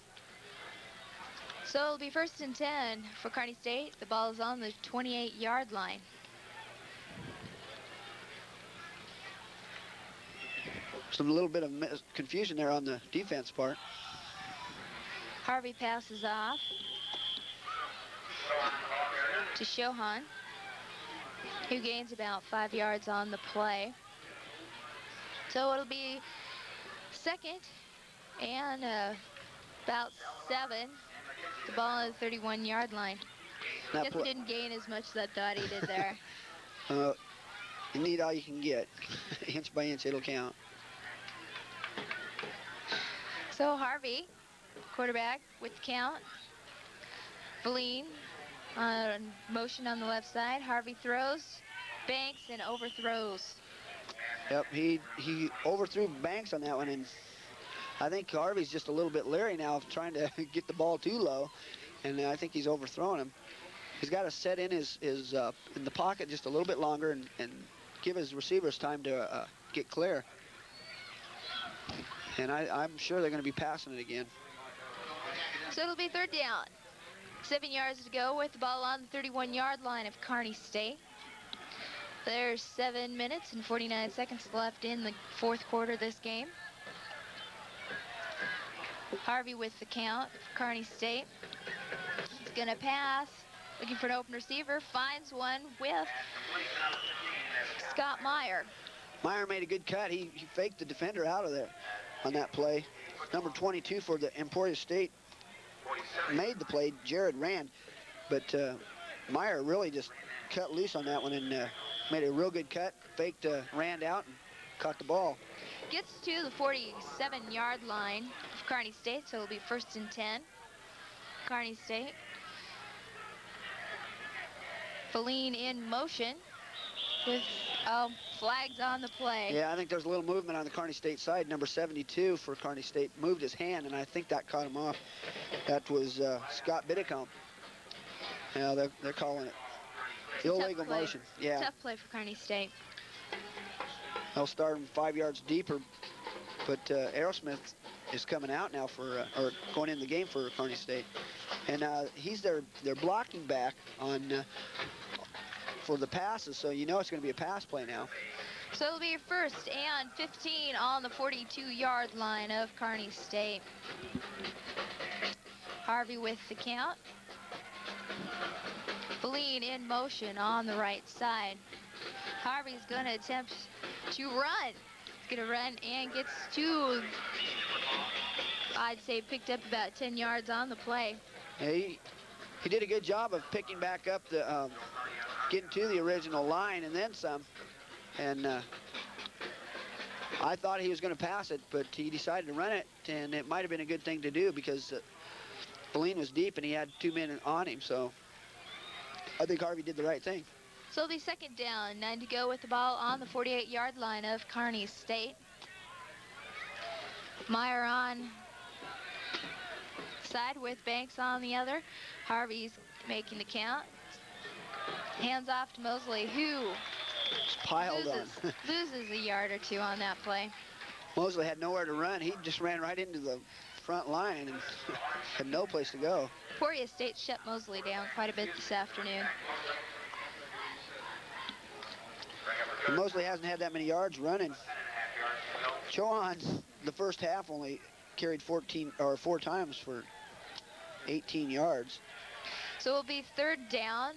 [SPEAKER 1] So it'll be 1st and 10 for Kearney State. The ball is on the 28-yard line.
[SPEAKER 2] Some little bit of confusion there on the defense part.
[SPEAKER 1] Harvey passes off to Shohan, who gains about 5 yards on the play. So it'll be 2nd and about 7. The ball on the 31-yard line. Guess he didn't gain as much as I thought he did there.
[SPEAKER 2] You need all you can get. Inch by inch, it'll count.
[SPEAKER 1] So Harvey, quarterback with the count. Valine on motion on the left side. Harvey throws, Banks, and overthrows.
[SPEAKER 2] Yep, he overthrew Banks on that one, and I think Harvey's just a little bit leery now of trying to get the ball too low, and I think he's overthrown him. He's got to set in his in the pocket just a little bit longer and give his receivers time to get clear. And I'm sure they're going to be passing it again.
[SPEAKER 1] So it'll be 3rd down. 7 yards to go with the ball on the 31-yard line of Kearney State. There's 7 minutes and 49 seconds left in the 4th quarter of this game. Harvey with the count for Kearney State. He's going to pass. Looking for an open receiver. Finds one with Scott Meyer.
[SPEAKER 2] Meyer made a good cut. He faked the defender out of there on that play. Number 22 for the Emporia State made the play. Jared Rand. But Meyer really just cut loose on that one and made a real good cut. Faked Rand out and caught the ball.
[SPEAKER 1] Gets to the 47-yard line of Kearney State, so it'll be 1st and 10. Kearney State. Feline in motion with flags on the play.
[SPEAKER 2] Yeah, I think there's a little movement on the Kearney State side. Number 72 for Kearney State moved his hand, and I think that caught him off. That was Scott Biddicombe. Yeah, they're calling it illegal motion. Yeah.
[SPEAKER 1] Tough play for Kearney State.
[SPEAKER 2] They'll start him 5 yards deeper, but Aerosmith is coming out now for, or going in the game for Kearney State. And he's their blocking back on for the passes, so you know it's going to be a pass play now.
[SPEAKER 1] So it'll be first and 15 on the 42-yard line of Kearney State. Harvey with the count. Feline in motion on the right side. Harvey's going to attempt to run. He's going to run and gets to, I'd say, picked up about 10 yards on the play.
[SPEAKER 2] Yeah, he did a good job of picking back up the, getting to the original line and then some. And I thought he was going to pass it, but he decided to run it, and it might have been a good thing to do because Feline was deep and he had 2 men on him, so I think Harvey did the right thing.
[SPEAKER 1] So it'll be second down, 9 to go with the ball on the 48-yard line of Kearney State. Meyer on side with Banks on the other. Harvey's making the count. Hands off to Mosley, who
[SPEAKER 2] Piled
[SPEAKER 1] loses a yard or two on that play.
[SPEAKER 2] Mosley had nowhere to run. He just ran right into the front line and had no place to go.
[SPEAKER 1] Emporia State shut Mosley down quite a bit this afternoon.
[SPEAKER 2] And Mosley hasn't had that many yards running. Chohan, the first half, only carried 4 times for 18 yards.
[SPEAKER 1] So it'll be third down,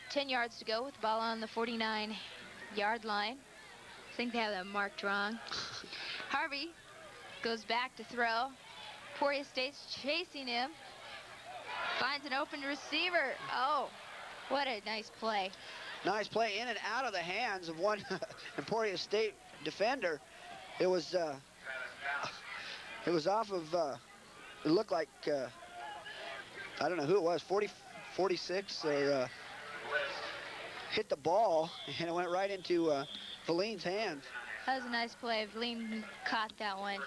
[SPEAKER 1] 10 yards to go with the ball on the 49-yard line. I think they have that marked wrong. Harvey goes back to throw. Emporia State's chasing him. Finds an open receiver. Oh, what a nice play.
[SPEAKER 2] Nice play in and out of the hands of one Emporia State defender. It was off of, it looked like, I don't know who it was, 46 or hit the ball and it went right into Feline's hand.
[SPEAKER 1] That was a nice play. Feline caught that one.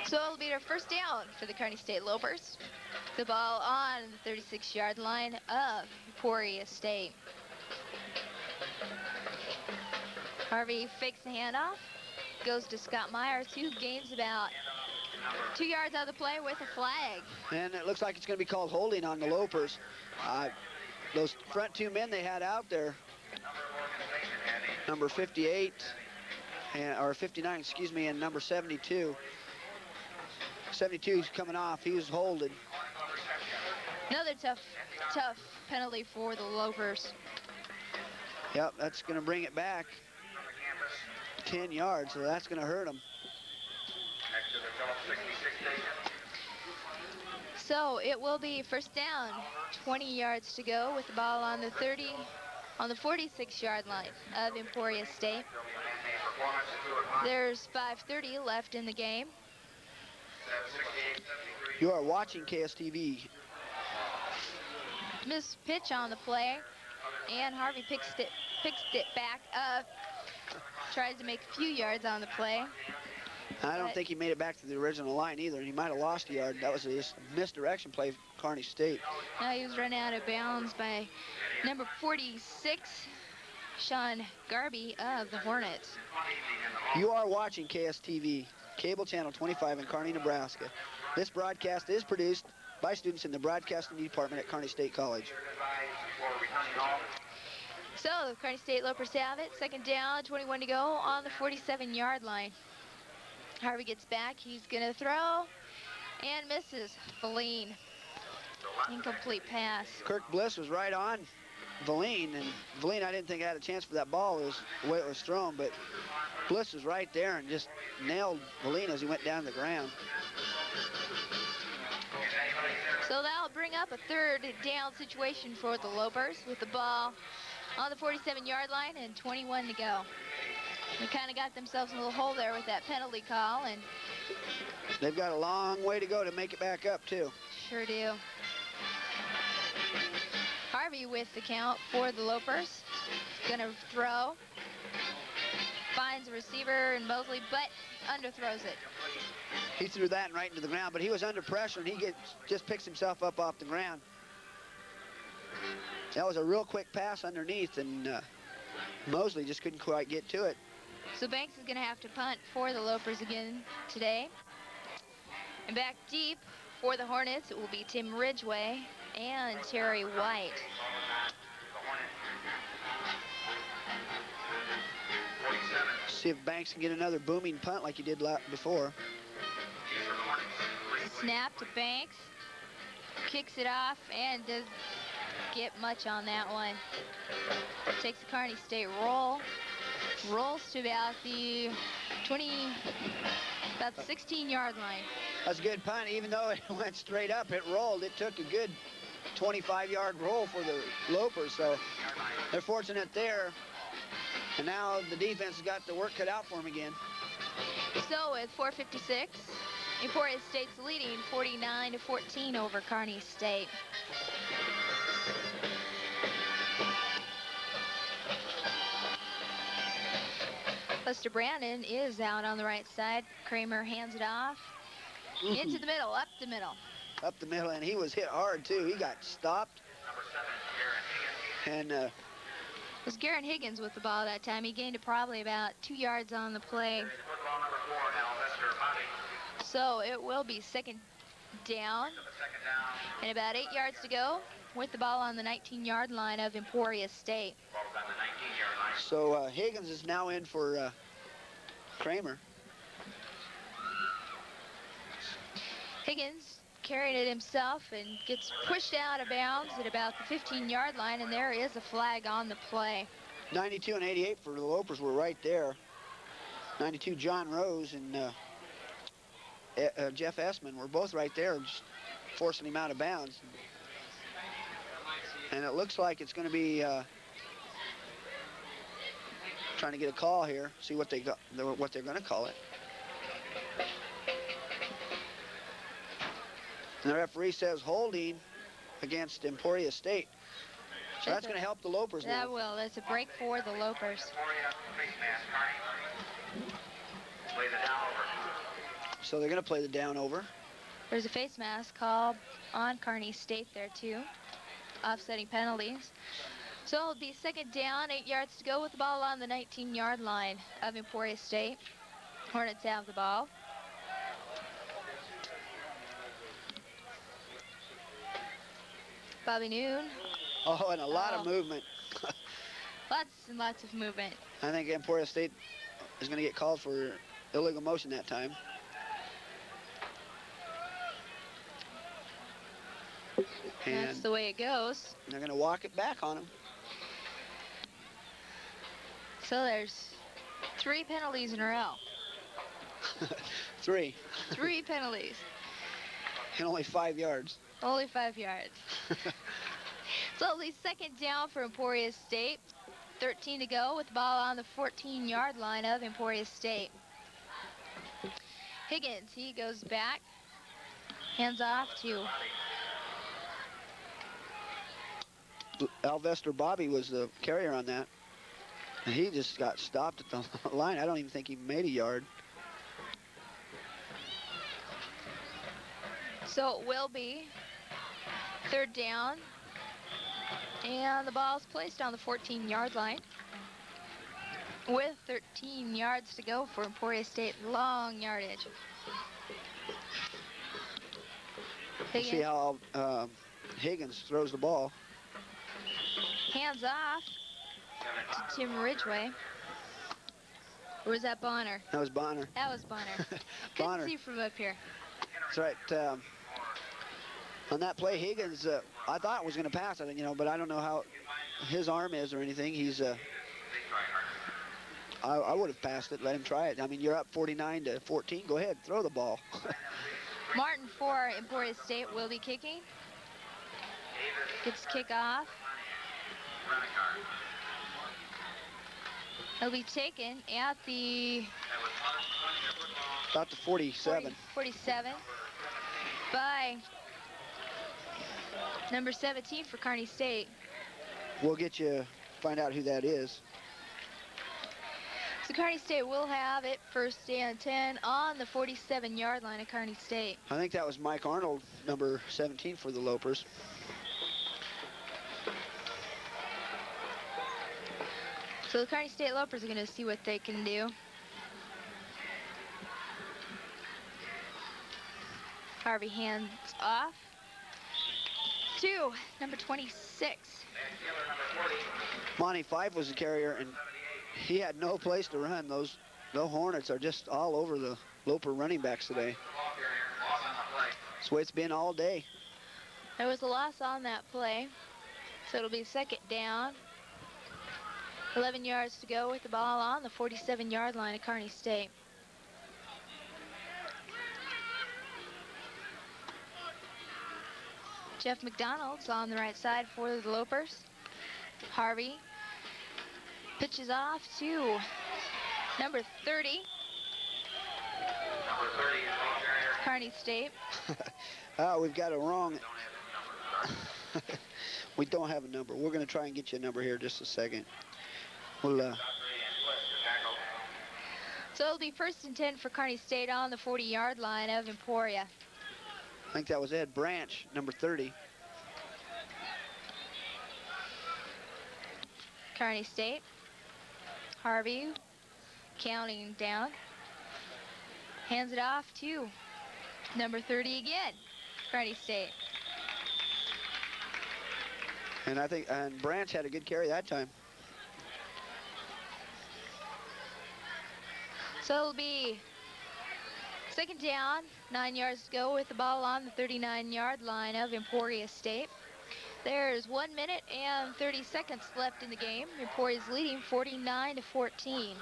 [SPEAKER 1] So it'll be their first down for the Kearney State Lopers. The ball on the 36-yard line of Emporia State. Harvey fakes the handoff, goes to Scott Myers, who gains about 2 yards out of the play with a flag.
[SPEAKER 2] And it looks like it's going to be called holding on the Lopers. Those front 2 men they had out there, number 58, or 59, excuse me, and number 72. 72 is coming off. He was holding.
[SPEAKER 1] Another tough penalty for the Lopers.
[SPEAKER 2] Yep, that's going to bring it back 10 yards, so that's going to hurt them.
[SPEAKER 1] So it will be first down, 20 yards to go with the ball on the 46-yard line of Emporia State. There's 5:30 left in the game.
[SPEAKER 2] You are watching KSTV.
[SPEAKER 1] Miss pitch on the play, and Harvey picks it back up. Tries to make a few yards on the play.
[SPEAKER 2] I don't think he made it back to the original line either, and he might have lost a yard. That was a misdirection play for Kearney State.
[SPEAKER 1] Now he was run out of bounds by number 46, Sean Garby of the Hornets.
[SPEAKER 2] You are watching KSTV, cable channel 25 in Kearney, Nebraska. This broadcast is produced by students in the broadcasting department at Kearney State College.
[SPEAKER 1] So the Kearney State Lopers have it. Second down, 21 to go on the 47-yard line. Harvey gets back. He's going to throw and misses. Feline. Incomplete pass.
[SPEAKER 2] Kirk Bliss was right on Feline, and Feline, I didn't think had a chance for that ball. It was the way it was thrown, but Bliss was right there and just nailed Feline as he went down to the ground.
[SPEAKER 1] So that'll bring up a third down situation for the Lopers with the ball on the 47-yard line and 21 to go. They kind of got themselves in a little hole there with that penalty call, and
[SPEAKER 2] they've got a long way to go to make it back up, too.
[SPEAKER 1] Sure do. Harvey with the count for the Lopers. Gonna throw. Finds a receiver and Mosley, but underthrows it.
[SPEAKER 2] He threw that right into the ground, but he was under pressure, and he just picks himself up off the ground. That was a real quick pass underneath, and Mosley just couldn't quite get to it.
[SPEAKER 1] So Banks is going to have to punt for the Lopers again today. And back deep for the Hornets, it will be Tim Ridgway. and Terry White.
[SPEAKER 2] See if Banks can get another booming punt like he did before.
[SPEAKER 1] Snap to Banks. Kicks it off and doesn't get much on that one. Takes the Kearney State roll. Rolls to about the 16-yard line.
[SPEAKER 2] That's a good punt. Even though it went straight up, it rolled. It took a good 25-yard roll for the Lopers, so they're fortunate there. And now the defense has got the work cut out for them again.
[SPEAKER 1] So with 4:56, Emporia State's leading 49-14 over Kearney State. Lester Brandon is out on the right side. Kramer hands it off. Into the middle, up the middle.
[SPEAKER 2] Up the middle, and he was hit hard, too. He got stopped. And
[SPEAKER 1] it was Garrett Higgins with the ball that time. He gained it probably about 2 yards on the play. So it will be second down. And about 8 yards to go with the ball on the 19-yard line of Emporia State.
[SPEAKER 2] So Higgins is now in for Kramer.
[SPEAKER 1] Higgins carried it himself and gets pushed out of bounds at about the 15-yard line, and there is a flag on the play.
[SPEAKER 2] 92 and 88 for the Lopers were right there. 92, John Rose and Jeff Essman were both right there, just forcing him out of bounds. And it looks like it's going to be trying to get a call here, see what they're going to call it. And the referee says holding against Emporia State. So that's going to help the Lopers now.
[SPEAKER 1] That will. That's a break for the Lopers.
[SPEAKER 2] So they're going to play the down over.
[SPEAKER 1] There's a face mask called on Kearney State there, too. Offsetting penalties. So it'll be second down, 8 yards to go with the ball on the 19-yard line of Emporia State. Hornets have the ball. Bobby Noon.
[SPEAKER 2] Oh, and a lot of movement.
[SPEAKER 1] Lots and lots of movement.
[SPEAKER 2] I think Emporia State is going to get called for illegal motion that time. And
[SPEAKER 1] that's the way it goes.
[SPEAKER 2] They're going to walk it back on him.
[SPEAKER 1] So there's 3 penalties in a row.
[SPEAKER 2] 3.
[SPEAKER 1] 3 penalties.
[SPEAKER 2] And only 5 yards.
[SPEAKER 1] Only 5 yards. So it'll be second down for Emporia State. 13 to go with the ball on the 14-yard line of Emporia State. Higgins, he goes back. Hands off to
[SPEAKER 2] Alvester Bobby was the carrier on that. And he just got stopped at the line. I don't even think he made a yard.
[SPEAKER 1] So it will be third down. And the ball's placed on the 14-yard line. With 13 yards to go for Emporia State. Long yardage.
[SPEAKER 2] Let's see how Higgins throws the ball.
[SPEAKER 1] Hands off to Tim Ridgway. Or was that Bonner?
[SPEAKER 2] That was Bonner.
[SPEAKER 1] That was Bonner.
[SPEAKER 2] Bonner.
[SPEAKER 1] Couldn't see from up here.
[SPEAKER 2] That's right. On that play, Higgins, I thought was going to pass it, but I don't know how his arm is or anything. He's, I would have passed it, let him try it. I mean, you're up 49-14. Go ahead, throw the ball.
[SPEAKER 1] Martin for Emporia State will be kicking. Gets kick off. It'll be taken at the
[SPEAKER 2] about the 47.
[SPEAKER 1] 47 by number 17 for Kearney State.
[SPEAKER 2] We'll find out who that is.
[SPEAKER 1] So Kearney State will have it first and 10 on the 47-yard line of Kearney State.
[SPEAKER 2] I think that was Mike Arnold, number 17 for the Lopers.
[SPEAKER 1] So the Kearney State Lopers are going to see what they can do. Harvey hands off. 2, number 26.
[SPEAKER 2] Monty Fife was the carrier, and he had no place to run. The Hornets are just all over the Loper running backs today. That's the way it's been all day.
[SPEAKER 1] There was a loss on that play, so it'll be 2nd down. 11 yards to go with the ball on the 47-yard line of Kearney State. Jeff McDonald's on the right side for the Lopers. Harvey pitches off to number 30. Kearney State.
[SPEAKER 2] We've got it wrong. We don't have a number. We're going to try and get you a number here in just a second. We'll,
[SPEAKER 1] So it'll be 1st and 10 for Kearney State on the 40-yard line of Emporia.
[SPEAKER 2] I think that was Ed Branch, number 30.
[SPEAKER 1] Kearney State. Harvey counting down. Hands it off to number 30 again. Kearney State.
[SPEAKER 2] And I think Branch had a good carry that time.
[SPEAKER 1] So it'll be 2nd down, 9 yards to go with the ball on the 39-yard line of Emporia State. There's 1 minute and 30 seconds left in the game. Emporia's leading 49-14.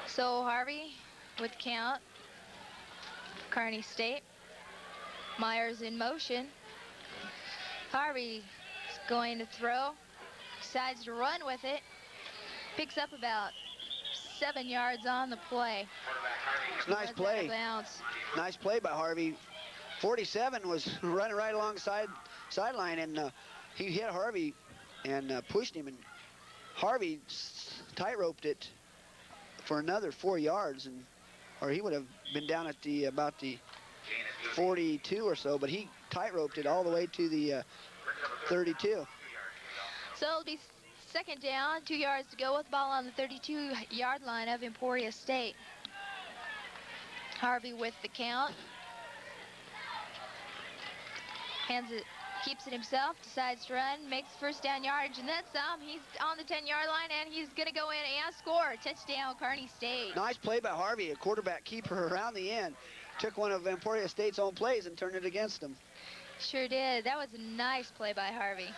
[SPEAKER 1] So Harvey with the count. Kearney State. Myers in motion. Harvey's going to throw. Decides to run with it. Picks up about 7 yards on the play.
[SPEAKER 2] It's a nice play. Nice play by Harvey. 47 was running right alongside sideline, and he hit Harvey and pushed him, and Harvey tight-roped it for another 4 yards, or he would have been down at about the 42 or so, but he tight-roped it all the way to the 32.
[SPEAKER 1] So it'll be 2nd down, 2 yards to go with the ball on the 32-yard line of Emporia State. Harvey with the count. Hands it, keeps it himself, decides to run, makes 1st down yardage, and then some. He's on the 10-yard line, and he's going to go in and score. Touchdown, Kearney State.
[SPEAKER 2] Nice play by Harvey, a quarterback keeper around the end. Took one of Emporia State's own plays and turned it against him.
[SPEAKER 1] Sure did. That was a nice play by Harvey.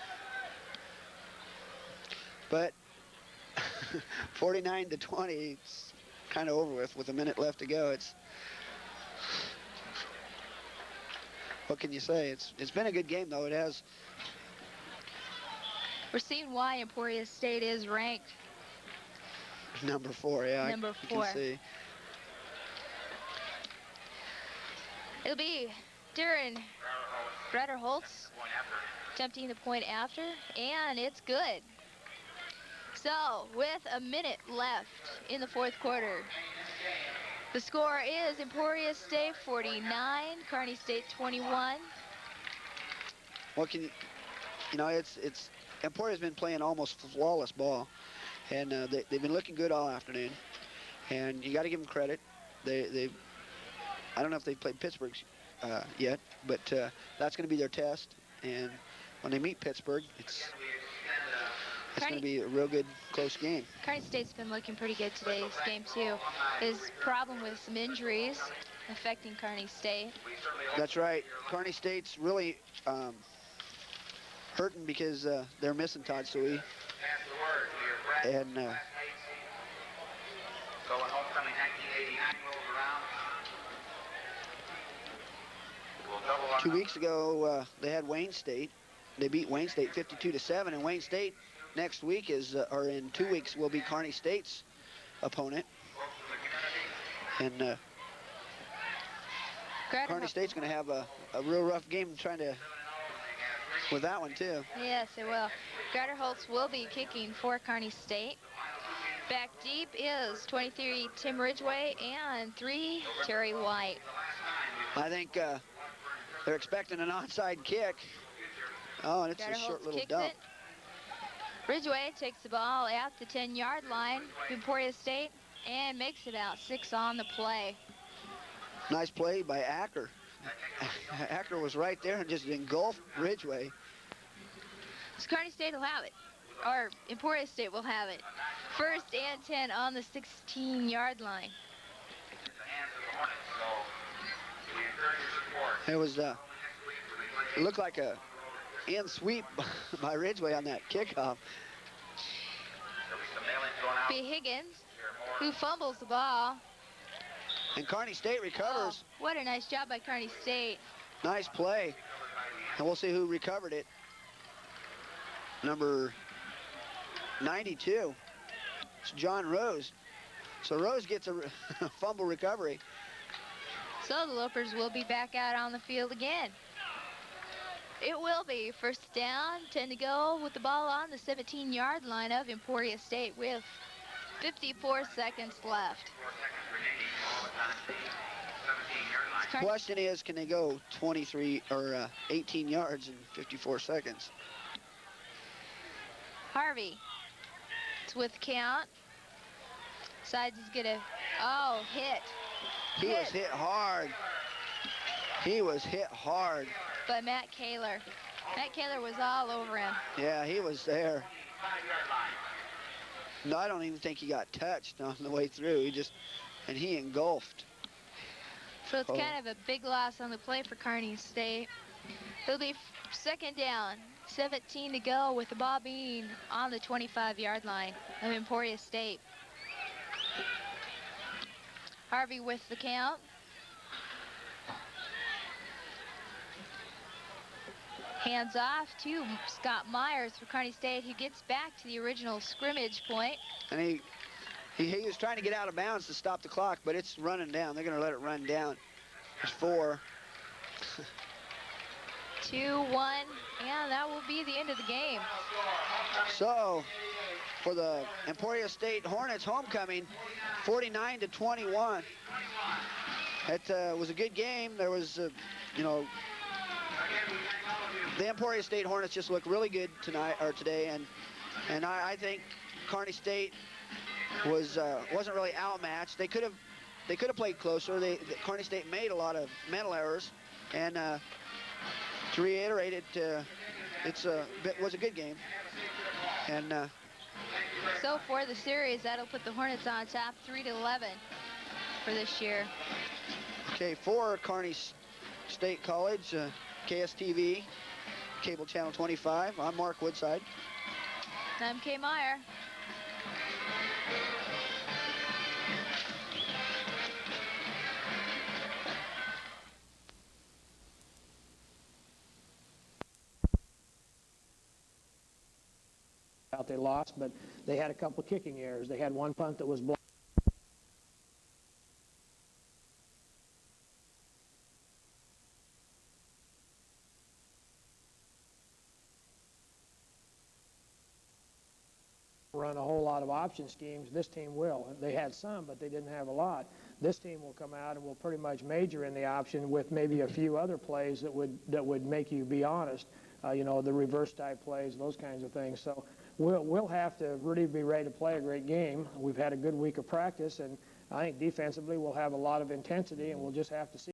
[SPEAKER 2] But 49-20, it's kind of over with a minute left to go. What can you say? It's been a good game, though. It has.
[SPEAKER 1] We're seeing why Emporia State is ranked
[SPEAKER 2] number 4, yeah.
[SPEAKER 1] Number 4.
[SPEAKER 2] You can see.
[SPEAKER 1] It'll be Darren Holtz attempting the point after, and it's good. So, with a minute left in the 4th quarter, the score is Emporia State 49, Kearney State 21.
[SPEAKER 2] What can it's Emporia's been playing almost flawless ball, and they've been looking good all afternoon, and you got to give them credit. I don't know if they've played Pittsburgh yet, but that's going to be their test, and when they meet Pittsburgh, it's going to be a real good, close game.
[SPEAKER 1] Kearney State's been looking pretty good today's game, too. His problem with some injuries affecting Kearney State.
[SPEAKER 2] That's right. Kearney State's really hurting because they're missing Todd Suey. And 2 weeks ago, they had Wayne State. They beat Wayne State 52-7, and Wayne State next week or in 2 weeks, will be Kearney State's opponent. And Kearney State's going to have a real rough game with that one, too.
[SPEAKER 1] Yes, it will. Grader Holtz will be kicking for Kearney State. Back deep is 23 Tim Ridgway and 3 Terry White.
[SPEAKER 2] I think they're expecting an onside kick. Oh, and it's a short little dump.
[SPEAKER 1] It. Ridgway takes the ball at the 10-yard line, Emporia State, and makes it out 6 on the play.
[SPEAKER 2] Nice play by Acker, Acker was right there and just engulfed Ridgeway.
[SPEAKER 1] Kearney State will have it, or Emporia State will have it. 1st and 10 on the 16-yard line.
[SPEAKER 2] It was, it looked like a end sweep by Ridgeway on that kickoff.
[SPEAKER 1] B. Higgins, who fumbles the ball.
[SPEAKER 2] And Kearney State recovers.
[SPEAKER 1] Oh, what a nice job by Kearney State.
[SPEAKER 2] Nice play. And we'll see who recovered it. Number 92. It's John Rose. So Rose gets a fumble recovery.
[SPEAKER 1] So the Lopers will be back out on the field again. It will be 1st down, 10 to go with the ball on the 17-yard line of Emporia State with 54 seconds left.
[SPEAKER 2] Question is, can they go 23 or 18 yards in 54 seconds?
[SPEAKER 1] Harvey, it's with count. Decides he's gonna, hit.
[SPEAKER 2] He was hit hard. He was hit hard.
[SPEAKER 1] By Matt Kaler. Matt Kaler was all over him.
[SPEAKER 2] Yeah, he was there. No, I don't even think he got touched on the way through. He engulfed.
[SPEAKER 1] So it's kind of a big loss on the play for Kearney State. It'll be 2nd down, 17 to go with the ball being on the 25-yard line of Emporia State. Harvey with the count. Hands off to Scott Myers for Kearney State, who gets back to the original scrimmage point.
[SPEAKER 2] And he was trying to get out of bounds to stop the clock, but it's running down. They're going to let it run down. There's 4.
[SPEAKER 1] 2-1, and that will be the end of the game.
[SPEAKER 2] So, for the Emporia State Hornets homecoming, 49-21. It was a good game. There was, the Emporia State Hornets just looked really good today, and I think Kearney State wasn't really outmatched. They could have played closer. Kearney State made a lot of mental errors, and to reiterate it, it was a good game. And
[SPEAKER 1] so for the series, that'll put the Hornets on top 3-11 for this year.
[SPEAKER 2] Okay, for Kearney State College, KSTV, Cable Channel 25. I'm Mark Woodside.
[SPEAKER 1] I'm Kay Meyer.
[SPEAKER 5] They lost, but they had a couple kicking errors. They had one punt that was blocked. Run a whole lot of option schemes. This team will. They had some, but they didn't have a lot. This team will come out and will pretty much major in the option with maybe a few other plays that would make you be honest. The reverse type plays, those kinds of things. So we'll have to really be ready to play a great game. We've had a good week of practice, and I think defensively we'll have a lot of intensity, and we'll just have to see.